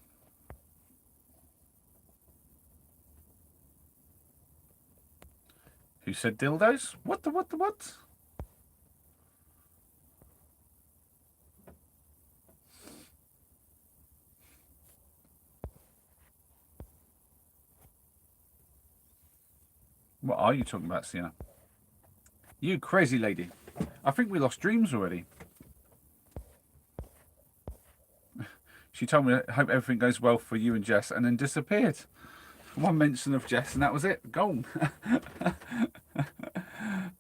Who said dildos? What the what? What are you talking about, Sienna? You crazy lady. I think we lost dreams already. She told me, I hope everything goes well for you and Jess, and then disappeared. One mention of Jess, and that was it. Gone.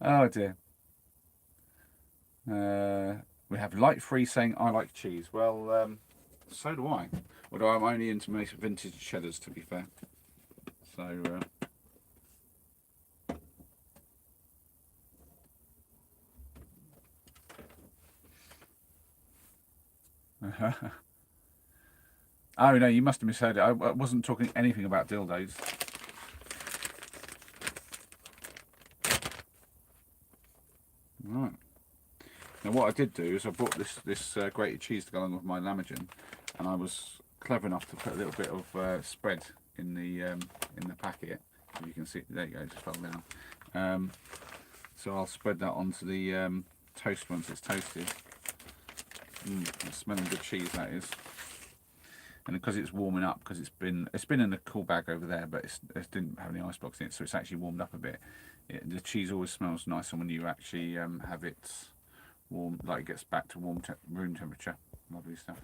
Oh dear. We have Light Free saying, I like cheese. Well, so do I. Although I'm only into most vintage cheddars, to be fair. So, oh no, you must have misheard it. I wasn't talking anything about dildos. Right. Now what I did do is I bought this grated cheese to go along with my lamagin, and I was clever enough to put a little bit of spread in the packet. As you can see, there you go, just fell down. So I'll spread that onto the toast once it's toasted. It's smelling good cheese, that is. And because it's warming up, because it's been in a cool bag over there, but it didn't have any ice blocks in it, so it's actually warmed up a bit. The cheese always smells nicer when you actually have it warm, like it gets back to room temperature. Lovely stuff.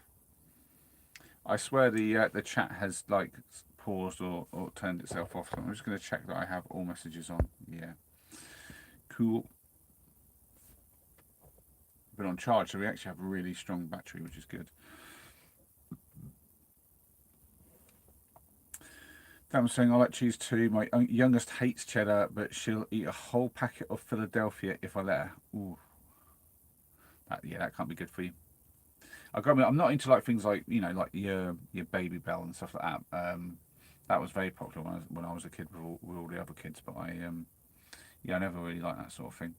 I swear the chat has like paused or turned itself off. So I'm just going to check that I have all messages on. Yeah, cool. Been on charge, so we actually have a really strong battery, which is good. Dan was saying, I like cheese too. My youngest hates cheddar, but she'll eat a whole packet of Philadelphia if I let her. Ooh. That can't be good for you. I'm not into like things like, like your Baby Bell and stuff like that. That was very popular when I was a kid with all the other kids, but I never really liked that sort of thing.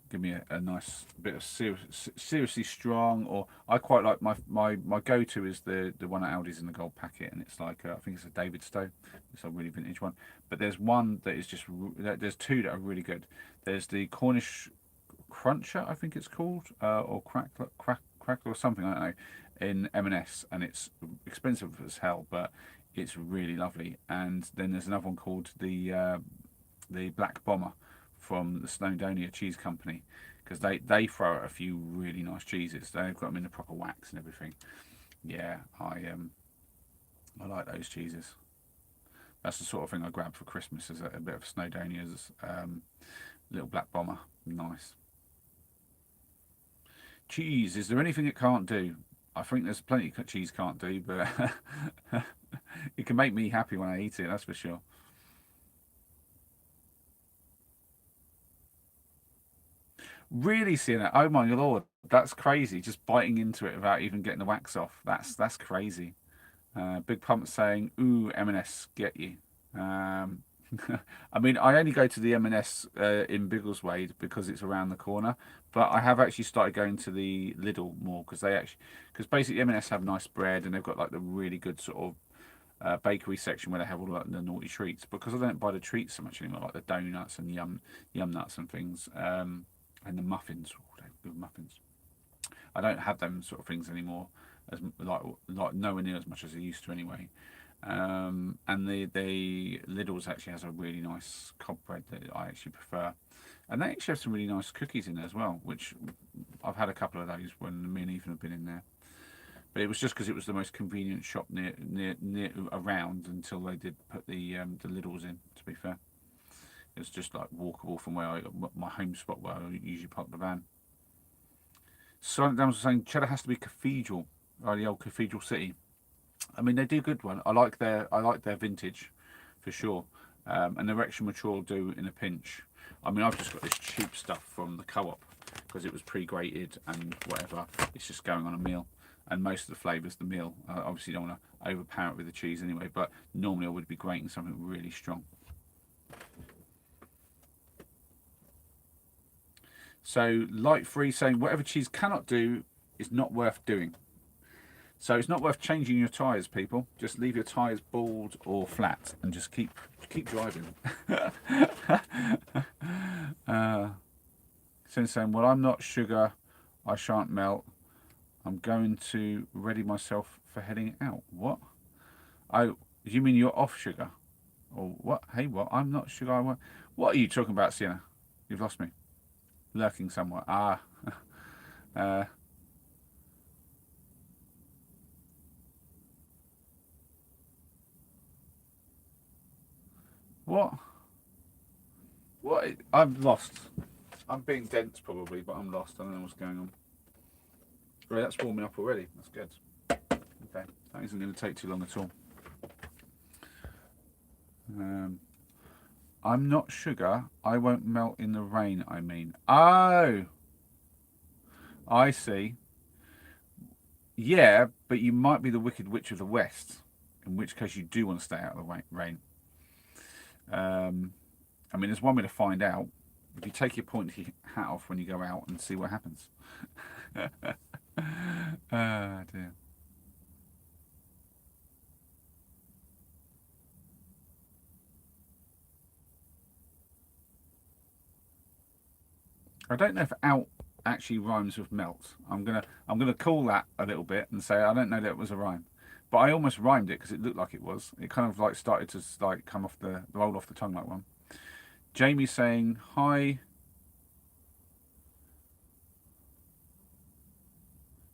Give me a nice bit of seriously strong, or I quite like my go-to is the one at Aldi's in the gold packet, and it's like I think it's a David Stowe. It's a really vintage one, but there's one that is there's two that are really good. There's the Cornish Cruncher, I think it's called, or crackle or something, I don't know, in M&S, and it's expensive as hell, but it's really lovely. And then there's another one called the Black Bomber from the Snowdonia Cheese Company, because they throw out a few really nice cheeses. They've got them in the proper wax and everything. Yeah, I like those cheeses. That's the sort of thing I grab for Christmas, as a bit of Snowdonia's little Black Bomber. Nice. Cheese, is there anything it can't do? I think there's plenty cheese can't do, but it can make me happy when I eat it, that's for sure. Really seeing it? Oh my lord, that's crazy! Just biting into it without even getting the wax off. That's crazy. Big Pump saying, "Ooh, M&S, get you." Um, I mean, I only go to the M&S in Biggleswade because it's around the corner. But I have actually started going to the Lidl more because basically M&S have nice bread, and they've got like the really good sort of bakery section where they have all like the naughty treats. Because I don't buy the treats so much anymore, like the donuts and yum nuts and things, and the muffins. Oh, they're good muffins. I don't have them sort of things anymore, as like nowhere near as much as I used to anyway. And the Lidl's actually has a really nice cob bread that I actually prefer, and they actually have some really nice cookies in there as well, which I've had a couple of those when me and Ethan have been in there. But it was just because it was the most convenient shop near around until they did put the Lidl's in. To be fair, it's just like walkable from my home spot where I usually park the van. Silent Downs was saying cheddar has to be cathedral, the old Cathedral City. I mean, they do good one. I like their vintage, for sure, and their extra mature will do in a pinch. I mean, I've just got this cheap stuff from the co-op because it was pre-grated and whatever. It's just going on a meal, and most of the flavours the meal. I obviously don't want to overpower it with the cheese anyway, but normally I would be grating something really strong. So Light Free saying whatever cheese cannot do is not worth doing. So it's not worth changing your tyres, people. Just leave your tyres bald or flat and just keep driving. Saying, well, I'm not sugar. I shan't melt. I'm going to ready myself for heading out. What? Oh, you mean you're off sugar? Or what? Hey, what? I'm not sure I want. What are you talking about, Sienna? You've lost me. Lurking somewhere. Ah. uh, what? What? I'm lost. I'm being dense probably, but I'm lost. I don't know what's going on. Right, that's warming up already. That's good. Okay, that isn't going to take too long at all. Um, I'm not sugar. I won't melt in the rain. I mean, oh, I see. Yeah, but you might be the Wicked Witch of the West, in which case you do want to stay out of the rain. I mean, there's one way to find out. If you take your pointy hat off when you go out and see what happens. Ah, dear. I don't know if out actually rhymes with melt. I'm gonna call that a little bit and say I don't know that it was a rhyme, but I almost rhymed it because it looked like it was. It kind of like started to like come off the roll off the tongue like one. Jamie saying hi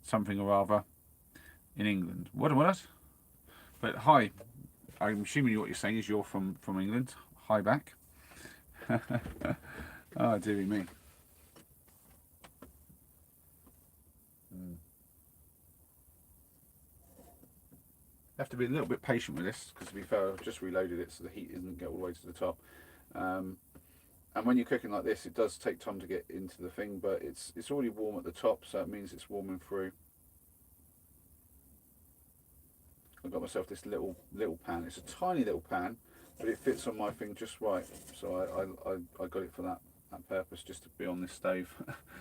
something or other in England. What? But hi. I'm assuming what you're saying is you're from England. Hi back. Oh dearie me. Mm. Have to be a little bit patient with this because to be fair, I've just reloaded it so the heat doesn't get all the way to the top. Um, and when you're cooking like this, it does take time to get into the thing, but it's already warm at the top, so it means it's warming through. I've got myself this little pan. It's a tiny little pan, but it fits on my thing just right. So I got it for that purpose, just to be on this stove.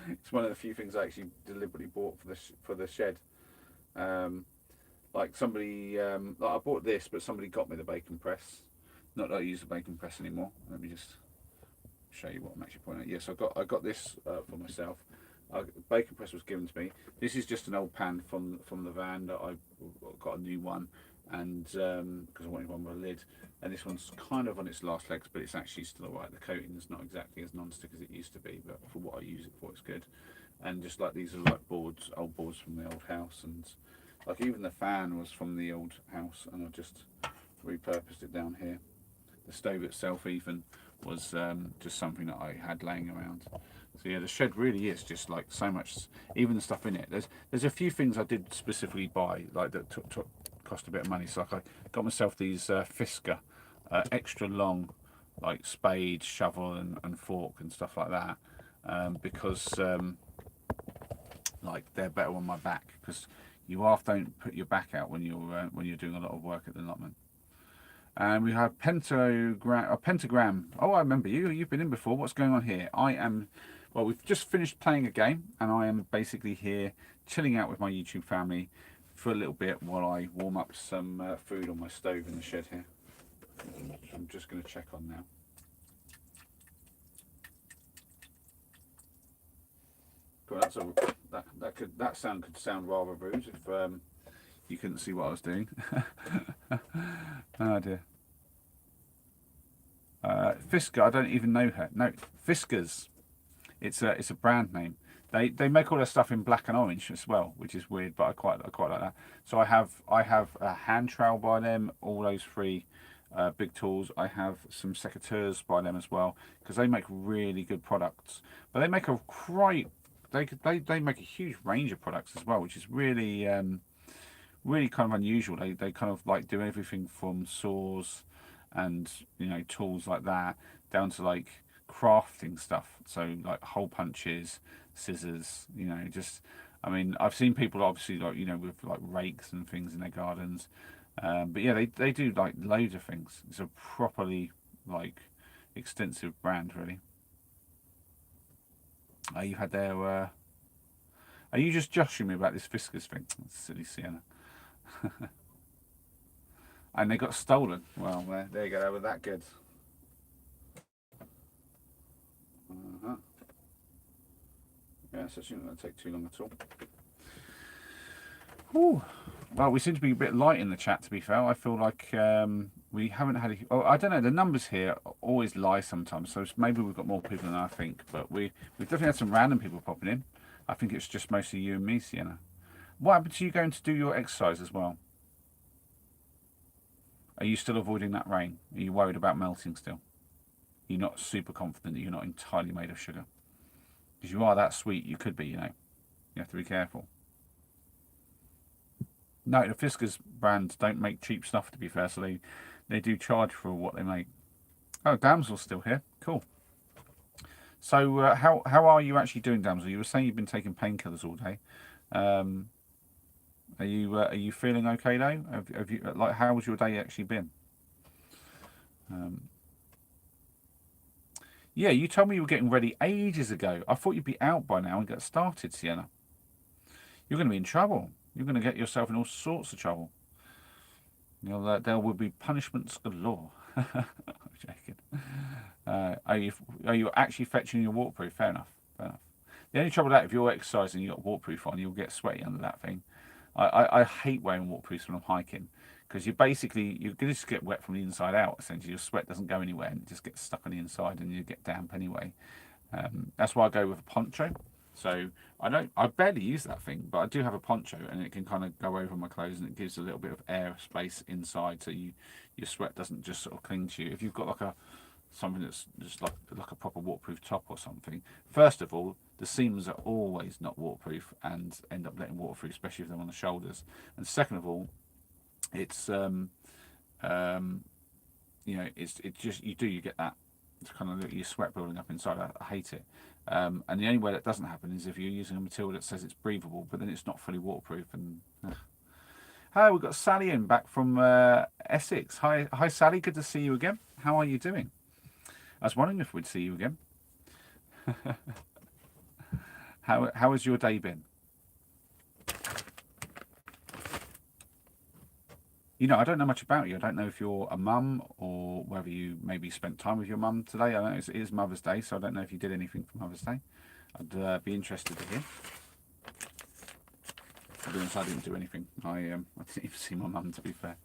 It's one of the few things I actually deliberately bought for the shed. Um, like somebody, like I bought this, but somebody got me the bacon press. Not that I use the bacon press anymore. Let me just show you what I'm actually pointing at. Yes, I got this for myself. Bacon press was given to me. This is just an old pan from the van that I got a new one, and because I wanted one with a lid. And this one's kind of on its last legs, but it's actually still alright. The coating is not exactly as non-stick as it used to be, but for what I use it for, it's good. And just like these are like boards, old boards from the old house, and like even the fan was from the old house, and I just repurposed it down here. The stove itself even was just something that I had laying around. So yeah, the shed really is just like so much. Even the stuff in it. There's a few things I did specifically buy like that cost a bit of money. So like I got myself these Fisker extra long like spade, shovel, and fork and stuff like that because like they're better on my back because you half don't put your back out when you're doing a lot of work at the allotment. And we have pentagram. Oh, I remember you. You've been in before. What's going on here? I am. Well, we've just finished playing a game, and I am basically here chilling out with my YouTube family for a little bit while I warm up some food on my stove in the shed here. I'm just going to check on now. Cool, that sound could sound rather rude if you couldn't see what I was doing. Oh dear. Fisker, I don't even know her. No, Fiskers. It's a brand name. They make all their stuff in black and orange as well, which is weird, but I quite like that. So I have a hand trowel by them, all those three big tools. I have some secateurs by them as well because they make really good products. But they make a quite they make a huge range of products as well, which is really kind of unusual. They kind of like do everything from saws and tools like that down to like crafting stuff. So like hole punches, scissors. Just I mean I've seen people obviously like with like rakes and things in their gardens. But yeah, they do like loads of things. It's a properly like extensive brand really. You've had their. Are you just joshing me about this Fiskars thing? That's silly Sienna. And they got stolen. Well, there you go. They were that good. Uh-huh. Yeah, so it's not going to take too long at all. Whew. Well, we seem to be a bit light in the chat. To be fair, I feel like We haven't had. Oh, I don't know. The numbers here always lie sometimes, so maybe we've got more people than I think. But we've definitely had some random people popping in. I think it's just mostly you and me, Sienna. What happened to you going to do your exercise as well? Are you still avoiding that rain? Are you worried about melting still? You're not super confident that you're not entirely made of sugar? Because you are that sweet, you could be, you know. You have to be careful. No, the Fiskars brand don't make cheap stuff, to be fair, so they do charge for what they make. Oh, Damsel's still here. Cool. So how are you actually doing, Damsel? You were saying you've been taking painkillers all day. Um, are you feeling okay though? Have you like how has your day actually been? Um, yeah, you told me you were getting ready ages ago. I thought you'd be out by now and get started, Sienna. You're going to be in trouble. You're going to get yourself in all sorts of trouble. There will be punishments galore. I'm joking. Are you actually fetching your waterproof? Fair enough. Fair enough. The only trouble with that, if you're exercising, and you've got waterproof on, you'll get sweaty under that thing. I hate wearing waterproofs when I'm hiking because you're going to just get wet from the inside out. Essentially, your sweat doesn't go anywhere and it just gets stuck on the inside, and you get damp anyway. That's why I go with a poncho. So I barely use that thing, but I do have a poncho, and it can kind of go over my clothes, and it gives a little bit of air space inside, so your sweat doesn't just sort of cling to you. If you've got like something that's just like a proper waterproof top or something, first of all, the seams are always not waterproof and end up letting water through, especially if they're on the shoulders. And second of all, it's you get that kind of your sweat building up inside. I hate it. And the only way that doesn't happen is if you're using a material that says it's breathable, but then it's not fully waterproof. And hi, we've got Sally in back from Essex. Hi, Sally. Good to see you again. How are you doing? I was wondering if we'd see you again. How has your day been? You know, I don't know much about you. I don't know if you're a mum or whether you maybe spent time with your mum today. I know it is Mother's Day, so I don't know if you did anything for Mother's Day. I'd be interested to hear. To be honest, I didn't do anything. I didn't even see my mum, to be fair.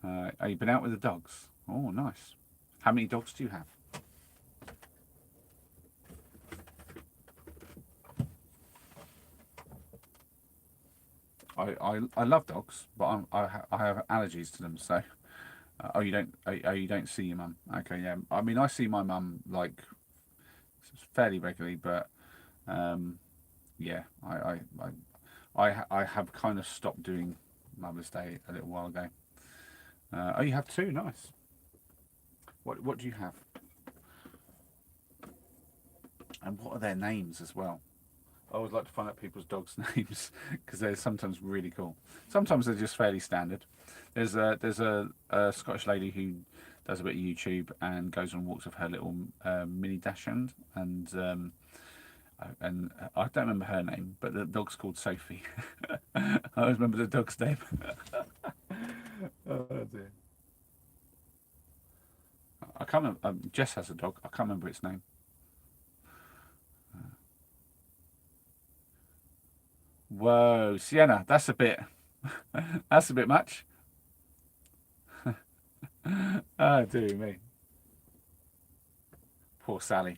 Have you been out with the dogs? Oh, nice. How many dogs do you have? I love dogs, but I have allergies to them. So, you don't see your mum? Okay, yeah. I mean, I see my mum like fairly regularly, but yeah, I have kind of stopped doing Mother's Day a little while ago. Oh, you have two, nice. What do you have? And what are their names as well? I always like to find out people's dogs' names because they're sometimes really cool. Sometimes they're just fairly standard. There's a Scottish lady who does a bit of YouTube and goes on walks with her little mini dachshund, and I don't remember her name, but the dog's called Sophie. I always remember the dog's name. Oh dear. I can't remember. Jess has a dog. I can't remember its name. Whoa, Sienna, that's a bit. That's a bit much. Oh, dear me. Poor Sally.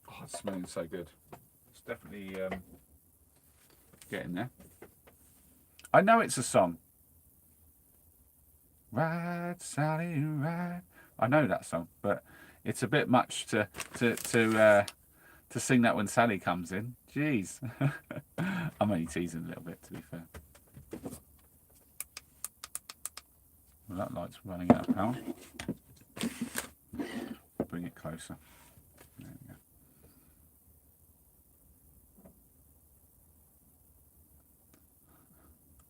Oh, it's smelling so good. It's definitely getting there. I know it's a song. Ride, Sally, ride. I know that song, but it's a bit much to sing that when Sally comes in. Jeez. I'm only teasing a little bit, to be fair. Well, that light's running out of power. Bring it closer. There we go.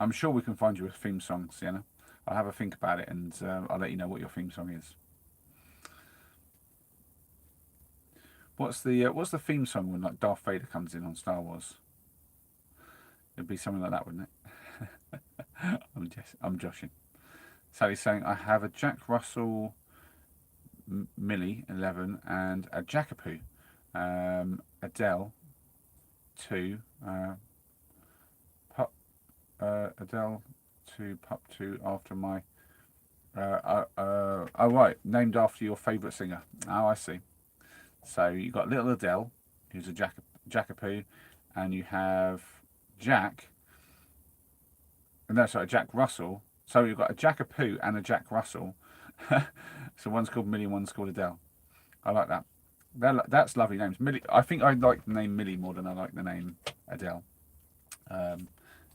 I'm sure we can find you a theme song, Sienna. I'll have a think about it, and I'll let you know what your theme song is. What's the theme song when like Darth Vader comes in on Star Wars? It'd be something like that, wouldn't it? I'm joshing. Sally's saying I have a Jack Russell Millie 11, and a Jackapoo. Adele 2, pup Adele 2, pup 2 after my oh right, named after your favourite singer. Oh, I see. So you've got little Adele, who's a Jackapoo, and you have Jack. No, sorry, Jack Russell. So you've got a Jackapoo and a Jack Russell. So one's called Millie, one's called Adele. I like that. That's lovely names. Millie. I think I like the name Millie more than I like the name Adele.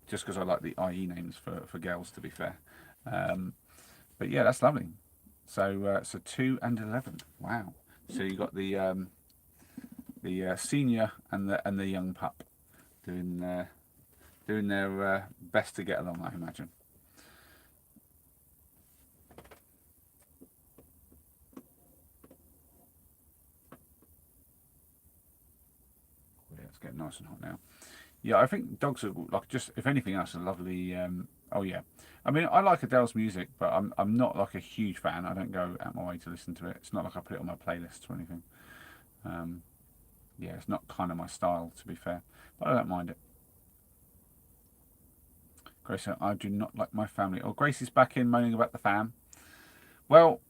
Just because I like the IE names for girls, to be fair. But yeah, that's lovely. So 2 and 11. Wow. So you got the senior and the young pup doing their best to get along, I imagine. Yeah, it's getting nice and hot now. Yeah, I think dogs are like, just if anything else, a lovely. Oh yeah, I mean I like Adele's music, but I'm not like a huge fan. I don't go out my way to listen to it. It's not like I put it on my playlist or anything. Um, yeah, it's not kind of my style, to be fair, but I don't mind it. Grace, I do not like my family. Oh, Gracie's back in moaning about the fam. Well,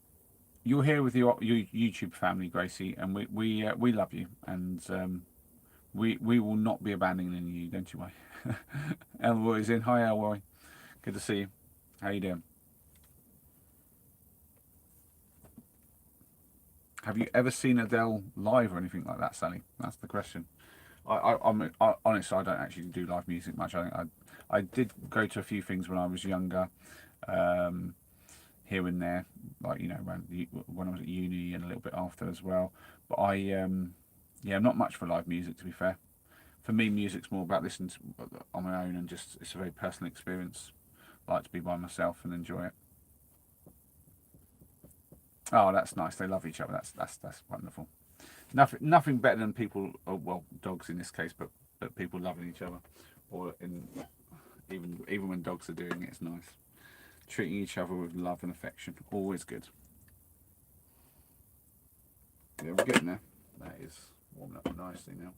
you're here with your YouTube family, Gracie, and we love you, and we will not be abandoning you, don't you worry. Elroy is in. Hi, Elroy. Good to see you. How you doing? Have you ever seen Adele live or anything like that, Sally? That's the question. Honestly, I don't actually do live music much. I did go to a few things when I was younger, um, here and there, like around when I was at uni and a little bit after as well. But yeah, I'm not much for live music, to be fair. For me, music's more about listening to on my own, and just it's a very personal experience. I like to be by myself and enjoy it. Oh, that's nice. They love each other. That's wonderful. Nothing better than people, oh, well, dogs in this case, but people loving each other, or even when dogs are doing it, it's nice. Treating each other with love and affection, always good. Yeah, we're getting there. That is warming up nicely now.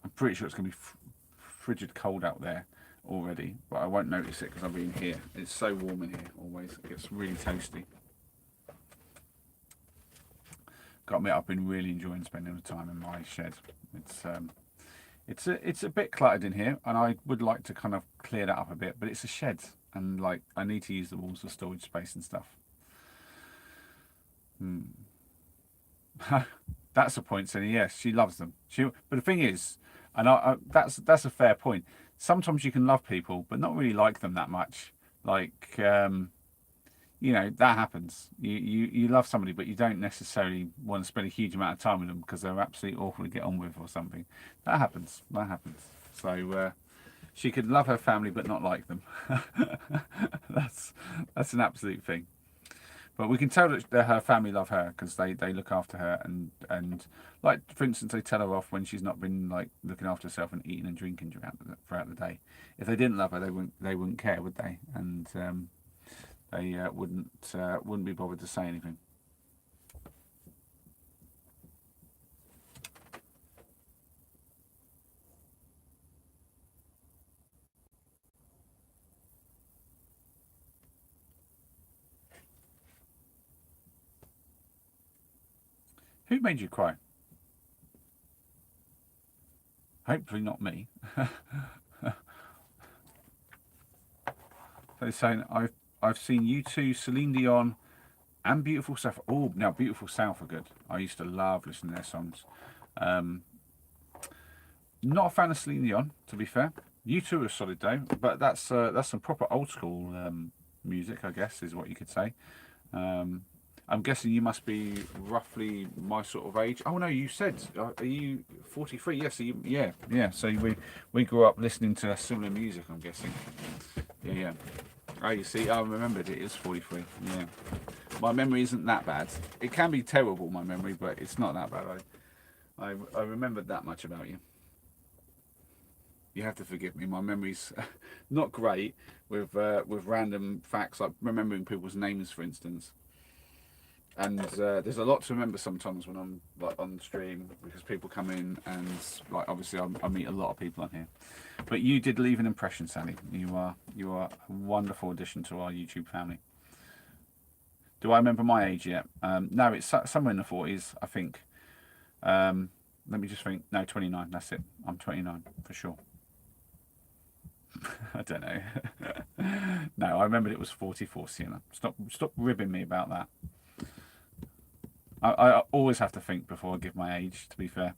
I'm pretty sure it's going to be frigid cold out there already, but I won't notice it because I'll be in here. It's so warm in here always. It gets really toasty. Got to admit, I've been really enjoying spending the time in my shed. It's a bit cluttered in here, and I would like to kind of clear that up a bit. But it's a shed, and like I need to use the walls for storage space and stuff. That's a point, Cindy. Yes, she loves them. But the thing is, and that's a fair point. Sometimes you can love people, but not really like them that much. Like, that happens. You love somebody, but you don't necessarily want to spend a huge amount of time with them because they're absolutely awful to get on with or something. That happens. That happens. So she could love her family, but not like them. That's an absolute thing. But we can tell that her family love her because they look after her, and like, for instance, they tell her off when she's not been like looking after herself and eating and drinking throughout the day. If they didn't love her, they wouldn't care, would they? And they wouldn't be bothered to say anything. Who made you cry? Hopefully not me. They're saying I've seen you two, Celine Dion, and Beautiful South. Oh, now Beautiful South are good. I used to love listening to their songs. Um, Not a fan of Celine Dion, to be fair. You two are solid though, but that's some proper old school music, I guess, is what you could say. Um, I'm guessing you must be roughly my sort of age. Oh no, you said are you 43? Yes, yeah. So we grew up listening to similar music. I'm guessing. Yeah. Oh, you see, I remembered it is 43. Yeah, my memory isn't that bad. It can be terrible, my memory, but it's not that bad. I remembered that much about you. You have to forgive me. My memory's not great with random facts, like remembering people's names, for instance. And there's a lot to remember sometimes when I'm like on stream because people come in and like obviously I meet a lot of people on here. But you did leave an impression, Sally. You are a wonderful addition to our YouTube family. Do I remember my age yet? No, it's somewhere in the 40s, I think. Um, Let me just think. No, 29. That's it. I'm 29 for sure. I don't know. No, I remembered it was 44, Sienna. Stop ribbing me about that. I always have to think before I give my age, to be fair.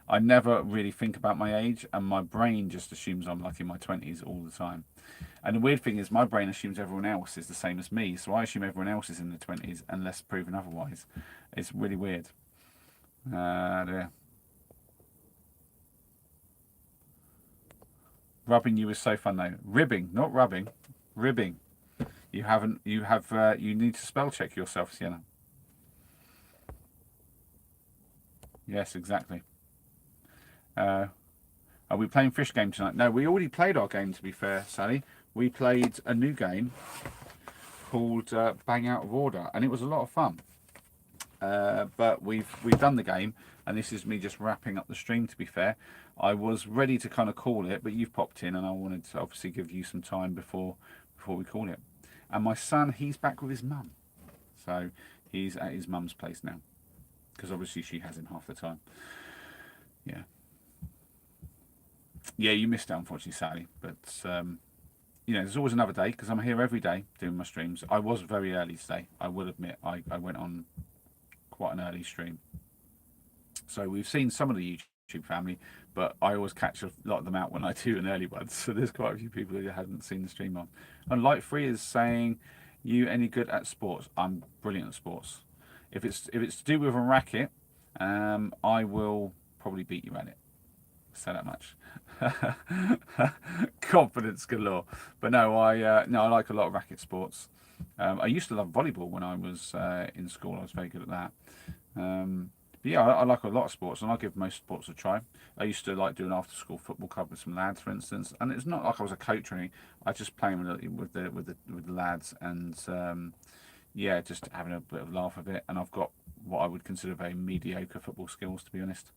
I never really think about my age, and my brain just assumes I'm like in my 20s all the time. And the weird thing is, my brain assumes everyone else is the same as me, so I assume everyone else is in their 20s unless proven otherwise. It's really weird. There. Rubbing you is so fun though. Ribbing, not rubbing. Ribbing. You haven't. You have. You need to spell check yourself, Sienna. Yes, exactly. Uh, are we playing fish game tonight? No, we already played our game. To be fair, Sally, we played a new game called Bang Out of Order, and it was a lot of fun. But we've done the game, and this is me just wrapping up the stream. To be fair, I was ready to kind of call it, but you've popped in, and I wanted to obviously give you some time before we call it. And my son, he's back with his mum, so he's at his mum's place now because obviously she has him half the time. Yeah, yeah, you missed out unfortunately, Sally, but you know, there's always another day because I'm here every day doing my streams. I was very early today. I will admit, I went on quite an early stream. So we've seen some of the YouTube family, but I always catch a lot of them out when I do an early one. So there's quite a few people who hadn't seen the stream on. And Light Free is saying, "You any good at sports?" I'm brilliant at sports. If it's to do with a racket, I will probably beat you at it. Say that much. Confidence galore. But no, I like a lot of racket sports. I used to love volleyball when I was in school. I was very good at that. But yeah, I like a lot of sports, and I give most sports a try. I used to like doing after school football club with some lads, for instance, and it's not like I was a coach or anything. I just playing with the lads, and yeah, just having a bit of a laugh of it. And I've got what I would consider very mediocre football skills, to be honest.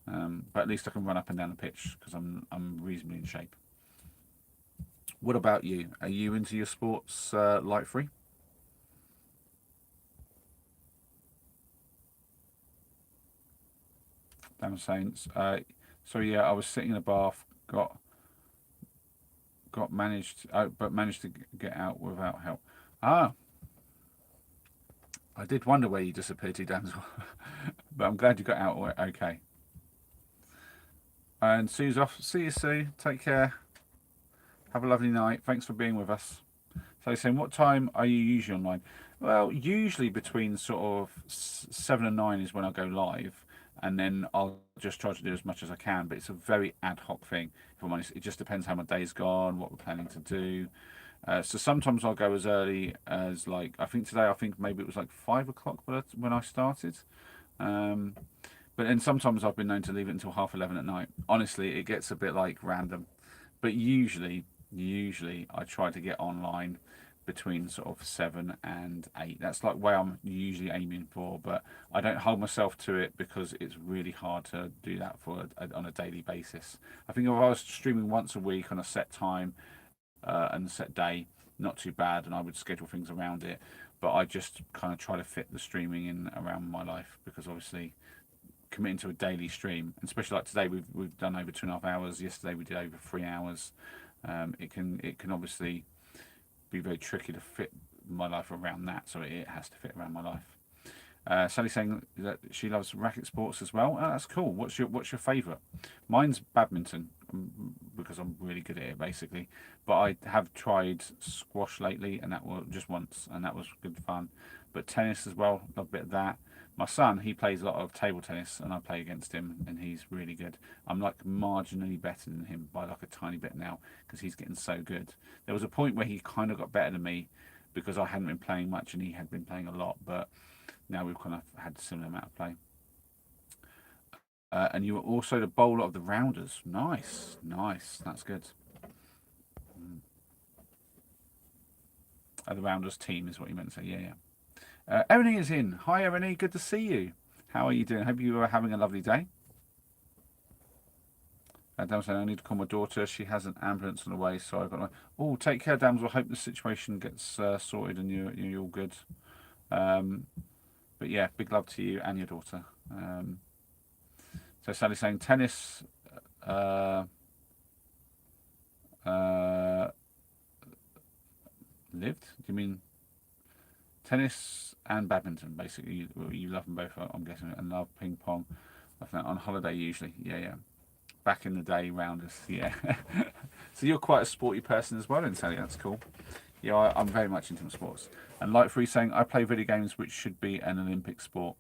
But at least I can run up and down the pitch because I'm reasonably in shape. What about you? Are you into your sports, Light Free? Damn Saints. So yeah, I was sitting in a bath, got managed, but managed to get out without help. Ah, I did wonder where you disappeared to, Damsel, but I'm glad you got out okay. And Sue's off. See you, Sue. Take care. Have a lovely night. Thanks for being with us. So, saying, what time are you usually online? Well, usually between sort of 7 and 9 is when I go live, and then I'll just try to do as much as I can. But it's a very ad hoc thing. If I'm honest, it just depends how my day's gone, what we're planning to do. So sometimes I'll go as early as like I think today. I think maybe it was like 5 o'clock when I started. Um, but then sometimes I've been known to leave it until half 11 at night. Honestly, it gets a bit like random. But usually I try to get online between sort of 7 and 8. That's like where I'm usually aiming for, but I don't hold myself to it because it's really hard to do that on a daily basis. I think if I was streaming once a week on a set time and a set day, not too bad, and I would schedule things around it. But I just kind of try to fit the streaming in around my life because obviously committing to a daily stream, especially like today, we've done over 2.5 hours. Yesterday we did over 3 hours. It can obviously be very tricky to fit my life around that, so it has to fit around my life. Sally saying that she loves racket sports as well. Oh, that's cool. What's your favourite? Mine's badminton because I'm really good at it basically. But I have tried squash lately, and that was just once, and that was good fun. But tennis as well, love a bit of that. My son, he plays a lot of table tennis, and I play against him, and he's really good. I'm like marginally better than him by like a tiny bit now because he's getting so good. There was a point where he kind of got better than me because I hadn't been playing much and he had been playing a lot, but now we've kind of had a similar amount of play. And you were also the bowler of the Rounders. Nice, nice. That's good. The Rounders team is what you meant to say. Yeah, yeah. Ernie is in. Hi, Ernie. Good to see you. How are you doing? Hope you are having a lovely day. Damsel, I need to call my daughter. She has an ambulance on the way, so I've got to... Oh, take care, Damsel. Hope the situation gets sorted and you're all good. But yeah, big love to you and your daughter. So Sally's saying tennis... Uh, lived? Do you mean tennis and badminton? Basically, you love them both, I'm guessing, and love ping pong. On holiday usually. Yeah. Back in the day, rounders. Yeah. So you're quite a sporty person as well, then, Sally. That's cool. Yeah, I'm very much into sports. And Light Free saying I play video games, which should be an Olympic sport.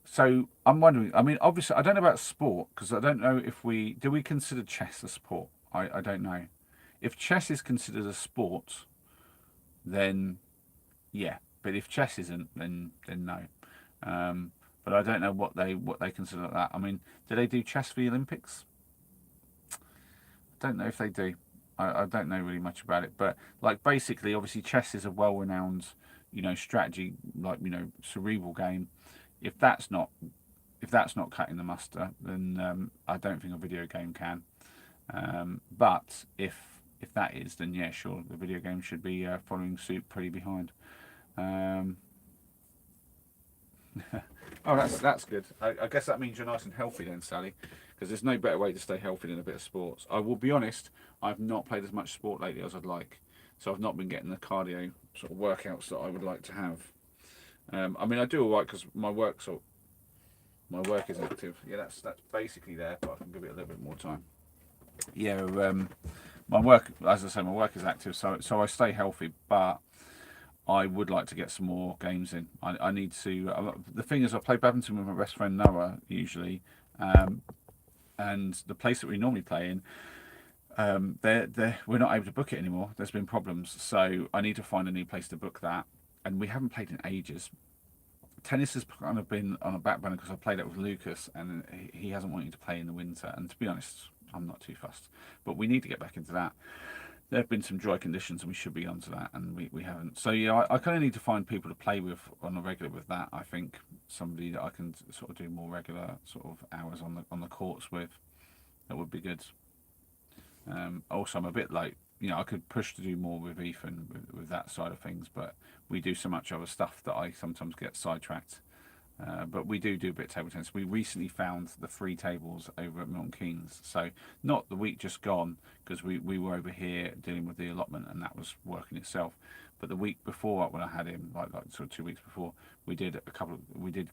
So I'm wondering. I mean, obviously, I don't know about sport because I don't know if we consider chess a sport. I don't know. If chess is considered a sport, then yeah. But if chess isn't, then no. But I don't know what they consider that. I mean, do they do chess for the Olympics? I don't know if they do. I don't know really much about it. But like basically, obviously, chess is a well-renowned, strategy, like cerebral game. If that's not cutting the muster, then I don't think a video game can. But if that is, then yeah, sure, the video game should be following suit pretty behind. Oh, that's good. I guess that means you're nice and healthy then, Sally, because there's no better way to stay healthy than a bit of sports. I will be honest, I've not played as much sport lately as I'd like, so I've not been getting the cardio sort of workouts that I would like to have. I mean, I do all right because my work is active. Yeah, that's basically there, but I can give it a little bit more time. Yeah, my work, as I say, my work is active, so I stay healthy, but I would like to get some more games in. I need to. The thing is, I play badminton with my best friend Noah usually, and the place that we normally play in, we're not able to book it anymore. There's been problems, so I need to find a new place to book that. And we haven't played in ages. Tennis has kind of been on a back burner because I played it with Lucas, and he hasn't wanted to play in the winter. And to be honest, I'm not too fussed. But we need to get back into that. There have been some dry conditions and we should be onto that, and we haven't. So yeah, I kind of need to find people to play with on a regular with that. I think somebody that I can sort of do more regular sort of hours on the courts with. That would be good. Also, I'm a bit like, I could push to do more with Ethan with that side of things, but we do so much other stuff that I sometimes get sidetracked. But we do a bit of table tennis. We recently found the free tables over at Milton Keynes. So not the week just gone, because we were over here dealing with the allotment and that was working itself. But the week before, when I had him, like sort of 2 weeks before, we did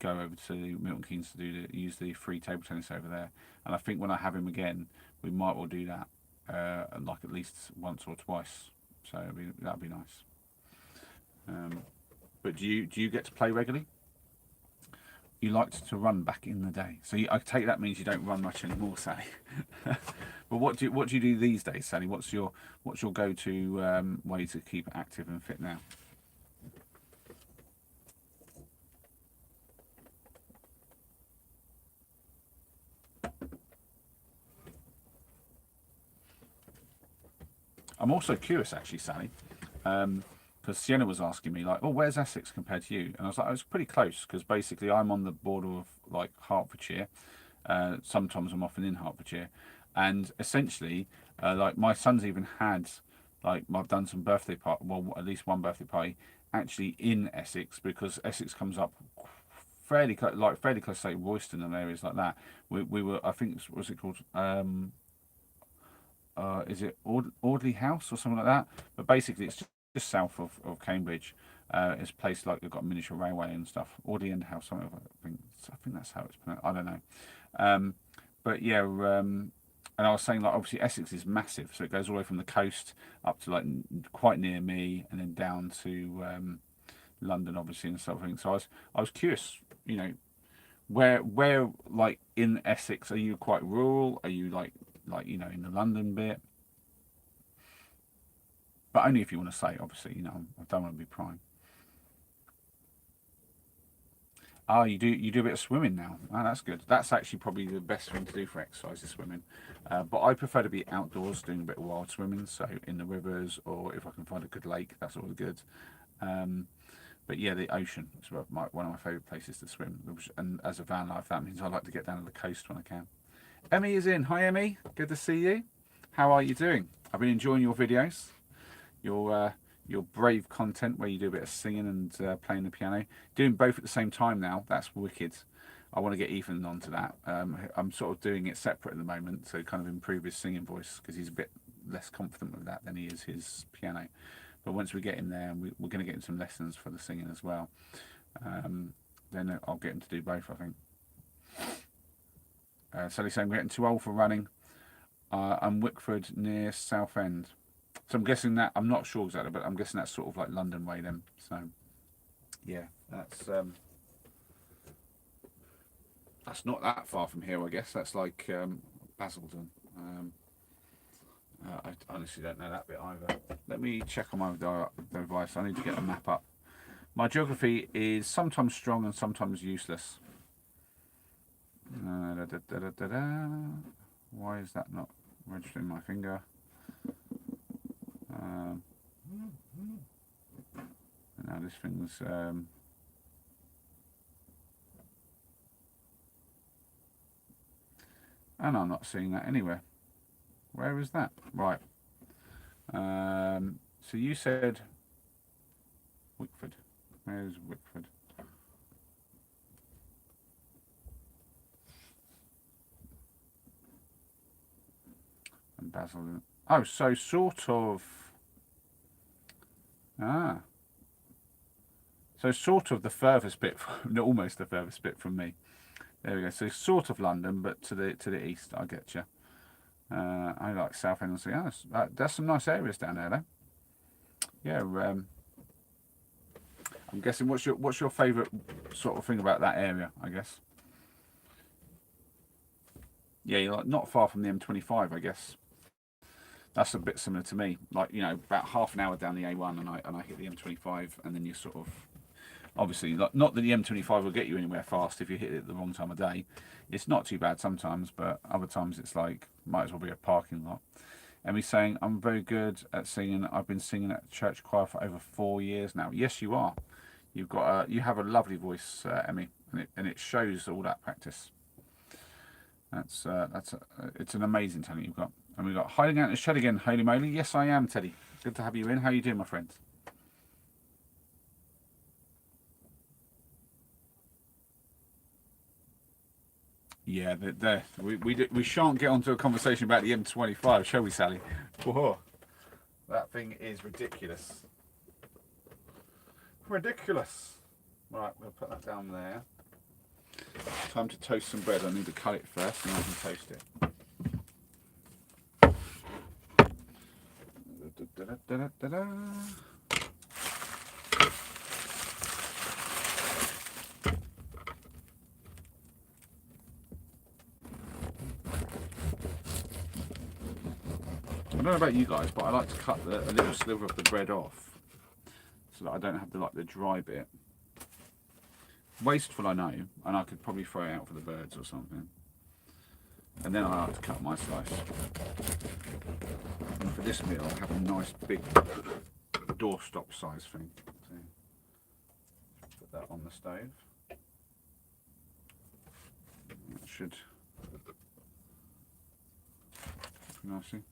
go over to Milton Keynes to use the free table tennis over there. And I think when I have him again, we might well do that, like at least once or twice. So that'd be nice. But do you get to play regularly? You liked to run back in the day, so I take that means you don't run much anymore, Sally. But what do you do these days, Sally? What's your go-to way to keep active and fit now? I'm also curious, actually, Sally, because Sienna was asking me like, "Oh, where's Essex compared to you?" And I was like, "I was pretty close because basically I'm on the border of like Hertfordshire. Sometimes I'm often in Hertfordshire, and essentially, like my son's even had like I've done some birthday party, well, at least one birthday party actually in Essex because Essex comes up fairly fairly close to like Royston and areas like that. We were, I think, what's it called? Is it Audley House or something like that? But basically, it's just south of Cambridge. It's a place like they've got a miniature railway and stuff. Audley End House, something. I think that's how it's pronounced. I don't know. But yeah, and I was saying like obviously Essex is massive, so it goes all the way from the coast up to like quite near me, and then down to London, obviously, and stuff. So I was curious, where like in Essex are you quite rural? Are you like in the London bit? But only if you want to say, obviously, I don't want to be prying. Oh, you do a bit of swimming now. Oh, that's good. That's actually probably the best thing to do for exercise is swimming. But I prefer to be outdoors doing a bit of wild swimming, so in the rivers or if I can find a good lake, that's always good. But yeah, the ocean is one of my favourite places to swim. And as a van life, that means I like to get down to the coast when I can. Emmy is in. Hi, Emmy. Good to see you. How are you doing? I've been enjoying your videos. Your brave content where you do a bit of singing and playing the piano. Doing both at the same time now, that's wicked. I want to get Ethan onto that. I'm sort of doing it separate at the moment to kind of improve his singing voice because he's a bit less confident with that than he is his piano. But once we get him there, we're going to get him some lessons for the singing as well. Then I'll get him to do both, I think. Sally's saying we're getting too old for running. I'm Wickford near Southend. So I'm guessing that, I'm not sure exactly, but I'm guessing that's sort of like London way then. So yeah, that's not that far from here, I guess. That's like Basildon. I honestly don't know that bit either. Let me check on my device. I need to get a map up. My geography is sometimes strong and sometimes useless. Why is that not registering my finger? Now this thing's and I'm not seeing that anywhere. Where is that? Right. So you said Wickford. Where's Wickford? And Basildon. Oh, so sort of. So sort of the furthest bit, almost the furthest bit from me. There we go. So sort of London, but to the east. I get you. I like Southend. So yeah, there's some nice areas down there, though. Yeah. I'm guessing what's your favourite sort of thing about that area? I guess. Yeah, you're like not far from the M25, I guess. That's a bit similar to me. Like, you know, about half an hour down the A1 and I hit the M25 and then you sort of, obviously, like, not that the M25 will get you anywhere fast if you hit it at the wrong time of day. It's not too bad sometimes, but other times it's like, might as well be a parking lot. Emmy's saying, I'm very good at singing. I've been singing at church choir for over 4 years now. Yes, you are. You have a lovely voice, Emmy, and it shows all that practice. It's an amazing talent you've got. And we've got hiding out in the shed again, Holy Moly. Yes, I am, Teddy. Good to have you in. How are you doing, my friend? Yeah, we shan't get onto a conversation about the M25, shall we, Sally? Whoa, that thing is ridiculous. Ridiculous. Right, we'll put that down there. Time to toast some bread. I need to cut it first and I can toast it. I don't know about you guys, but I like to cut a little sliver of the bread off so that I don't have the dry bit. Wasteful, I know, and I could probably throw it out for the birds or something. And then I like to cut my slice. And for this meal, I have a nice big doorstop size thing. So put that on the stove. That should nicely.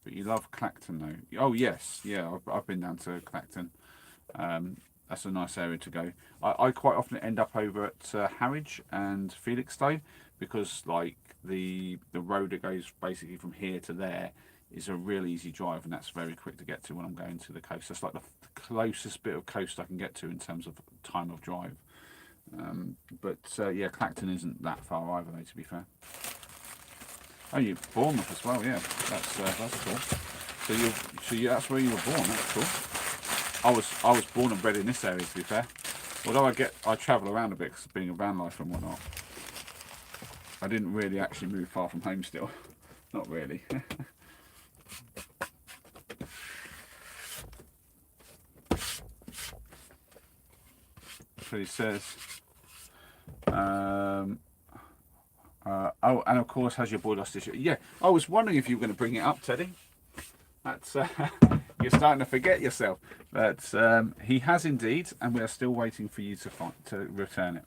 But you love Clacton though. Oh yes, yeah, I've been down to Clacton. That's a nice area to go. I quite often end up over at Harwich and Felixstowe because like the road that goes basically from here to there is a real easy drive and that's very quick to get to when I'm going to the coast. That's like the closest bit of coast I can get to in terms of time of drive. Yeah, Clacton isn't that far either though, to be fair. Oh, you're Bournemouth as well, yeah. That's cool. So that's where you were born. That's cool. I was born and bred in this area, to be fair. Although I travel around a bit because being a van life and whatnot. I didn't really actually move far from home still. Not really. So he says, oh, and of course, has your boy lost his shit? Yeah, I was wondering if you were going to bring it up, Teddy. That's you're starting to forget yourself. But he has indeed, and we are still waiting for you to return it.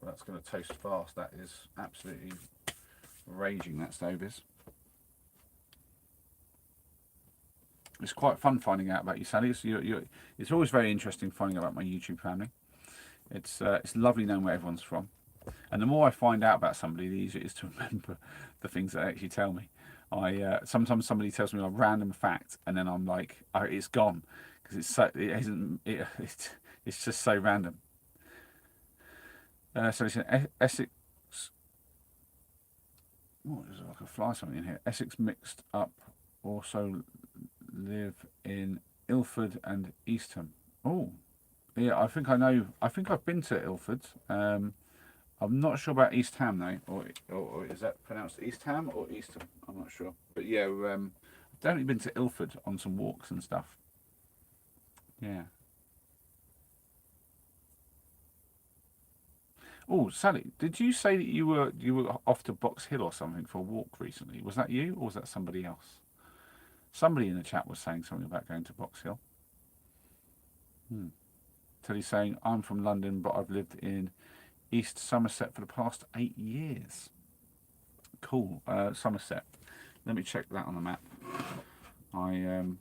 That's going to toast fast. That is absolutely raging, that stove is. It's quite fun finding out about you, Sally. It's always very interesting finding out about my YouTube family. It's lovely knowing where everyone's from. And the more I find out about somebody, the easier it is to remember the things they actually tell me. Sometimes somebody tells me a random fact, and then I'm like, oh, it's gone, because it's just so random. So it's an Essex. What is it? I could fly something in here. Essex mixed up also live in Ilford and Eastham. Oh, yeah. I think I know. I think I've been to Ilford. I'm not sure about East Ham though, or is that pronounced East Ham or Eastham? I'm not sure. But yeah, I've definitely been to Ilford on some walks and stuff. Yeah. Oh, Sally, did you say that you were off to Box Hill or something for a walk recently? Was that you or was that somebody else? Somebody in the chat was saying something about going to Box Hill. Teddy's saying, I'm from London, but I've lived in East Somerset for the past 8 years. Cool. Somerset. Let me check that on the map. I'm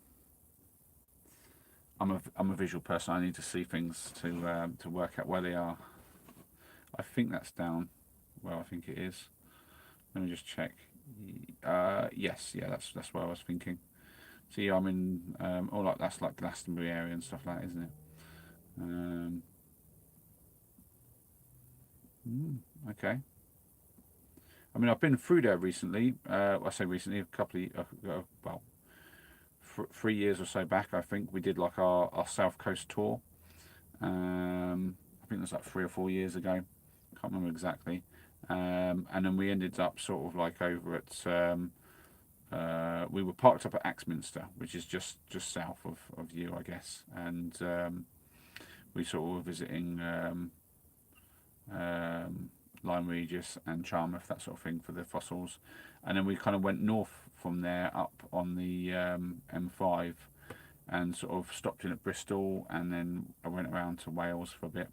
a visual person. I need to see things to work out where they are. I think that's down. Well, I think it is. Let me just check. Yes, yeah, that's what I was thinking. See, I'm in that's like Glastonbury area and stuff like that, isn't it? Okay. I mean, I've been through there recently. I say recently, a couple of well, 3 years or so back. I think we did like our South Coast tour. I think it was like 3 or 4 years ago. Can't remember exactly. And then we ended up sort of like over at. We were parked up at Axminster, which is just south of you, I guess, and we sort of were visiting Lyme Regis and Charmouth, that sort of thing, for the fossils, and then we kind of went north from there up on the M5 and sort of stopped in at Bristol, and then I went around to Wales for a bit.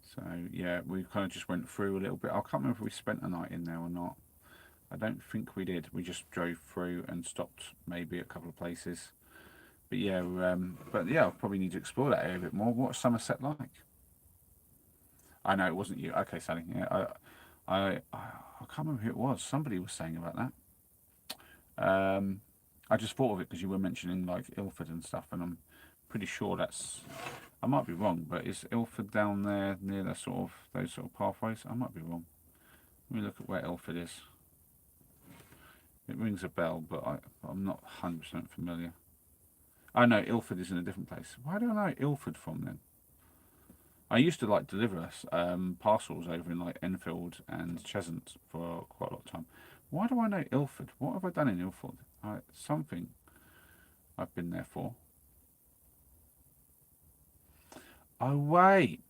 So yeah, we kind of just went through a little bit. I can't remember if we spent a night in there or not. I don't think we did. We just drove through and stopped maybe a couple of places. But yeah, I probably need to explore that area a bit more. What's Somerset like? I know it wasn't you. Okay, Sally. Yeah, I can't remember who it was. Somebody was saying about that. I just thought of it because you were mentioning like Ilford and stuff, and I'm pretty sure that's. I might be wrong, but is Ilford down there near those sort of pathways? I might be wrong. Let me look at where Ilford is. It rings a bell, but I'm not 100% familiar. I know Ilford is in a different place. Why do I know Ilford from then? I used to like deliver parcels over in like Enfield and Cheshunt for quite a lot of time. Why do I know Ilford? What have I done in Ilford? Something I've been there for. Oh wait.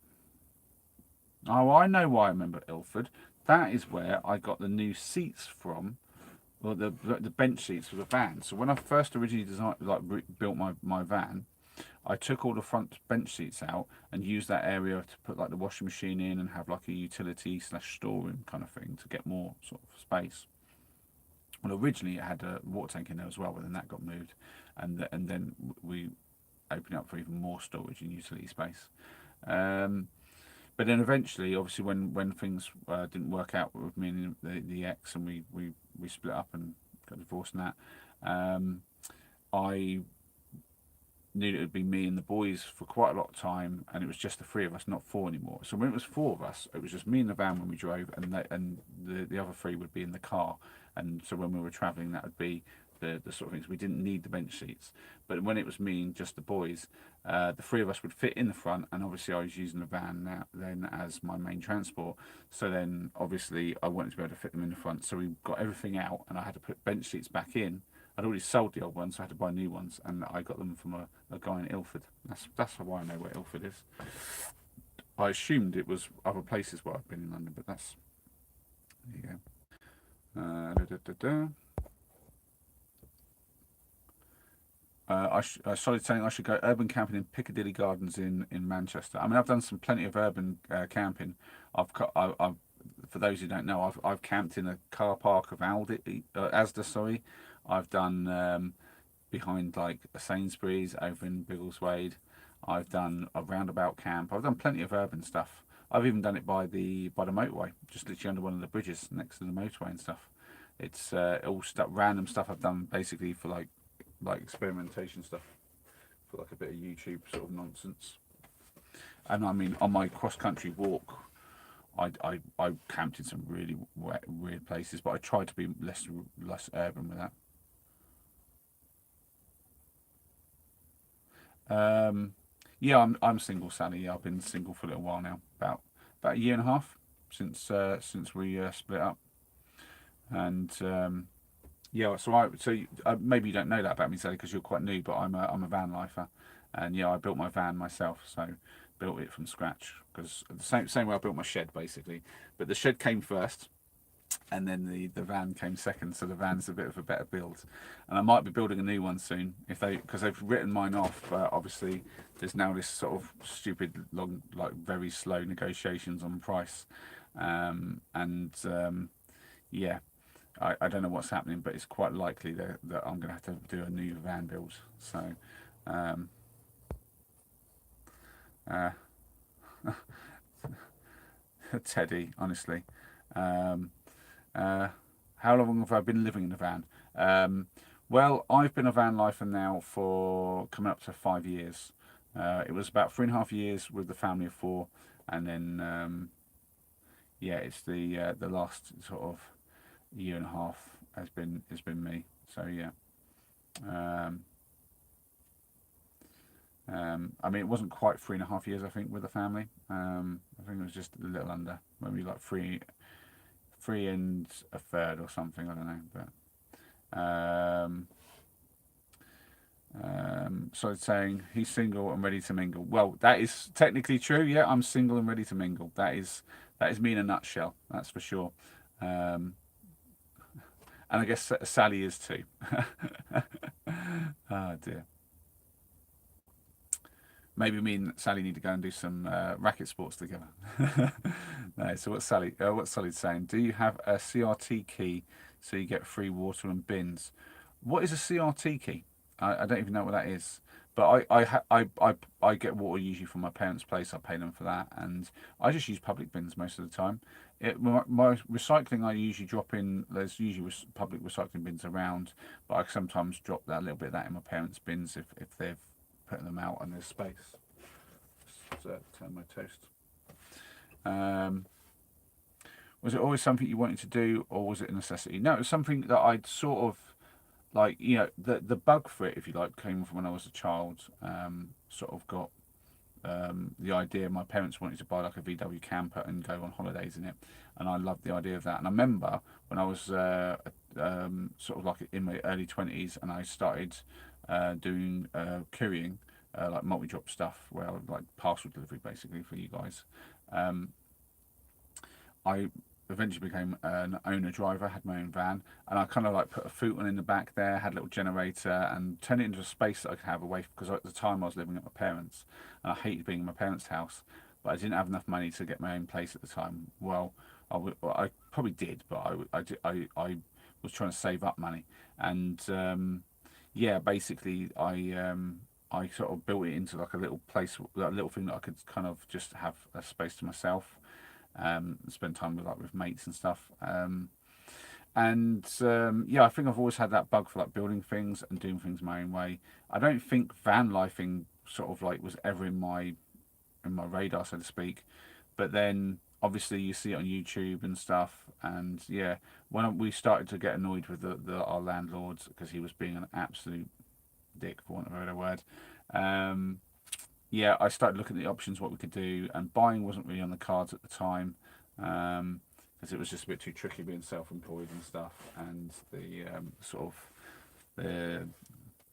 Oh, I know why I remember Ilford. That is where I got the new seats from. Well, the bench seats for the van. So when I first originally built my van, I took all the front bench seats out and used that area to put like the washing machine in and have like a utility / storeroom kind of thing to get more sort of space. Well, originally it had a water tank in there as well, but then that got moved, and then we opened up for even more storage and utility space. But then eventually, obviously, when things didn't work out with me and the ex, and we split up and got divorced and that, I knew it would be me and the boys for quite a lot of time, and it was just the 3 of us, not 4 anymore. So when it was 4 of us, it was just me in the van when we drove, and the other 3 would be in the car. And so when we were travelling, that would be the sort of things. We didn't need the bench seats, but when it was me and just the boys, the three of us would fit in the front, and obviously I was using the van now then as my main transport. So then obviously I wanted to be able to fit them in the front, so we got everything out, and I had to put bench seats back in. I'd already sold the old ones, so I had to buy new ones, and I got them from a guy in Ilford. That's why I know where Ilford is. I assumed it was other places where I've been in London, but that's there you go. Da, da, da, da. I started saying I should go urban camping in Piccadilly Gardens in Manchester. I mean, I've done some plenty of urban camping. I've for those who don't know, I've camped in a car park of Asda. Sorry, I've done behind like a Sainsbury's over in Biggleswade. I've done a roundabout camp. I've done plenty of urban stuff. I've even done it by the motorway, just literally under one of the bridges next to the motorway and stuff. It's all stuff, random stuff I've done basically for like experimentation stuff, for like a bit of YouTube sort of nonsense. And I mean, on my cross country walk, I camped in some really weird places, but I tried to be less urban with that. Yeah, I'm single, Sally. Yeah, I've been single for a little while now, about a year and a half since we split up, and yeah. Maybe you don't know that about me, Sally, because you're quite new, but I'm a van lifer, and yeah, I built my van myself, so built it from scratch because the same way I built my shed basically, but the shed came first, and then the van came second. So the van's a bit of a better build, and I might be building a new one soon if because they've written mine off. But obviously, there's now this sort of stupid long, like very slow negotiations on price, and yeah, I don't know what's happening, but it's quite likely that I'm going to have to do a new van build. So. Um, uh, Teddy, honestly. Um, Uh, how long have I been living in a van? Well, I've been a van lifer now for coming up to 5 years. It was about 3.5 years with the family of four, and then yeah, it's the last sort of year and a half has been me. So yeah, um, I mean, it wasn't quite 3.5 years, I think, with the family. I think it was just a little under, maybe like three and a third or something. I don't know, but so it's saying he's single and ready to mingle. Well, that is technically true. Yeah, I'm single and ready to mingle. That is me in a nutshell. That's for sure. Um, and I guess Sally is too. Oh dear. Maybe me and Sally need to go and do some racket sports together. No, so what's Sally saying? Do you have a CRT key so you get free water and bins? What is a CRT key? I don't even know what that is. But I get water usually from my parents' place. I pay them for that, and I just use public bins most of the time. My recycling, I usually drop in. There's usually public recycling bins around, but I sometimes drop that a little bit of that in my parents' bins if they've putting them out and there's space. Just turn my toast. Um, was it always something you wanted to do, or was it a necessity? No, it was something that I'd sort of like. The bug for it, if you like, came from when I was a child. Sort of got the idea. My parents wanted to buy like a VW camper and go on holidays in it, and I loved the idea of that. And I remember when I was sort of like in my early 20s, and I started doing couriering, like multi-drop stuff, where I would like parcel delivery basically for you guys. Um, I eventually became an owner driver, had my own van, and I kind of like put a futon in the back there, had a little generator, and turned it into a space that I could have away because at the time I was living at my parents, and I hated being in my parents' house, but I didn't have enough money to get my own place at the time. Well, I probably did, but I was trying to save up money, and yeah, basically I sort of built it into like a little place, a little thing that I could kind of just have a space to myself, spend time with mates and stuff. And yeah, I think I've always had that bug for like building things and doing things my own way. I don't think van lifing sort of like was ever in my radar, so to speak. But then obviously you see it on YouTube and stuff. And yeah, when we started to get annoyed with our landlords because he was being an absolute dick, for want of a better word. Um, yeah, I started looking at the options, what we could do, and buying wasn't really on the cards at the time, because it was just a bit too tricky being self-employed and stuff, and the sort of the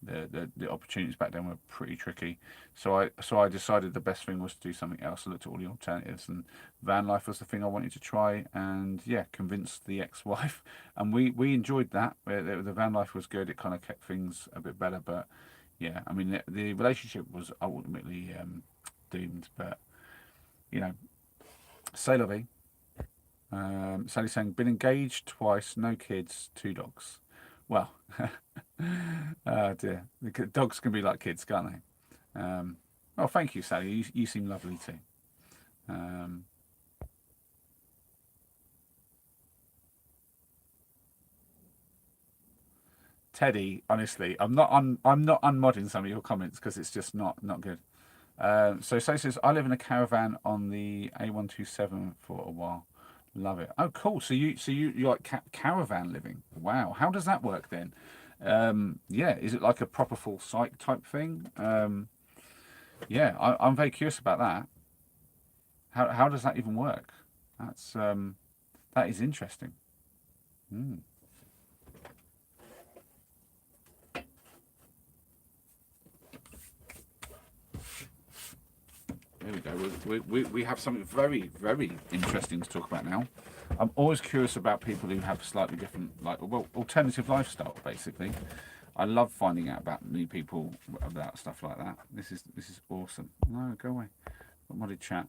the opportunities back then were pretty tricky. So I decided the best thing was to do something else. I looked at all the alternatives, and van life was the thing I wanted to try. And yeah, convinced the ex-wife, and we enjoyed that. The van life was good. It kind of kept things a bit better. But yeah, I mean the relationship was ultimately doomed. But you know, c'est la vie. Sally saying, been engaged twice, no kids, two dogs. Well, oh dear. Dogs can be like kids, can't they? Oh, thank you, Sally. You seem lovely too. Um, Teddy, honestly, I'm not unmodding some of your comments because it's just not good. So Sally says, I live in a caravan on the A127 for a while. Love it. Oh, cool. So you like caravan living? Wow. How does that work then? Yeah, is it like a proper full site type thing? Yeah, I'm very curious about that. How does that even work? That's that is interesting. Mm. There we go. We have something very interesting to talk about now. I'm always curious about people who have slightly different, like, well, alternative lifestyle. Basically, I love finding out about new people about stuff like that. This is awesome. No, go away. What did chat?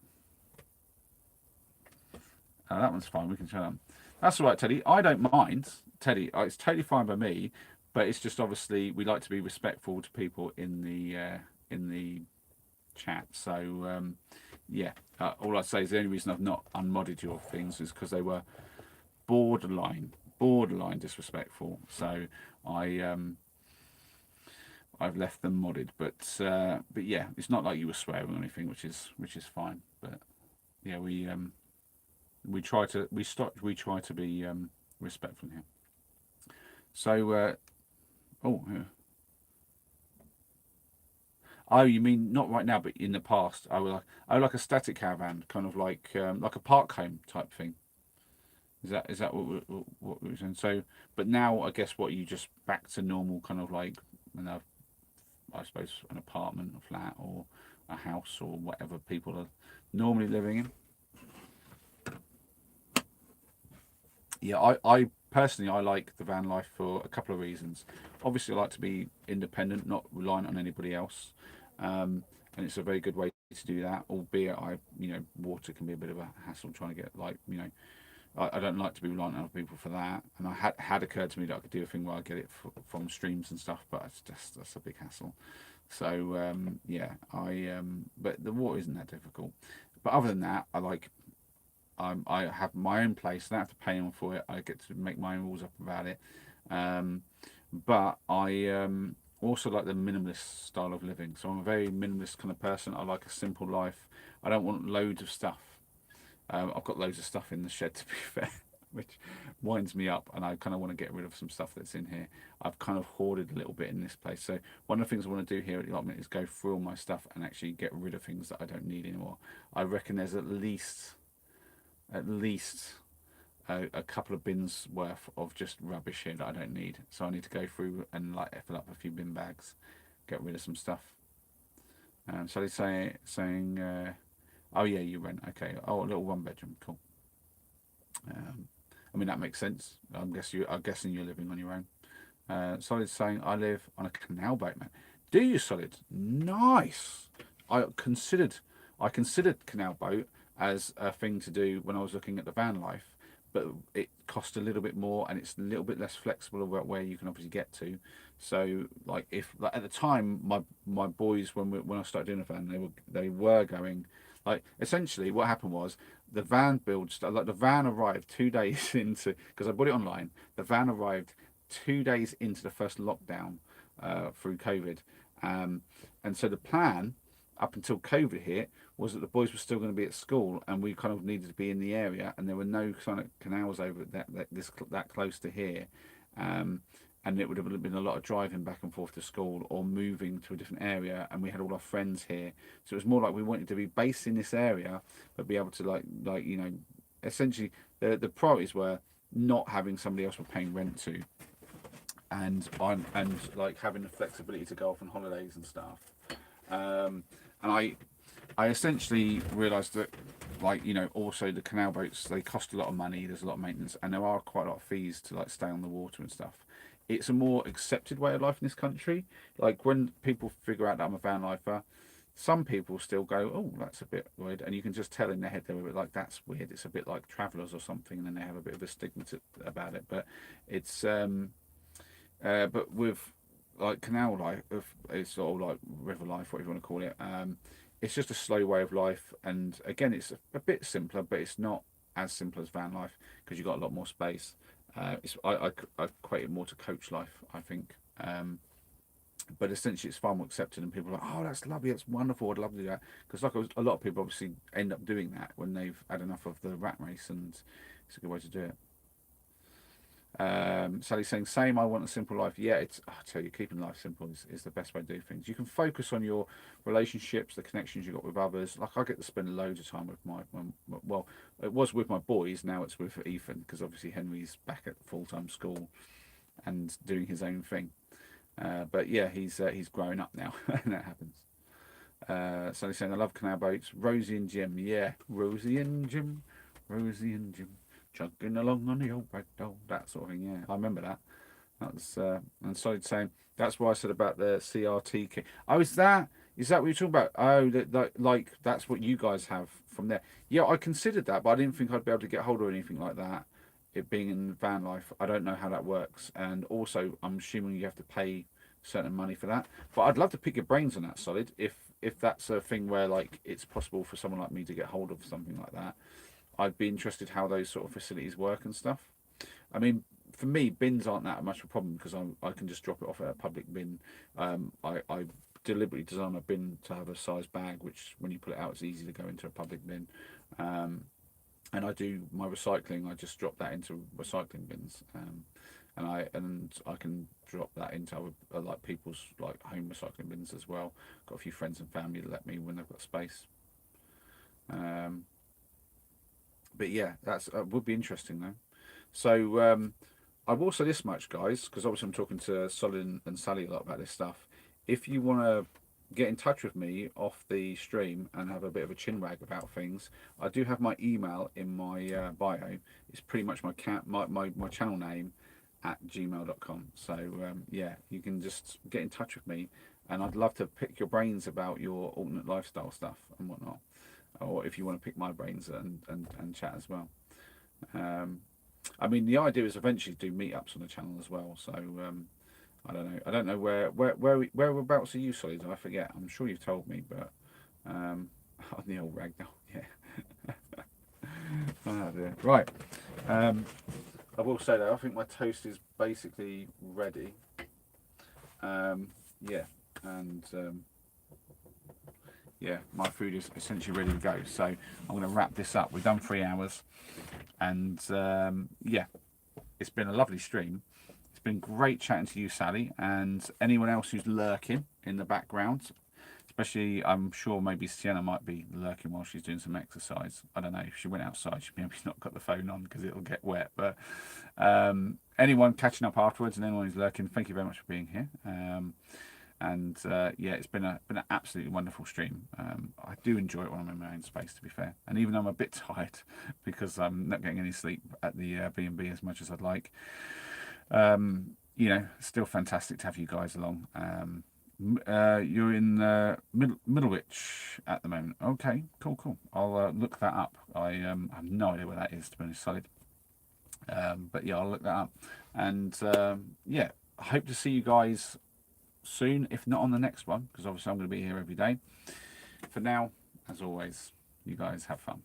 Oh, that one's fine. We can show them. That's all right, Teddy. I don't mind, Teddy. It's totally fine by me. But it's just obviously we like to be respectful to people in the chat. So yeah, all I'd say is the only reason I've not unmodded your things is because they were borderline disrespectful. So I've left them modded. But yeah, it's not like you were swearing or anything, which is fine. But yeah, we try to be respectful here. So oh yeah. Oh, you mean not right now, but in the past? I like a static caravan, kind of like a park home type thing. Is that what we're saying? So, but now I guess what you just back to normal, kind of like, you know, I suppose an apartment, a flat, or a house, or whatever people are normally living in. Yeah, I personally I like the van life for a couple of reasons. Obviously, I like to be independent, not reliant on anybody else, and it's a very good way to do that. Albeit, water can be a bit of a hassle trying to get I don't like to be reliant on other people for that. And I had occurred to me that I could do a thing where I get it from streams and stuff, but it's just that's a big hassle. So yeah, but the water isn't that difficult. But other than that, I have my own place. I don't have to pay anyone for it. I get to make my own rules up about it. Um, but I also like the minimalist style of living. So I'm a very minimalist kind of person. I like a simple life. I don't want loads of stuff. I've got loads of stuff in the shed, to be fair, which winds me up, and I kind of want to get rid of some stuff that's in here. I've kind of hoarded a little bit in this place. So one of the things I want to do here at the allotment is go through all my stuff and actually get rid of things that I don't need anymore. I reckon there's at least a couple of bins worth of just rubbish here that I don't need. So I need to go through and like fill up a few bin bags, get rid of some stuff. So they saying, oh yeah, you rent. Okay. Oh, a little one bedroom. Cool. Um, I mean that makes sense. I'm guessing you're living on your own. Solid saying, I live on a canal boat, man. Do you, Solid? Nice. I considered I considered canal boat as a thing to do when I was looking at the van life, but it cost a little bit more and it's a little bit less flexible about where you can obviously get to. So like if like at the time my boys when I started doing the van they were going like essentially what happened was the van like the van arrived 2 days into because I bought it online. The van arrived 2 days into the first lockdown through COVID, and so the plan up until COVID hit, was that the boys were still going to be at school, and we kind of needed to be in the area, and there were no kind of canals over that close to here, um, and it would have been a lot of driving back and forth to school or moving to a different area, and we had all our friends here, so it was more like we wanted to be based in this area, but be able to like you know, essentially the priorities were not having somebody else we're paying rent to, and like having the flexibility to go off on holidays and stuff. And I essentially realised that, like, you know, also the canal boats, they cost a lot of money. There's a lot of maintenance, and there are quite a lot of fees to like stay on the water and stuff. It's a more accepted way of life in this country. Like when people figure out that I'm a van lifer, some people still go, "Oh, that's a bit weird," and you can just tell in their head they're a bit like, "That's weird." It's a bit like travellers or something, and then they have a bit of a stigma about it. But it's but with like canal life, it's sort of like river life, whatever you want to call it. It's just a slow way of life, and again, it's a bit simpler, but it's not as simple as van life because you've got a lot more space. I equate it more to coach life, I think. But essentially, it's far more accepted, and people are like, "Oh, that's lovely, that's wonderful, I'd love to do that." Because like a lot of people obviously end up doing that when they've had enough of the rat race, and it's a good way to do it. Sally's saying, same, I want a simple life. Yeah, I tell you, keeping life simple is the best way to do things. You can focus on your relationships, the connections you've got with others. Like, I get to spend loads of time with well, it was with my boys, now it's with Ethan, because obviously Henry's back at full-time school and doing his own thing. But yeah, he's growing up now, and that happens. Sally's saying, I love canal boats. Rosie and Jim, yeah, Rosie and Jim, Rosie and Jim. Chugging along on the old ragdoll, that sort of thing. Yeah, I remember that. That was and so saying that's why I said about the CRT kit. Oh, is that what you're talking about? Oh, like that's what you guys have from there. Yeah, I considered that, but I didn't think I'd be able to get hold of anything like that. It being in van life, I don't know how that works, and also I'm assuming you have to pay certain money for that. But I'd love to pick your brains on that, Solid. If that's a thing where like it's possible for someone like me to get hold of something like that. I'd be interested how those sort of facilities work and stuff. I mean, for me, bins aren't that much of a problem because I can just drop it off at a public bin. I deliberately design a bin to have a size bag, which when you put it out, it's easy to go into a public bin. Um, and I do my recycling. I just drop that into recycling bins, and I can drop that into like people's like home recycling bins as well. Got a few friends and family that let me when they've got space. Um, but yeah, that's would be interesting though. So I will say this much, guys, because obviously I'm talking to Solid and Sally a lot about this stuff. If you want to get in touch with me off the stream and have a bit of a chin wag about things, I do have my email in my bio. It's pretty much my channel name at gmail.com. So yeah, you can just get in touch with me, and I'd love to pick your brains about your alternate lifestyle stuff and whatnot, or if you want to pick my brains and chat as well. Um, I mean, the idea is eventually do meetups on the channel as well. So I don't know. I don't know whereabouts are you, Solid? I forget. I'm sure you've told me, but on the old ragdoll, yeah. Oh dear. Right. I will say though, I think my toast is basically ready. Yeah, and yeah, my food is essentially ready to go. So I'm going to wrap this up. We've done 3 hours, and yeah, it's been a lovely stream. It's been great chatting to you, Sally, and anyone else who's lurking in the background. Especially, I'm sure maybe Sienna might be lurking while she's doing some exercise. I don't know. If she went outside, she maybe not got the phone on because it'll get wet. But anyone catching up afterwards and anyone who's lurking, thank you very much for being here. And yeah, it's been an absolutely wonderful stream. I do enjoy it when I'm in my own space, to be fair. And even though I'm a bit tired because I'm not getting any sleep at the B&B as much as I'd like, you know, still fantastic to have you guys along. You're in Middlewich at the moment. Okay, cool. I'll look that up. I have no idea where that is, to be honest, Solid. But yeah, I'll look that up. And yeah, I hope to see you guys soon, if not on the next one, because obviously I'm going to be here every day. For now, as always, you guys have fun.